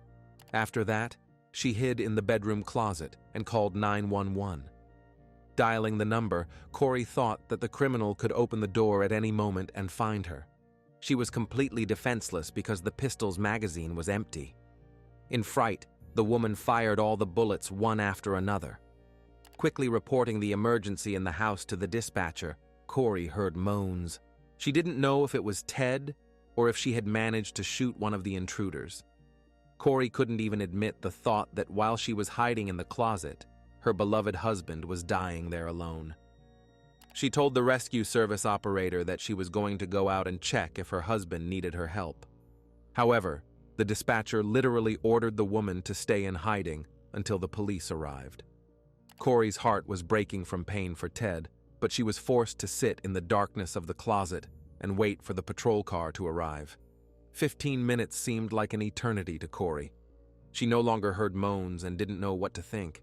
After that, she hid in the bedroom closet and called 911. Dialing the number, Corey thought that the criminal could open the door at any moment and find her. She was completely defenseless because the pistol's magazine was empty. In fright, the woman fired all the bullets one after another. Quickly reporting the emergency in the house to the dispatcher, Corey heard moans. She didn't know if it was Ted or if she had managed to shoot one of the intruders. Corey couldn't even admit the thought that while she was hiding in the closet, her beloved husband was dying there alone. She told the rescue service operator that she was going to go out and check if her husband needed her help. However, the dispatcher literally ordered the woman to stay in hiding until the police arrived. Corey's heart was breaking from pain for Ted, but she was forced to sit in the darkness of the closet and wait for the patrol car to arrive. 15 minutes seemed like an eternity to Corey. She no longer heard moans and didn't know what to think.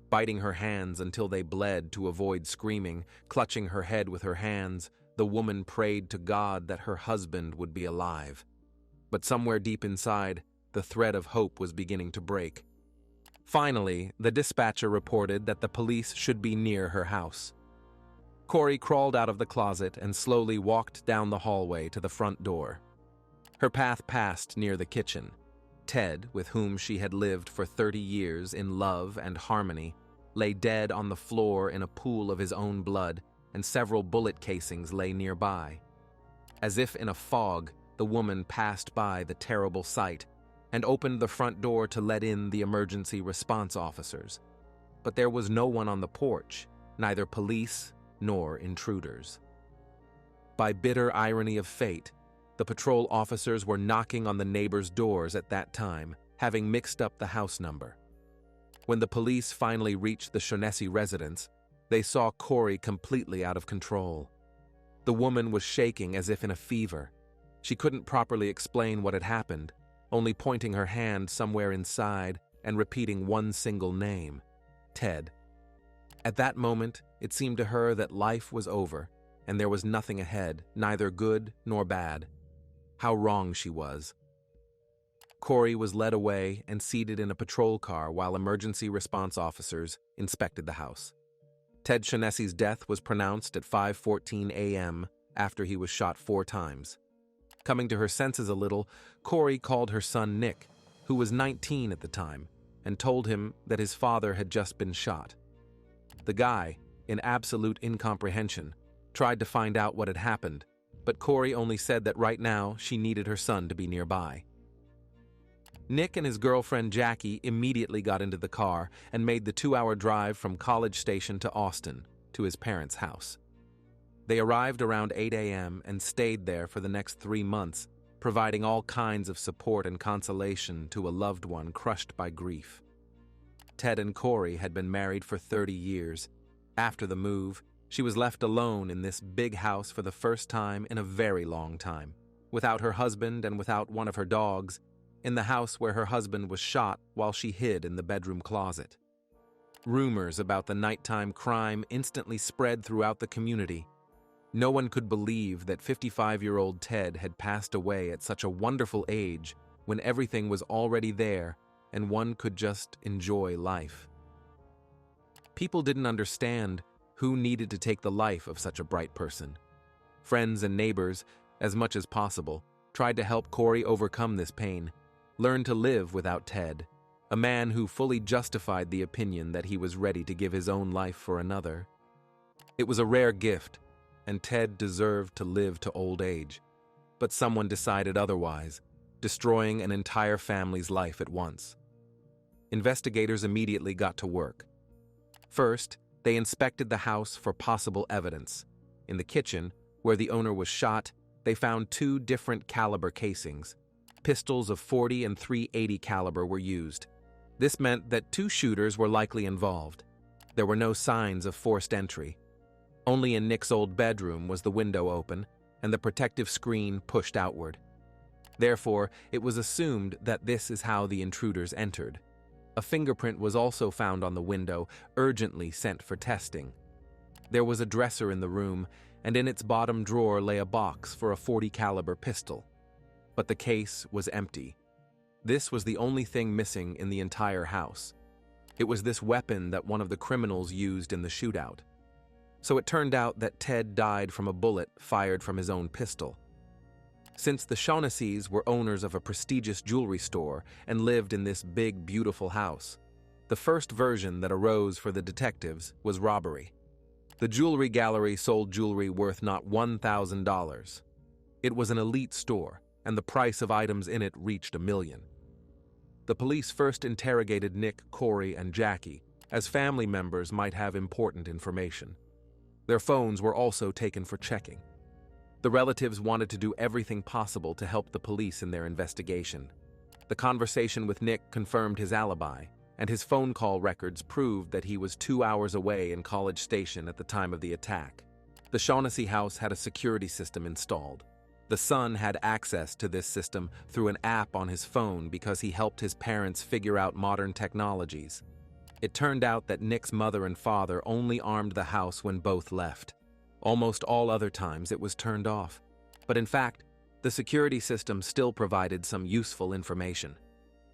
Biting her hands until they bled to avoid screaming, clutching her head with her hands, the woman prayed to God that her husband would be alive. But somewhere deep inside, the thread of hope was beginning to break. Finally, the dispatcher reported that the police should be near her house. Corey crawled out of the closet and slowly walked down the hallway to the front door. Her path passed near the kitchen. Ted, with whom she had lived for 30 years in love and harmony, lay dead on the floor in a pool of his own blood, and several bullet casings lay nearby. As if in a fog, the woman passed by the terrible sight and opened the front door to let in the emergency response officers. But there was no one on the porch, neither police nor intruders. By bitter irony of fate, the patrol officers were knocking on the neighbors' doors at that time, having mixed up the house number. When the police finally reached the Shonessy residence, they saw Corey completely out of control. The woman was shaking as if in a fever. She couldn't properly explain what had happened, only pointing her hand somewhere inside and repeating one single name: Ted. At that moment, it seemed to her that life was over, and there was nothing ahead, neither good nor bad. How wrong she was. Corey was led away and seated in a patrol car while emergency response officers inspected the house. Ted Shonessy's death was pronounced at 5:14 a.m. after he was shot 4 times. Coming to her senses a little, Corey called her son Nick, who was 19 at the time, and told him that his father had just been shot. The guy, in absolute incomprehension, tried to find out what had happened, but Corey only said that right now she needed her son to be nearby. Nick and his girlfriend Jackie immediately got into the car and made the 2-hour drive from College Station to Austin, to his parents' house. They arrived around 8 a.m. and stayed there for the next 3 months, providing all kinds of support and consolation to a loved one crushed by grief. Ted and Corey had been married for 30 years. After the move, she was left alone in this big house for the first time in a very long time, without her husband and without one of her dogs, in the house where her husband was shot while she hid in the bedroom closet. Rumors about the nighttime crime instantly spread throughout the community. No one could believe that 55-year-old Ted had passed away at such a wonderful age when everything was already there and one could just enjoy life. People didn't understand who needed to take the life of such a bright person. Friends and neighbors, as much as possible, tried to help Corey overcome this pain, learn to live without Ted, a man who fully justified the opinion that he was ready to give his own life for another. It was a rare gift, and Ted deserved to live to old age. But someone decided otherwise, destroying an entire family's life at once. Investigators immediately got to work. First, they inspected the house for possible evidence. In the kitchen, where the owner was shot, they found 2 different caliber casings. Pistols of .40 and .380 caliber were used. This meant that 2 shooters were likely involved. There were no signs of forced entry. Only in Nick's old bedroom was the window open and the protective screen pushed outward. Therefore, it was assumed that this is how the intruders entered. A fingerprint was also found on the window, urgently sent for testing. There was a dresser in the room, and in its bottom drawer lay a box for a .40 caliber pistol. But the case was empty. This was the only thing missing in the entire house. It was this weapon that one of the criminals used in the shootout. So it turned out that Ted died from a bullet fired from his own pistol. Since the Shonessys were owners of a prestigious jewelry store and lived in this big, beautiful house, the first version that arose for the detectives was robbery. The jewelry gallery sold jewelry worth not $1,000. It was an elite store, and the price of items in it reached $1 million. The police first interrogated Nick, Corey, and Jackie, as family members might have important information. Their phones were also taken for checking. The relatives wanted to do everything possible to help the police in their investigation. The conversation with Nick confirmed his alibi, and his phone call records proved that he was 2 hours away in College Station at the time of the attack. The Shonessy house had a security system installed. The son had access to this system through an app on his phone because he helped his parents figure out modern technologies. It turned out that Nick's mother and father only armed the house when both left. Almost all other times it was turned off. But in fact, the security system still provided some useful information.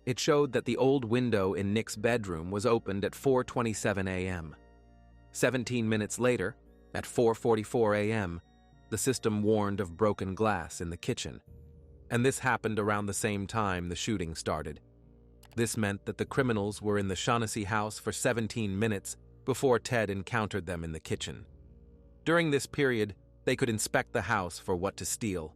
It showed that the old window in Nick's bedroom was opened at 4:27 a.m. 17 minutes later, at 4:44 a.m., the system warned of broken glass in the kitchen. And this happened around the same time the shooting started. This meant that the criminals were in the Shonessy house for 17 minutes before Ted encountered them in the kitchen. During this period, they could inspect the house for what to steal.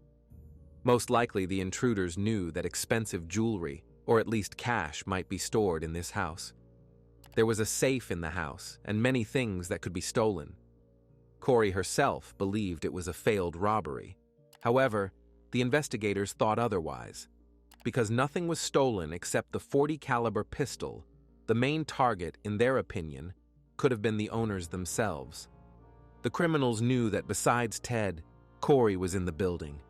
Most likely, the intruders knew that expensive jewelry, or at least cash, might be stored in this house. There was a safe in the house and many things that could be stolen. Corey herself believed it was a failed robbery. However, the investigators thought otherwise. Because nothing was stolen except the .40 caliber pistol, the main target, in their opinion, could have been the owners themselves. The criminals knew that besides Ted, Corey was in the building.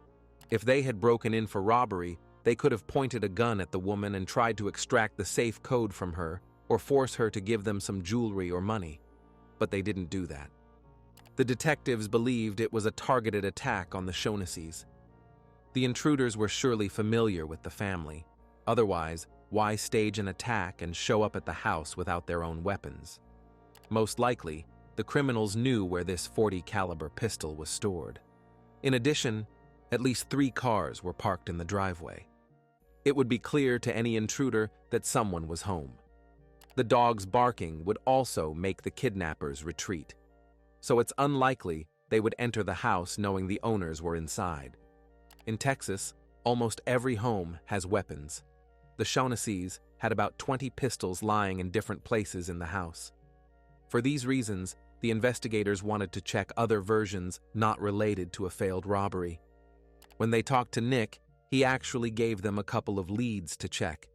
If they had broken in for robbery, they could have pointed a gun at the woman and tried to extract the safe code from her or force her to give them some jewelry or money. But they didn't do that. The detectives believed it was a targeted attack on the Shonessys. The intruders were surely familiar with the family. Otherwise, why stage an attack and show up at the house without their own weapons? Most likely, the criminals knew where this .40 caliber pistol was stored. In addition, at least 3 cars were parked in the driveway. It would be clear to any intruder that someone was home. The dogs barking would also make the kidnappers retreat. So it's unlikely they would enter the house knowing the owners were inside. In Texas, almost every home has weapons. The Shonessys had about 20 pistols lying in different places in the house. For these reasons, the investigators wanted to check other versions not related to a failed robbery. When they talked to Nick, he actually gave them a couple of leads to check.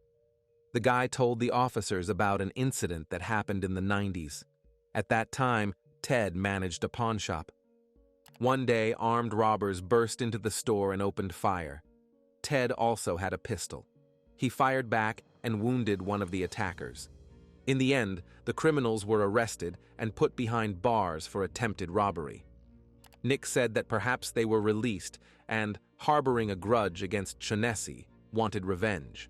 The guy told the officers about an incident that happened in the 90s. At that time, Ted managed a pawn shop. One day, armed robbers burst into the store and opened fire. Ted also had a pistol. He fired back and wounded one of the attackers. In the end, the criminals were arrested and put behind bars for attempted robbery. Nick said that perhaps they were released and, harboring a grudge against Shonessy, wanted revenge.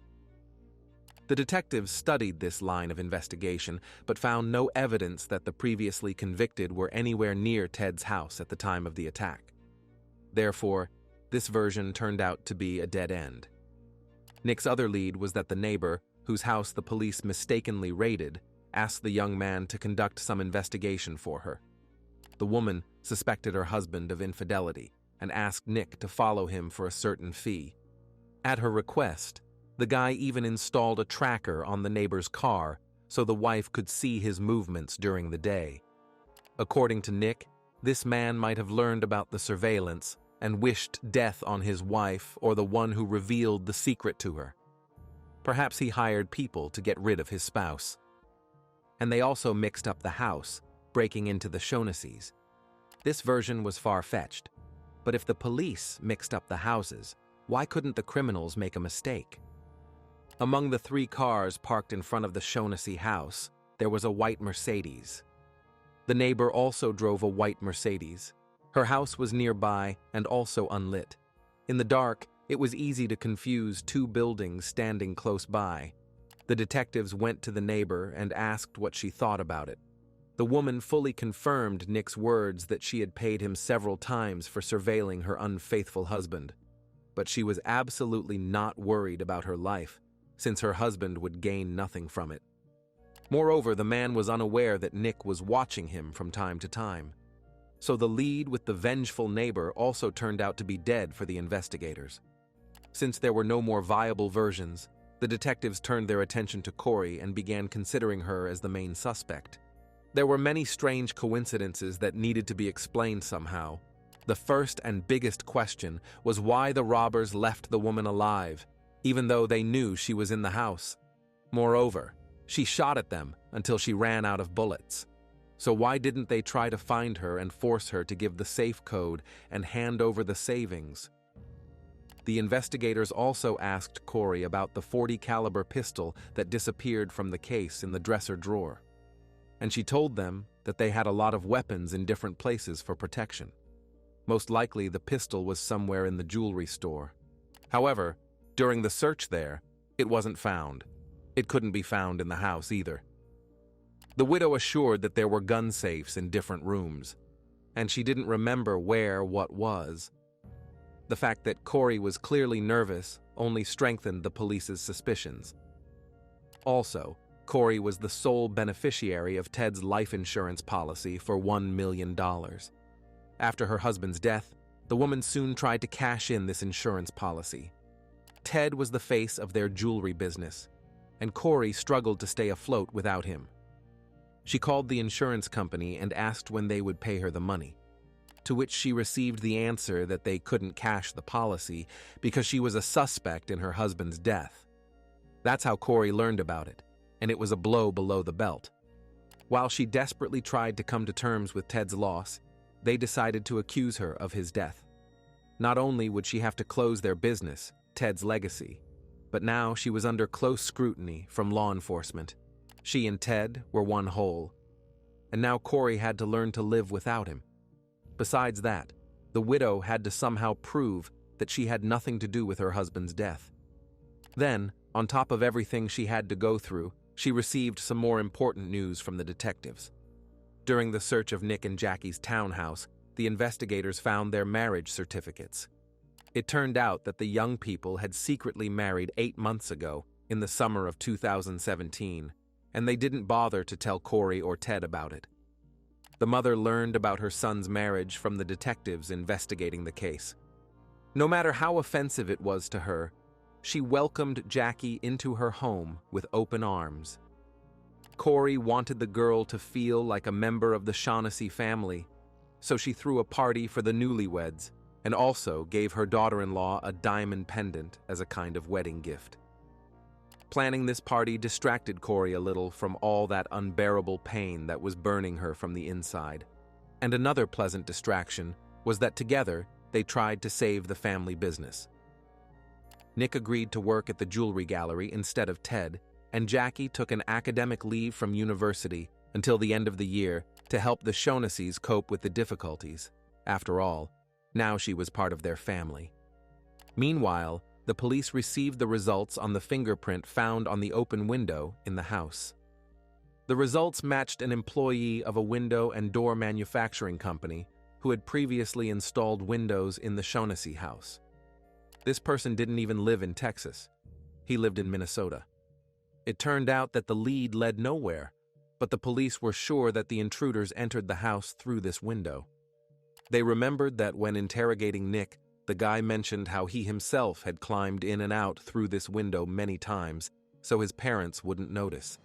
The detectives studied this line of investigation, but found no evidence that the previously convicted were anywhere near Ted's house at the time of the attack. Therefore, this version turned out to be a dead end. Nick's other lead was that the neighbor, whose house the police mistakenly raided, asked the young man to conduct some investigation for her. The woman suspected her husband of infidelity and asked Nick to follow him for a certain fee. At her request, the guy even installed a tracker on the neighbor's car so the wife could see his movements during the day. According to Nick, this man might have learned about the surveillance and wished death on his wife or the one who revealed the secret to her. Perhaps he hired people to get rid of his spouse. And they also mixed up the house, breaking into the Shonessys. This version was far-fetched, but if the police mixed up the houses, why couldn't the criminals make a mistake? Among the 3 cars parked in front of the Shonessy house, there was a white Mercedes. The neighbor also drove a white Mercedes. Her house was nearby and also unlit. In the dark, it was easy to confuse 2 buildings standing close by. The detectives went to the neighbor and asked what she thought about it. The woman fully confirmed Nick's words that she had paid him several times for surveilling her unfaithful husband. But she was absolutely not worried about her life, since her husband would gain nothing from it. Moreover, the man was unaware that Nick was watching him from time to time. So the lead with the vengeful neighbor also turned out to be dead for the investigators. Since there were no more viable versions, the detectives turned their attention to Corey and began considering her as the main suspect. There were many strange coincidences that needed to be explained somehow. The first and biggest question was why the robbers left the woman alive, even though they knew she was in the house. Moreover, she shot at them until she ran out of bullets. So why didn't they try to find her and force her to give the safe code and hand over the savings? The investigators also asked Corey about the .40 caliber pistol that disappeared from the case in the dresser drawer. And she told them that they had a lot of weapons in different places for protection. Most likely the pistol was somewhere in the jewelry store. However, during the search there, it wasn't found. It couldn't be found in the house either. The widow assured that there were gun safes in different rooms, and she didn't remember where what was. The fact that Corey was clearly nervous only strengthened the police's suspicions. Also, Corey was the sole beneficiary of Ted's life insurance policy for $1 million. After her husband's death, the woman soon tried to cash in this insurance policy. Ted was the face of their jewelry business, and Corey struggled to stay afloat without him. She called the insurance company and asked when they would pay her the money, to which she received the answer that they couldn't cash the policy because she was a suspect in her husband's death. That's how Corey learned about it, and it was a blow below the belt. While she desperately tried to come to terms with Ted's loss, they decided to accuse her of his death. Not only would she have to close their business, Ted's legacy, but now she was under close scrutiny from law enforcement. She and Ted were one whole, and now Corey had to learn to live without him. Besides that, the widow had to somehow prove that she had nothing to do with her husband's death. Then, on top of everything she had to go through, she received some more important news from the detectives. During the search of Nick and Jackie's townhouse, the investigators found their marriage certificates. It turned out that the young people had secretly married 8 months ago, in the summer of 2017, and they didn't bother to tell Corey or Ted about it. The mother learned about her son's marriage from the detectives investigating the case. No matter how offensive it was to her, she welcomed Jackie into her home with open arms. Corey wanted the girl to feel like a member of the Shonessy family, so she threw a party for the newlyweds and also gave her daughter-in-law a diamond pendant as a kind of wedding gift. Planning this party distracted Corey a little from all that unbearable pain that was burning her from the inside. And another pleasant distraction was that together they tried to save the family business. Nick agreed to work at the jewelry gallery instead of Ted, and Jackie took an academic leave from university until the end of the year to help the Shonessys cope with the difficulties. After all, now she was part of their family. Meanwhile, the police received the results on the fingerprint found on the open window in the house. The results matched an employee of a window and door manufacturing company who had previously installed windows in the Shonessy house. This person didn't even live in Texas. He lived in Minnesota. It turned out that the lead led nowhere, but the police were sure that the intruders entered the house through this window. They remembered that when interrogating Nick, the guy mentioned how he himself had climbed in and out through this window many times, so his parents wouldn't notice.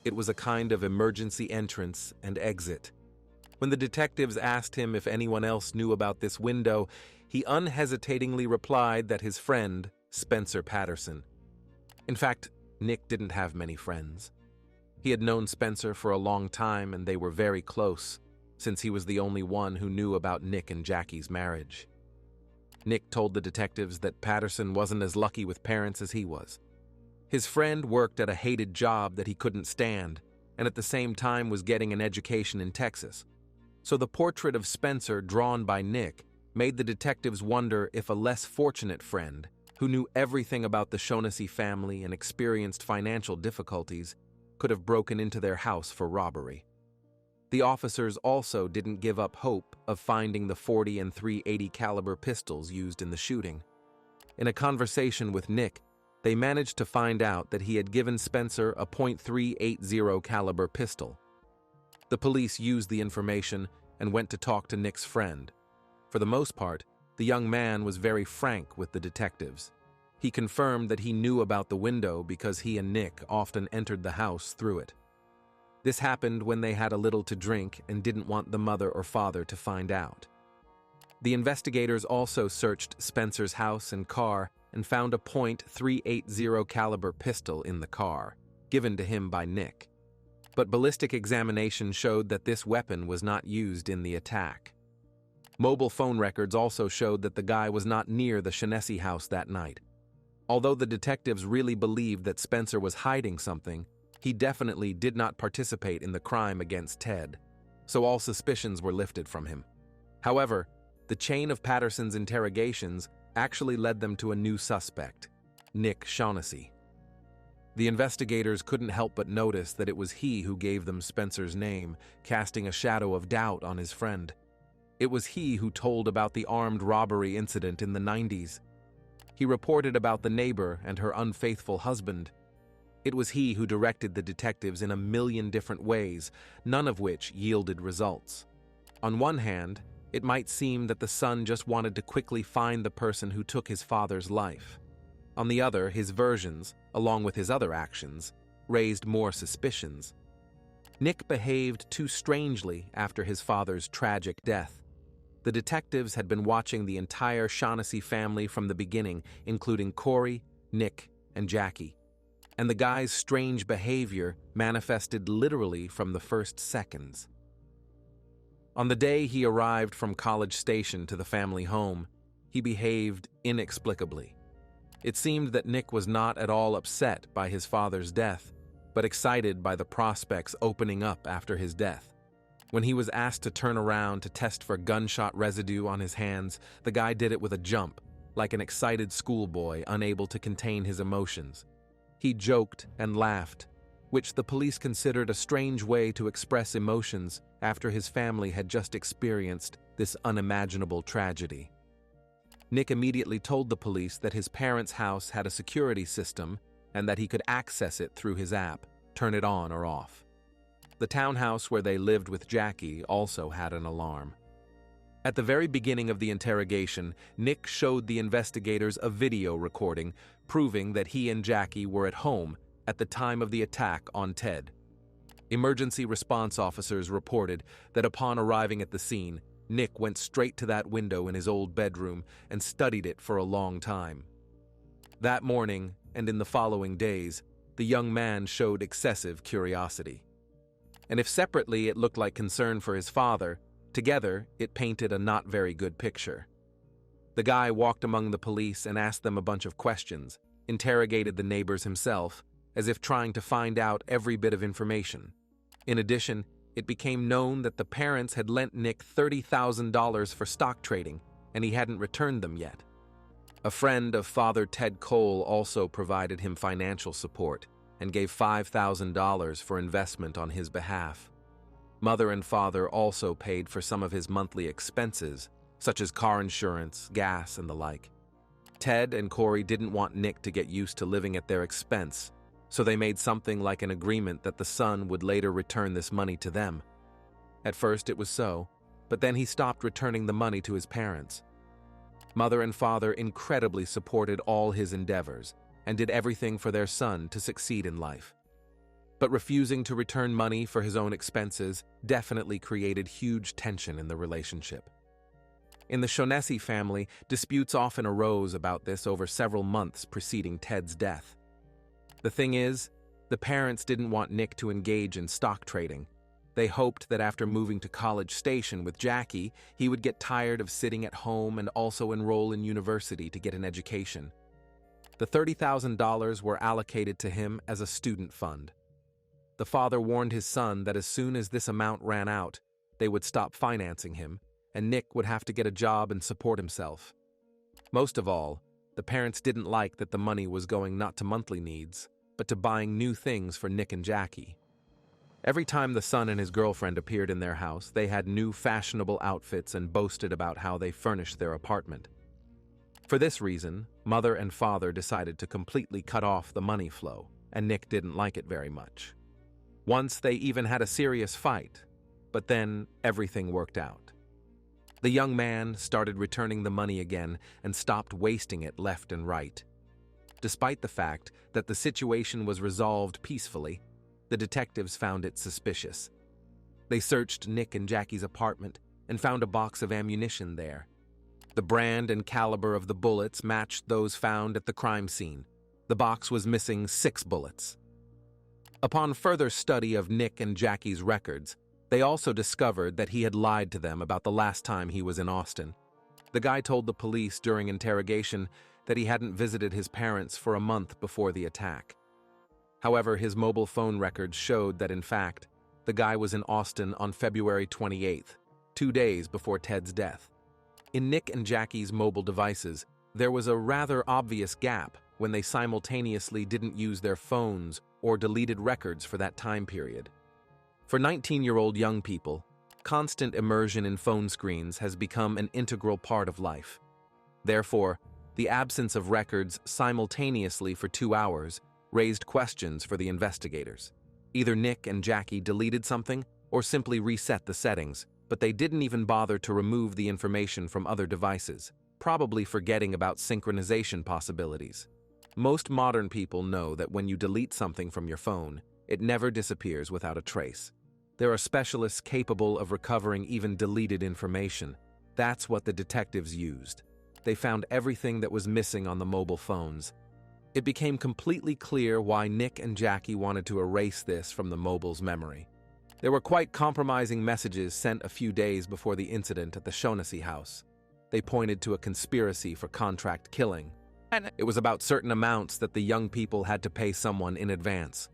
It was a kind of emergency entrance and exit. When the detectives asked him if anyone else knew about this window, he unhesitatingly replied that his friend, Spencer Patterson. In fact, Nick didn't have many friends. He had known Spencer for a long time and they were very close, since he was the only one who knew about Nick and Jackie's marriage. Nick told the detectives that Patterson wasn't as lucky with parents as he was. His friend worked at a hated job that he couldn't stand, and at the same time was getting an education in Texas. So the portrait of Spencer drawn by Nick made the detectives wonder if a less fortunate friend, who knew everything about the Shonessy family and experienced financial difficulties, could have broken into their house for robbery. The officers also didn't give up hope of finding the .40 and .380 caliber pistols used in the shooting. In a conversation with Nick, they managed to find out that he had given Spencer a .380 caliber pistol. The police used the information and went to talk to Nick's friend. For the most part, the young man was very frank with the detectives. He confirmed that he knew about the window because he and Nick often entered the house through it. This happened when they had a little to drink and didn't want the mother or father to find out. The investigators also searched Spencer's house and car and found a .380 caliber pistol in the car, given to him by Nick. but ballistic examination showed that this weapon was not used in the attack. Mobile phone records also showed that the guy was not near the Shonessy house that night. Although the detectives really believed that Spencer was hiding something, he definitely did not participate in the crime against Ted, so all suspicions were lifted from him. However, the chain of Patterson's interrogations actually led them to a new suspect, Nick Shonessy. The investigators couldn't help but notice that it was he who gave them Spencer's name, casting a shadow of doubt on his friend. It was he who told about the armed robbery incident in the 90s. He reported about the neighbor and her unfaithful husband. It was he who directed the detectives in a million different ways, none of which yielded results. On one hand, it might seem that the son just wanted to quickly find the person who took his father's life. On the other, his versions, along with his other actions, raised more suspicions. Nick behaved too strangely after his father's tragic death. The detectives had been watching the entire Shonessy family from the beginning, including Corey, Nick, and Jackie. And the guy's strange behavior manifested literally from the first seconds. On the day he arrived from College Station to the family home, he behaved inexplicably. It seemed that Nick was not at all upset by his father's death, but excited by the prospects opening up after his death. When he was asked to turn around to test for gunshot residue on his hands, the guy did it with a jump, like an excited schoolboy unable to contain his emotions. He joked and laughed, which the police considered a strange way to express emotions after his family had just experienced this unimaginable tragedy. Nick immediately told the police that his parents' house had a security system and that he could access it through his app, turn it on or off. The townhouse where they lived with Jackie also had an alarm. At the very beginning of the interrogation, Nick showed the investigators a video recording proving that he and Jackie were at home at the time of the attack on Ted. Emergency response officers reported that upon arriving at the scene, Nick went straight to that window in his old bedroom and studied it for a long time. That morning, and in the following days, the young man showed excessive curiosity. And if separately it looked like concern for his father, together it painted a not very good picture. The guy walked among the police and asked them a bunch of questions, interrogated the neighbors himself, as if trying to find out every bit of information. In addition, it became known that the parents had lent Nick $30,000 for stock trading, and he hadn't returned them yet. A friend of Father Ted Cole also provided him financial support and gave $5,000 for investment on his behalf. Mother and father also paid for some of his monthly expenses, such as car insurance, gas, and the like. Ted and Corey didn't want Nick to get used to living at their expense, so they made something like an agreement that the son would later return this money to them. At first it was so, but then he stopped returning the money to his parents. Mother and father incredibly supported all his endeavors and did everything for their son to succeed in life. But refusing to return money for his own expenses definitely created huge tension in the relationship. In the Shonessy family, disputes often arose about this over several months preceding Ted's death. The thing is, the parents didn't want Nick to engage in stock trading. They hoped that after moving to College Station with Jackie, he would get tired of sitting at home and also enroll in university to get an education. The $30,000 were allocated to him as a student fund. The father warned his son that as soon as this amount ran out, they would stop financing him, and Nick would have to get a job and support himself. Most of all, the parents didn't like that the money was going not to monthly needs, but to buying new things for Nick and Jackie. Every time the son and his girlfriend appeared in their house, they had new fashionable outfits and boasted about how they furnished their apartment. For this reason, mother and father decided to completely cut off the money flow, and Nick didn't like it very much. Once they even had a serious fight, but then everything worked out. The young man started returning the money again and stopped wasting it left and right. Despite the fact that the situation was resolved peacefully, the detectives found it suspicious. They searched Nick and Jackie's apartment and found a box of ammunition there. The brand and caliber of the bullets matched those found at the crime scene. The box was missing 6 bullets. Upon further study of Nick and Jackie's records, they also discovered that he had lied to them about the last time he was in Austin. The guy told the police during interrogation that he hadn't visited his parents for a month before the attack. However, his mobile phone records showed that, in fact, the guy was in Austin on February 28th, 2 days before Ted's death. In Nick and Jackie's mobile devices, there was a rather obvious gap when they simultaneously didn't use their phones or deleted records for that time period. For 19-year-old young people, constant immersion in phone screens has become an integral part of life. Therefore, the absence of records simultaneously for 2 hours raised questions for the investigators. Either Nick and Jackie deleted something or simply reset the settings, but they didn't even bother to remove the information from other devices, probably forgetting about synchronization possibilities. Most modern people know that when you delete something from your phone, it never disappears without a trace. There are specialists capable of recovering even deleted information. That's what the detectives used. They found everything that was missing on the mobile phones. It became completely clear why Nick and Jackie wanted to erase this from the mobile's memory. There were quite compromising messages sent a few days before the incident at the Shonessy house. They pointed to a conspiracy for contract killing. It was about certain amounts that the young people had to pay someone in advance.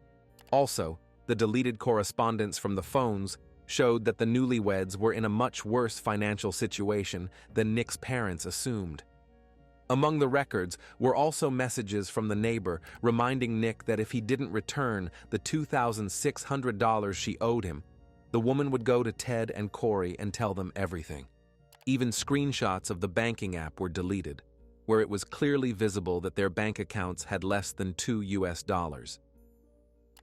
Also, the deleted correspondence from the phones showed that the newlyweds were in a much worse financial situation than Nick's parents assumed. Among the records were also messages from the neighbor reminding Nick that if he didn't return the $2,600 she owed him, the woman would go to Ted and Corey and tell them everything. Even screenshots of the banking app were deleted, where it was clearly visible that their bank accounts had less than $2.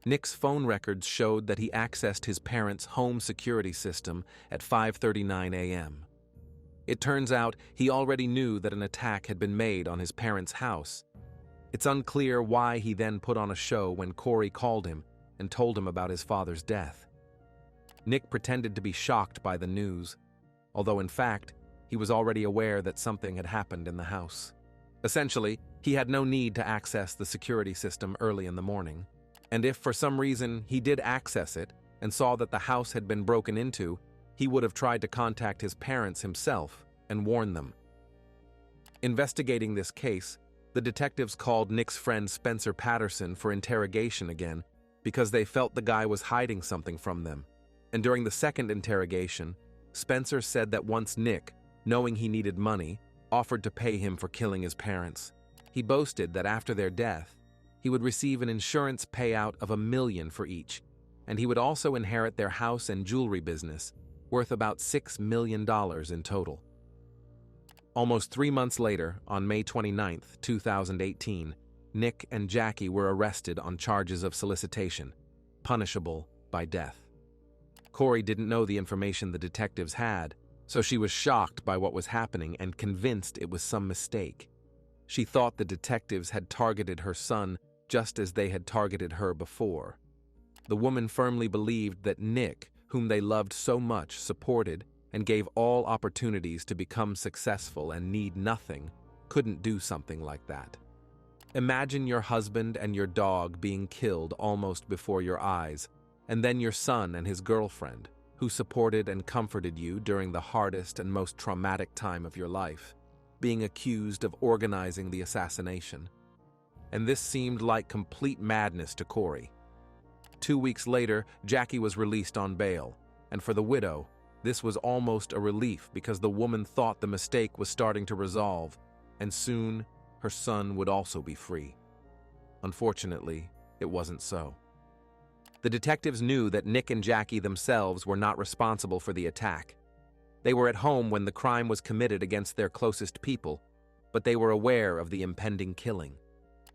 Nick's phone records showed that he accessed his parents' home security system at 5:39 a.m. It turns out he already knew that an attack had been made on his parents' house. It's unclear why he then put on a show when Corey called him and told him about his father's death. Nick pretended to be shocked by the news, although in fact, he was already aware that something had happened in the house. Essentially, he had no need to access the security system early in the morning, and if for some reason he did access it and saw that the house had been broken into, he would have tried to contact his parents himself and warn them. Investigating this case, the detectives called Nick's friend Spencer Patterson for interrogation again because they felt the guy was hiding something from them. And during the second interrogation, Spencer said that once Nick, knowing he needed money, offered to pay him for killing his parents. He boasted that after their death, he would receive an insurance payout of $1 million for each, and he would also inherit their house and jewelry business, worth about $6 million in total. Almost 3 months later, on May 29, 2018, Nick and Jackie were arrested on charges of solicitation, punishable by death. Corey didn't know the information the detectives had, so she was shocked by what was happening and convinced it was some mistake. She thought the detectives had targeted her son just as they had targeted her before. The woman firmly believed that Nick, whom they loved so much, supported and gave all opportunities to become successful and need nothing, couldn't do something like that. Imagine your husband and your dog being killed almost before your eyes, and then your son and his girlfriend, who supported and comforted you during the hardest and most traumatic time of your life, being accused of organizing the assassination. And this seemed like complete madness to Corey. 2 weeks later, Jackie was released on bail, and for the widow, this was almost a relief because the woman thought the mistake was starting to resolve, and soon her son would also be free. Unfortunately, it wasn't so. The detectives knew that Nick and Jackie themselves were not responsible for the attack. They were at home when the crime was committed against their closest people, but they were aware of the impending killing.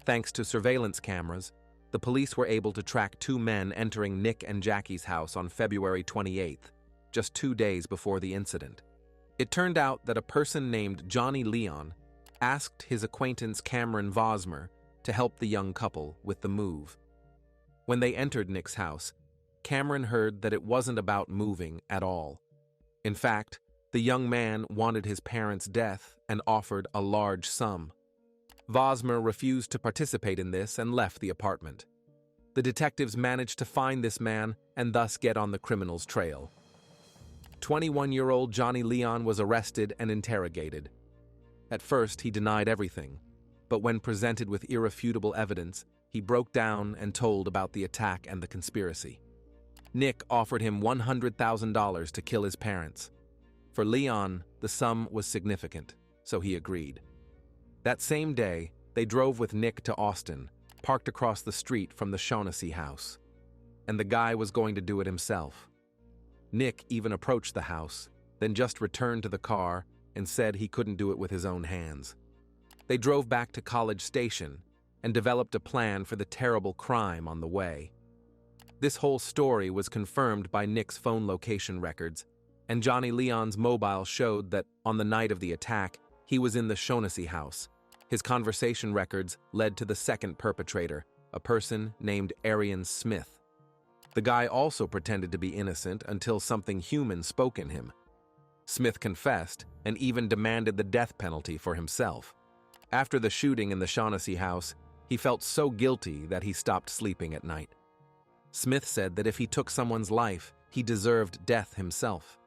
Thanks to surveillance cameras, the police were able to track 2 men entering Nick and Jackie's house on February 28th, just 2 days before the incident. It turned out that a person named Johnny Leon asked his acquaintance Cameron Vosmer to help the young couple with the move. When they entered Nick's house, Cameron heard that it wasn't about moving at all. In fact, the young man wanted his parents' death and offered a large sum. Vosmer refused to participate in this and left the apartment. The detectives managed to find this man and thus get on the criminal's trail. 21-year-old Johnny Leon was arrested and interrogated. At first, he denied everything, but when presented with irrefutable evidence, he broke down and told about the attack and the conspiracy. Nick offered him $100,000 to kill his parents. For Leon, the sum was significant, so he agreed. That same day, they drove with Nick to Austin, parked across the street from the Shonessy house. And the guy was going to do it himself. Nick even approached the house, then just returned to the car and said he couldn't do it with his own hands. They drove back to College Station and developed a plan for the terrible crime on the way. This whole story was confirmed by Nick's phone location records, and Johnny Leon's mobile showed that on the night of the attack, he was in the Shonessy house. His conversation records led to the second perpetrator, a person named Arian Smith. The guy also pretended to be innocent until something human spoke in him. Smith confessed and even demanded the death penalty for himself. After the shooting in the Shonessy house, he felt so guilty that he stopped sleeping at night. Smith said that if he took someone's life, he deserved death himself.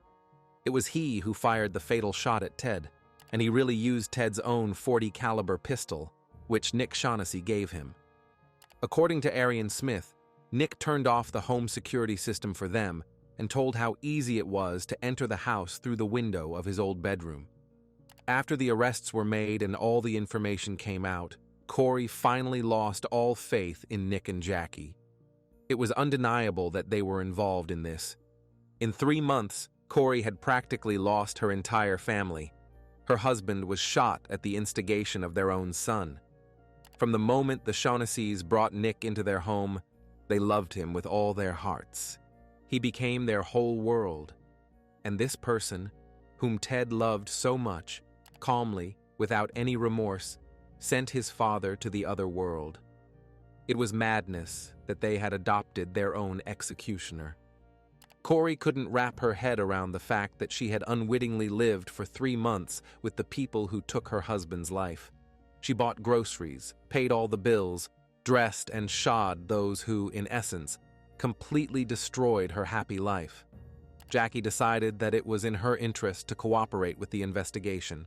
It was he who fired the fatal shot at Ted, and he really used Ted's own .40 caliber pistol, which Nick Shonessy gave him. According to Arian Smith, Nick turned off the home security system for them and told how easy it was to enter the house through the window of his old bedroom. After the arrests were made and all the information came out, Corey finally lost all faith in Nick and Jackie. It was undeniable that they were involved in this. In 3 months, Corey had practically lost her entire family. Her husband was shot at the instigation of their own son. From the moment the Shonessys brought Nick into their home, they loved him with all their hearts. He became their whole world. And this person, whom Ted loved so much, calmly, without any remorse, sent his father to the other world. It was madness that they had adopted their own executioner. Corey couldn't wrap her head around the fact that she had unwittingly lived for 3 months with the people who took her husband's life. She bought groceries, paid all the bills, dressed and shod those who, in essence, completely destroyed her happy life. Jackie decided that it was in her interest to cooperate with the investigation.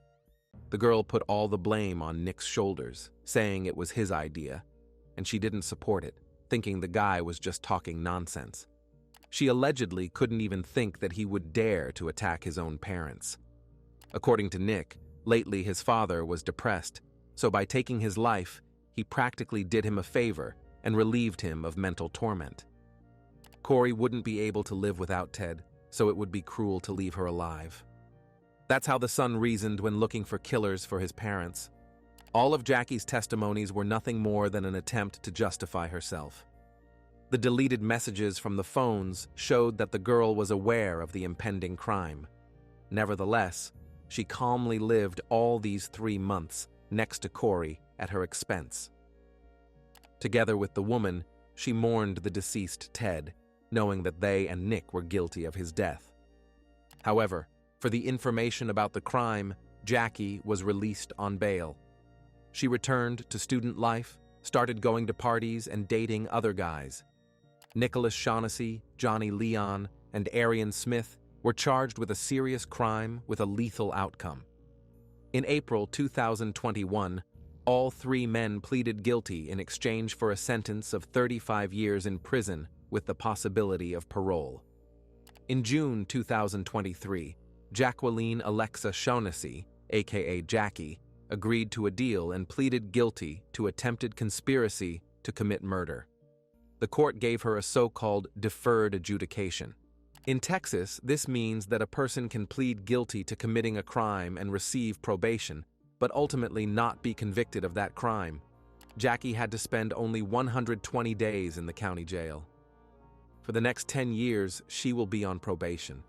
The girl put all the blame on Nick's shoulders, saying it was his idea, and she didn't support it, thinking the guy was just talking nonsense. She allegedly couldn't even think that he would dare to attack his own parents. According to Nick, lately his father was depressed, so by taking his life, he practically did him a favor and relieved him of mental torment. Corey wouldn't be able to live without Ted, so it would be cruel to leave her alive. That's how the son reasoned when looking for killers for his parents. All of Jackie's testimonies were nothing more than an attempt to justify herself. The deleted messages from the phones showed that the girl was aware of the impending crime. Nevertheless, she calmly lived all these 3 months next to Corey at her expense. Together with the woman, she mourned the deceased Ted, knowing that they and Nick were guilty of his death. However, for the information about the crime, Jackie was released on bail. She returned to student life, started going to parties and dating other guys. Nicholas Shonessy, Johnny Leon, and Arian Smith were charged with a serious crime with a lethal outcome. In April 2021, all 3 men pleaded guilty in exchange for a sentence of 35 years in prison with the possibility of parole. In June 2023, Jacqueline Alexa Shonessy, aka Jackie, agreed to a deal and pleaded guilty to attempted conspiracy to commit murder. The court gave her a so-called deferred adjudication. In Texas, this means that a person can plead guilty to committing a crime and receive probation, but ultimately not be convicted of that crime. Jackie had to spend only 120 days in the county jail. For the next 10 years, she will be on probation.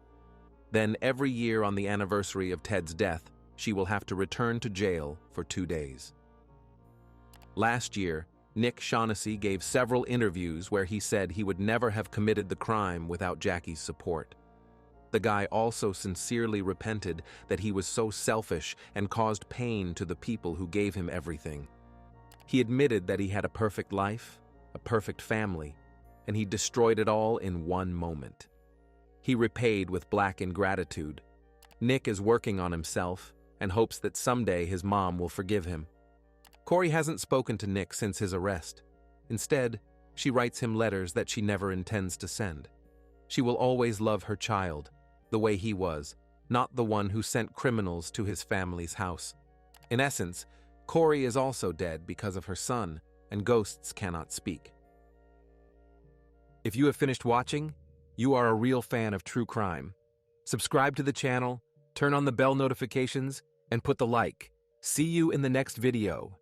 Then every year on the anniversary of Ted's death, she will have to return to jail for 2 days. Last year, Nick Shonessy gave several interviews where he said he would never have committed the crime without Jackie's support. The guy also sincerely repented that he was so selfish and caused pain to the people who gave him everything. He admitted that he had a perfect life, a perfect family, and he destroyed it all in one moment. He repaid with black ingratitude. Nick is working on himself and hopes that someday his mom will forgive him. Corey hasn't spoken to Nick since his arrest. Instead, she writes him letters that she never intends to send. She will always love her child, the way he was, not the one who sent criminals to his family's house. In essence, Corey is also dead because of her son, and ghosts cannot speak. If you have finished watching, you are a real fan of true crime. Subscribe to the channel, turn on the bell notifications, and put the like. See you in the next video.